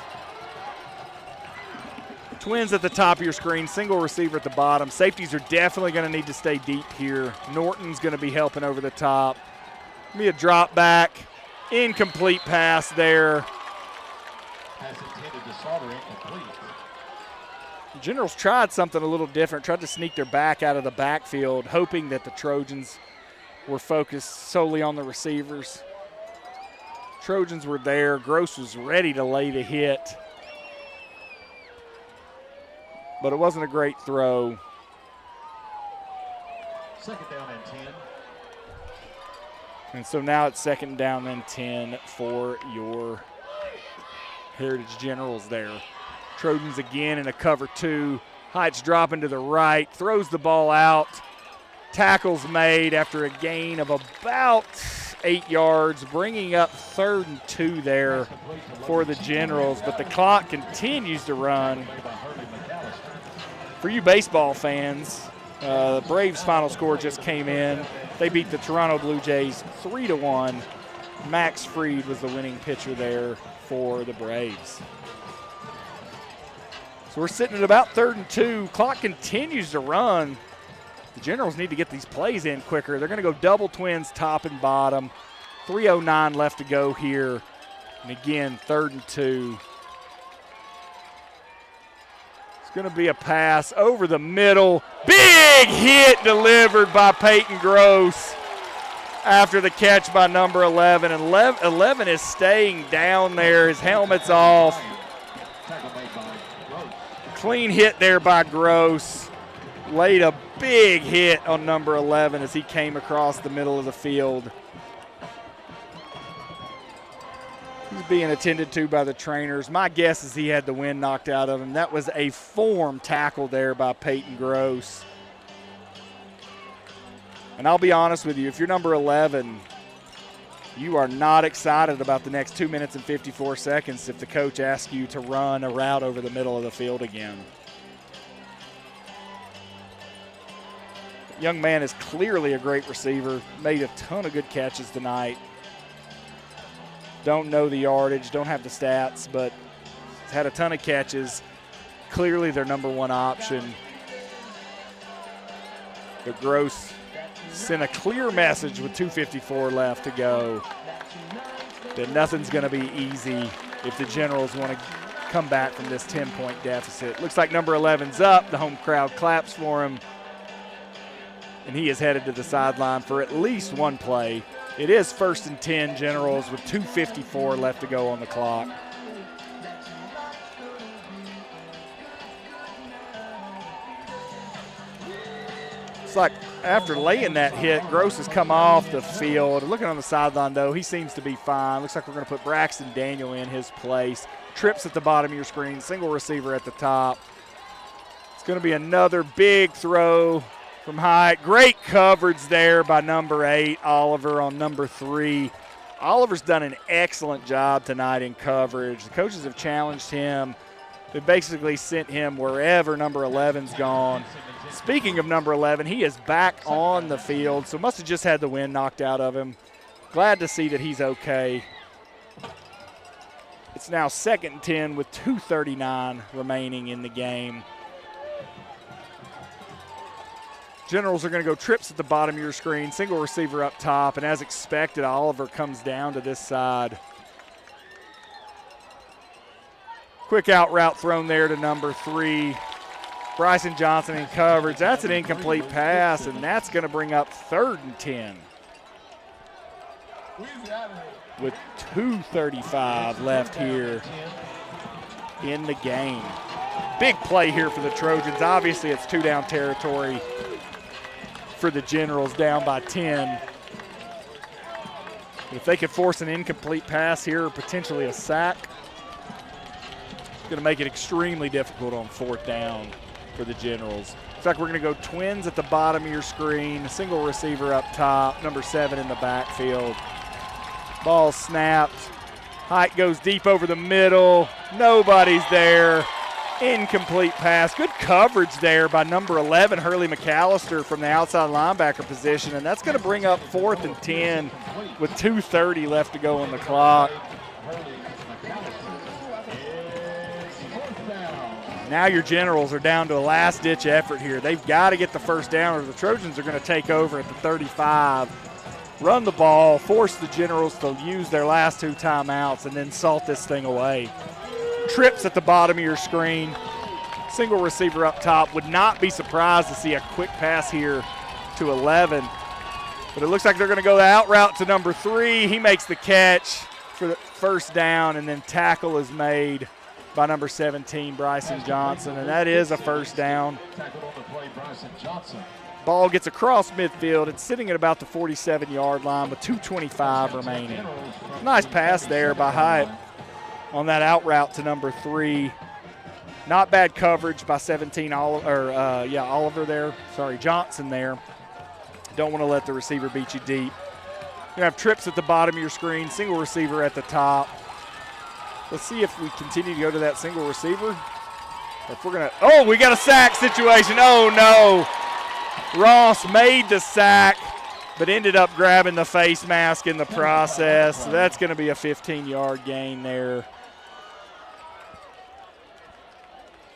Twins at the top of your screen, single receiver at the bottom. Safeties are definitely going to need to stay deep here. Norton's going to be helping over the top. Be a drop back, incomplete pass there. Pass intended to Sauter, incomplete. Generals tried something a little different, tried to sneak their back out of the backfield, hoping that the Trojans were focused solely on the receivers. Trojans were there. Gross was ready to lay the hit, but it wasn't a great throw. Second down and 10. And so now it's second down and 10 for your Heritage Generals there. Trojans again in a cover two. Heights dropping to the right, throws the ball out. Tackle's made after a gain of about 8 yards, bringing up 3rd and 2 there for the Generals. But the clock continues to run. For you baseball fans, the Braves' final score just came in. They beat the Toronto Blue Jays 3-1. Max Fried was the winning pitcher there for the Braves. So we're sitting at about 3rd and 2. Clock continues to run. The Generals need to get these plays in quicker. They're going to go double twins top and bottom. 3:09 left to go here. And again, 3rd and 2. It's going to be a pass over the middle. Big hit delivered by Peyton Gross after the catch by number 11. And 11 is staying down there. His helmet's off. Clean hit there by Gross. Laid a big hit on number 11 as he came across the middle of the field. He's being attended to by the trainers. My guess is he had the wind knocked out of him. That was a form tackle there by Peyton Gross. And I'll be honest with you, if you're number 11, you are not excited about the next 2 minutes and 54 seconds if the coach asks you to run a route over the middle of the field again. Young man is clearly a great receiver, made a ton of good catches tonight. Don't know the yardage, don't have the stats, but he's had a ton of catches. Clearly their number one option. But Gross sent a clear message with 2:54 left to go that nothing's going to be easy if the Generals want to come back from this 10-point deficit. Looks like number 11's up. The home crowd claps for him. And he is headed to the sideline for at least one play. It is 1st and 10 Generals with 2:54 left to go on the clock. It's like after laying that hit, Gross has come off the field. Looking on the sideline, though, he seems to be fine. Looks like we're going to put Braxton Daniel in his place. Trips at the bottom of your screen, single receiver at the top. It's going to be another big throw from Hyatt. Great coverage there by number 8, Oliver, on number 3. Oliver's done an excellent job tonight in coverage. The coaches have challenged him. They basically sent him wherever number 11's gone. Speaking of number 11, he is back on the field, so must have just had the wind knocked out of him. Glad to see that he's okay. It's now 2nd and 10 with 2:39 remaining in the game. Generals are going to go trips at the bottom of your screen, single receiver up top, and as expected, Oliver comes down to this side. Quick out route thrown there to number 3. Bryson Johnson in coverage. That's an incomplete pass, and that's going to bring up 3rd and 10. With 2:35 left here in the game. Big play here for the Trojans. Obviously, it's 2-down territory for the Generals, down by 10. If they could force an incomplete pass here or potentially a sack, it's going to make it extremely difficult on 4th down for the Generals. In fact, we're going to go twins at the bottom of your screen, single receiver up top, number 7 in the backfield. Ball snapped. Height goes deep over the middle. Nobody's there. Incomplete pass. Good coverage there by number 11, Hurley McAllister, from the outside linebacker position, and that's going to bring up 4th and 10 with 2:30 left to go on the clock. Now your Generals are down to a last-ditch effort here. They've got to get the first down, or the Trojans are going to take over at the 35. Run the ball, force the Generals to use their last 2 timeouts, and then salt this thing away. Trips at the bottom of your screen. Single receiver up top. Would not be surprised to see a quick pass here to 11. But it looks like they're going to go the out route to number 3. He makes the catch for the first down, and then tackle is made by number 17, Bryson Johnson, and that is a first down. Ball gets across midfield. It's sitting at about the 47-yard line with 2:25 remaining. Nice pass there by Hyatt on that out route to number 3. Not bad coverage by 17, Oliver there. Sorry, Johnson there. Don't want to let the receiver beat you deep. You have trips at the bottom of your screen, single receiver at the top. Let's see if we continue to go to that single receiver. If we're going to, oh, we got a sack situation. Oh, no. Ross made the sack, but ended up grabbing the face mask in the process. So that's going to be a 15-yard gain there.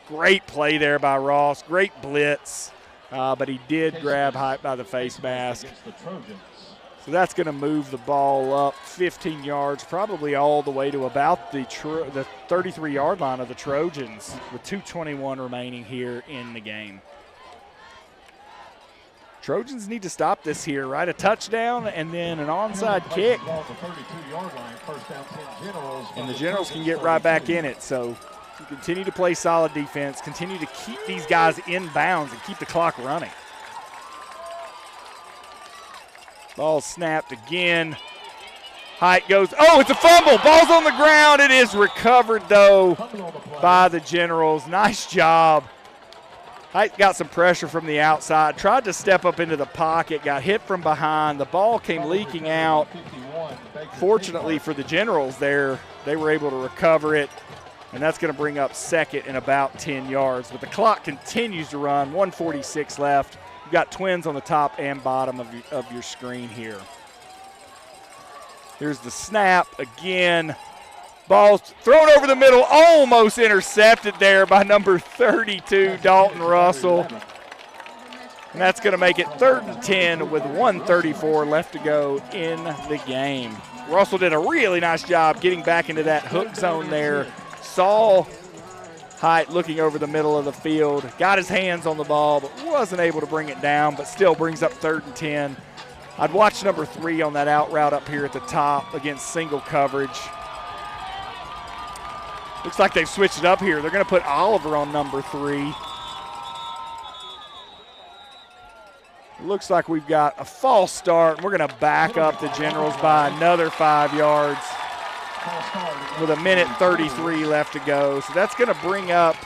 Great play there by Ross. Great blitz, but he did grab Hype by the face mask. So that's going to move the ball up 15 yards, probably all the way to about the 33-yard line of the Trojans with 2:21 remaining here in the game. Trojans need to stop this here, right? A touchdown and then an onside kick. And the Generals can get right back in it. So continue to play solid defense, continue to keep these guys in bounds and keep the clock running. Ball snapped again. Height goes, oh, it's a fumble. Ball's on the ground. It is recovered, though, by the Generals. Nice job. Height got some pressure from the outside, tried to step up into the pocket, got hit from behind. The ball came leaking out. Fortunately for the Generals there, they were able to recover it, and that's going to bring up 2nd and about 10 yards. But the clock continues to run, 1:46 left. You've got twins on the top and bottom of your screen here. Here's the snap again. Ball's thrown over the middle, almost intercepted there by number 32, Dalton Russell. And that's going to make it 3rd and 10 with 1:34 left to go in the game. Russell did a really nice job getting back into that hook zone there. Saw Height looking over the middle of the field, got his hands on the ball, but wasn't able to bring it down, but still brings up 3rd and 10. I'd watch number 3 on that out route up here at the top against single coverage. Looks like they've switched it up here. They're going to put Oliver on number 3. Looks like we've got a false start, and we're going to back up the Generals by another 5 yards with 1:33 left to go. So that's going to bring up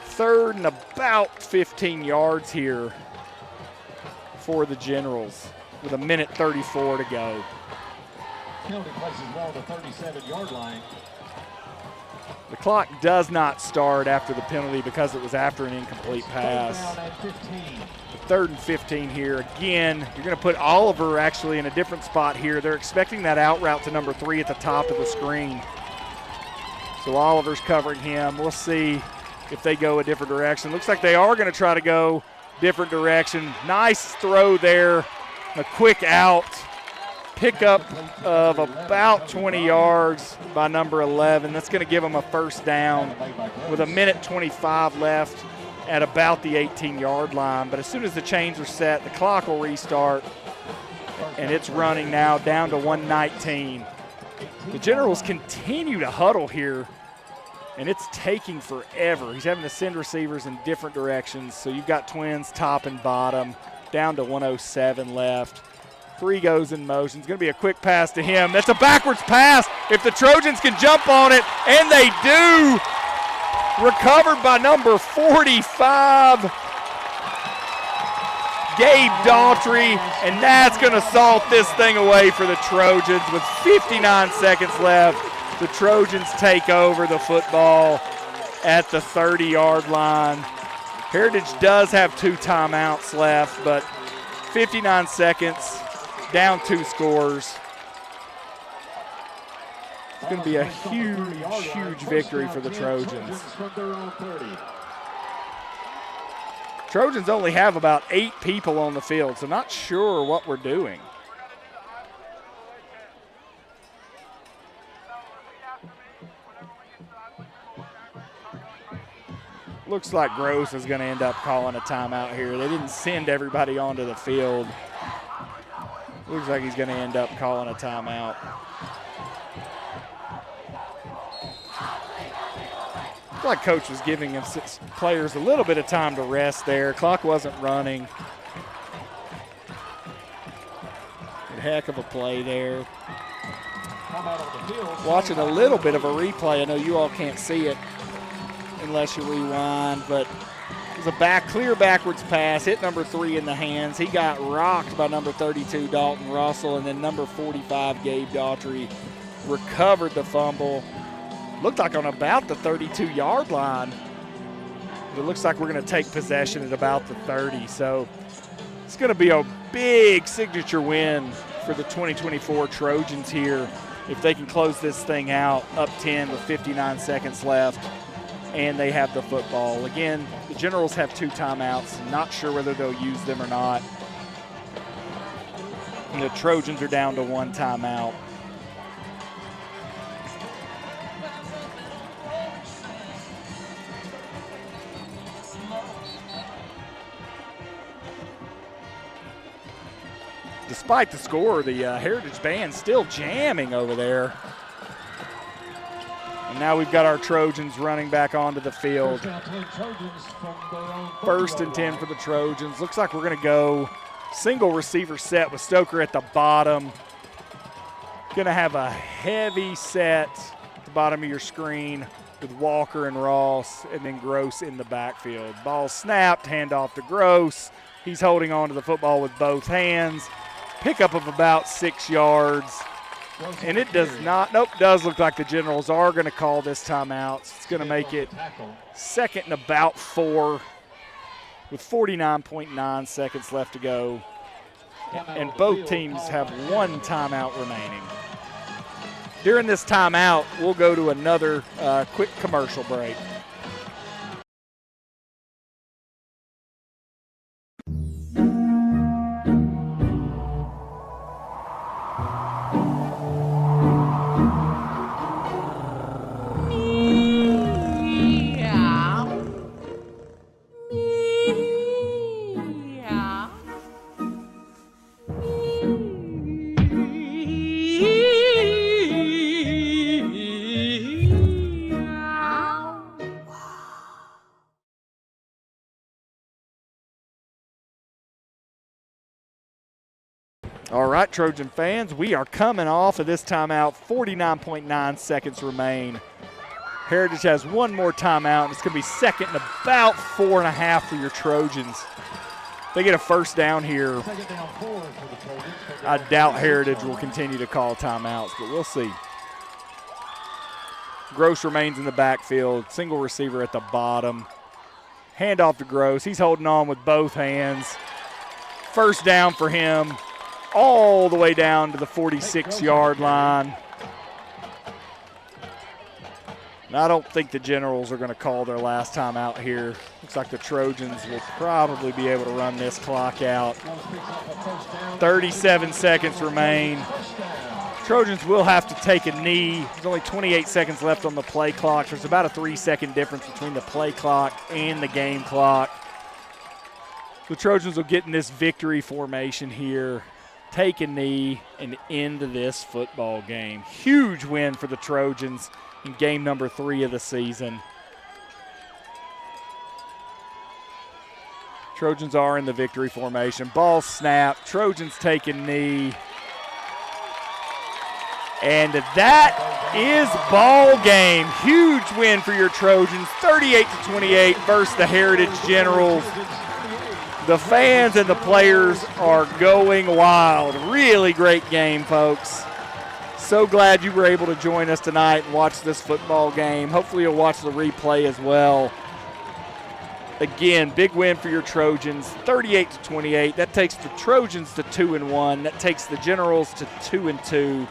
3rd and about 15 yards here for the Generals. with 1:34 to go. Penalty places well at the 37-yard line. The clock does not start after the penalty because it was after an incomplete pass. Third down and 15. 3rd and 15 here. Again, you're going to put Oliver actually in a different spot here. They're expecting that out route to number 3 at the top of the screen. So Oliver's covering him. We'll see if they go a different direction. Looks like they are going to try to go different direction. Nice throw there. A quick out. Pickup of about 20 yards by number 11. That's going to give them a first down with 1:25 left at about the 18-yard line. But as soon as the chains are set, the clock will restart, and it's running now down to 1:19. The Generals continue to huddle here, and it's taking forever. He's having to send receivers in different directions. So you've got Twins top and bottom, down to 1:07 left. 3 goes in motion. It's going to be a quick pass to him. That's a backwards pass if the Trojans can jump on it, and they do. Recovered by number 45, Gabe Daughtry, and that's going to salt this thing away for the Trojans with 59 seconds left. The Trojans take over the football at the 30-yard line. Heritage does have 2 timeouts left, but 59 seconds, down 2 scores. It's going to be a huge victory for the Trojans. Trojans only have about 8 people on the field, so not sure what we're doing. Looks like Gross is going to end up calling a timeout here. They didn't send everybody onto the field. Looks like he's going to end up calling a timeout. I feel like Coach was giving him 6 players a little bit of time to rest there. Clock wasn't running. A heck of a play there. Watching a little bit of a replay. I know you all can't see it unless you rewind, but it was a clear backwards pass, hit number 3 in the hands. He got rocked by number 32, Dalton Russell, and then number 45, Gabe Daughtry, recovered the fumble. Looked like on about the 32-yard line. It looks like we're going to take possession at about the 30. So it's going to be a big signature win for the 2024 Trojans here if they can close this thing out up 10 with 59 seconds left and they have the football. Again, the Generals have 2 timeouts. Not sure whether they'll use them or not. And the Trojans are down to 1 timeout. Despite the score, the Heritage Band still jamming over there. And now we've got our Trojans running back onto the field. 1st and 10 for the Trojans. Looks like we're going to go single receiver set with Stoker at the bottom. Going to have a heavy set at the bottom of your screen with Walker and Ross, and then Gross in the backfield. Ball snapped, handoff to Gross. He's holding on to the football with both hands. Pickup of about 6 yards. And it does not, does look like the Generals are going to call this timeout. It's going to make it 2nd and about 4 with 49.9 seconds left to go. And both teams have 1 timeout remaining. During this timeout, we'll go to another quick commercial break. All right, Trojan fans, we are coming off of this timeout. 49.9 seconds remain. Heritage has 1 more timeout, and it's going to be 2nd and about 4.5 for your Trojans. If they get a first down here, Second down 4 for the Trojans. I doubt Heritage will continue to call timeouts, but we'll see. Gross remains in the backfield, single receiver at the bottom. Handoff to Gross. He's holding on with both hands. First down for him, all the way down to the 46-yard line. And I don't think the Generals are going to call their last time out here. Looks like the Trojans will probably be able to run this clock out. 37 seconds remain. Trojans will have to take a knee. There's only 28 seconds left on the play clock. There's about a 3-second difference between the play clock and the game clock. The Trojans will get in this victory formation here, take a knee, and end this football game. Huge win for the Trojans in game number 3 of the season. Trojans are in the victory formation. Ball snap. Trojans take a knee. And that is ball game. Huge win for your Trojans, 38-28 versus the Heritage Generals. The fans and the players are going wild. Really great game, folks. So glad you were able to join us tonight and watch this football game. Hopefully you'll watch the replay as well. Again, big win for your Trojans, 38-28. That takes the Trojans to 2-1. That takes the Generals to 2-2.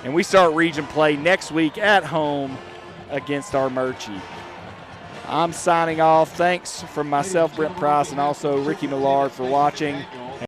And we start region play next week at home against Armurchie. I'm signing off. Thanks from myself, Brent Price, and also Ricky Millard for watching.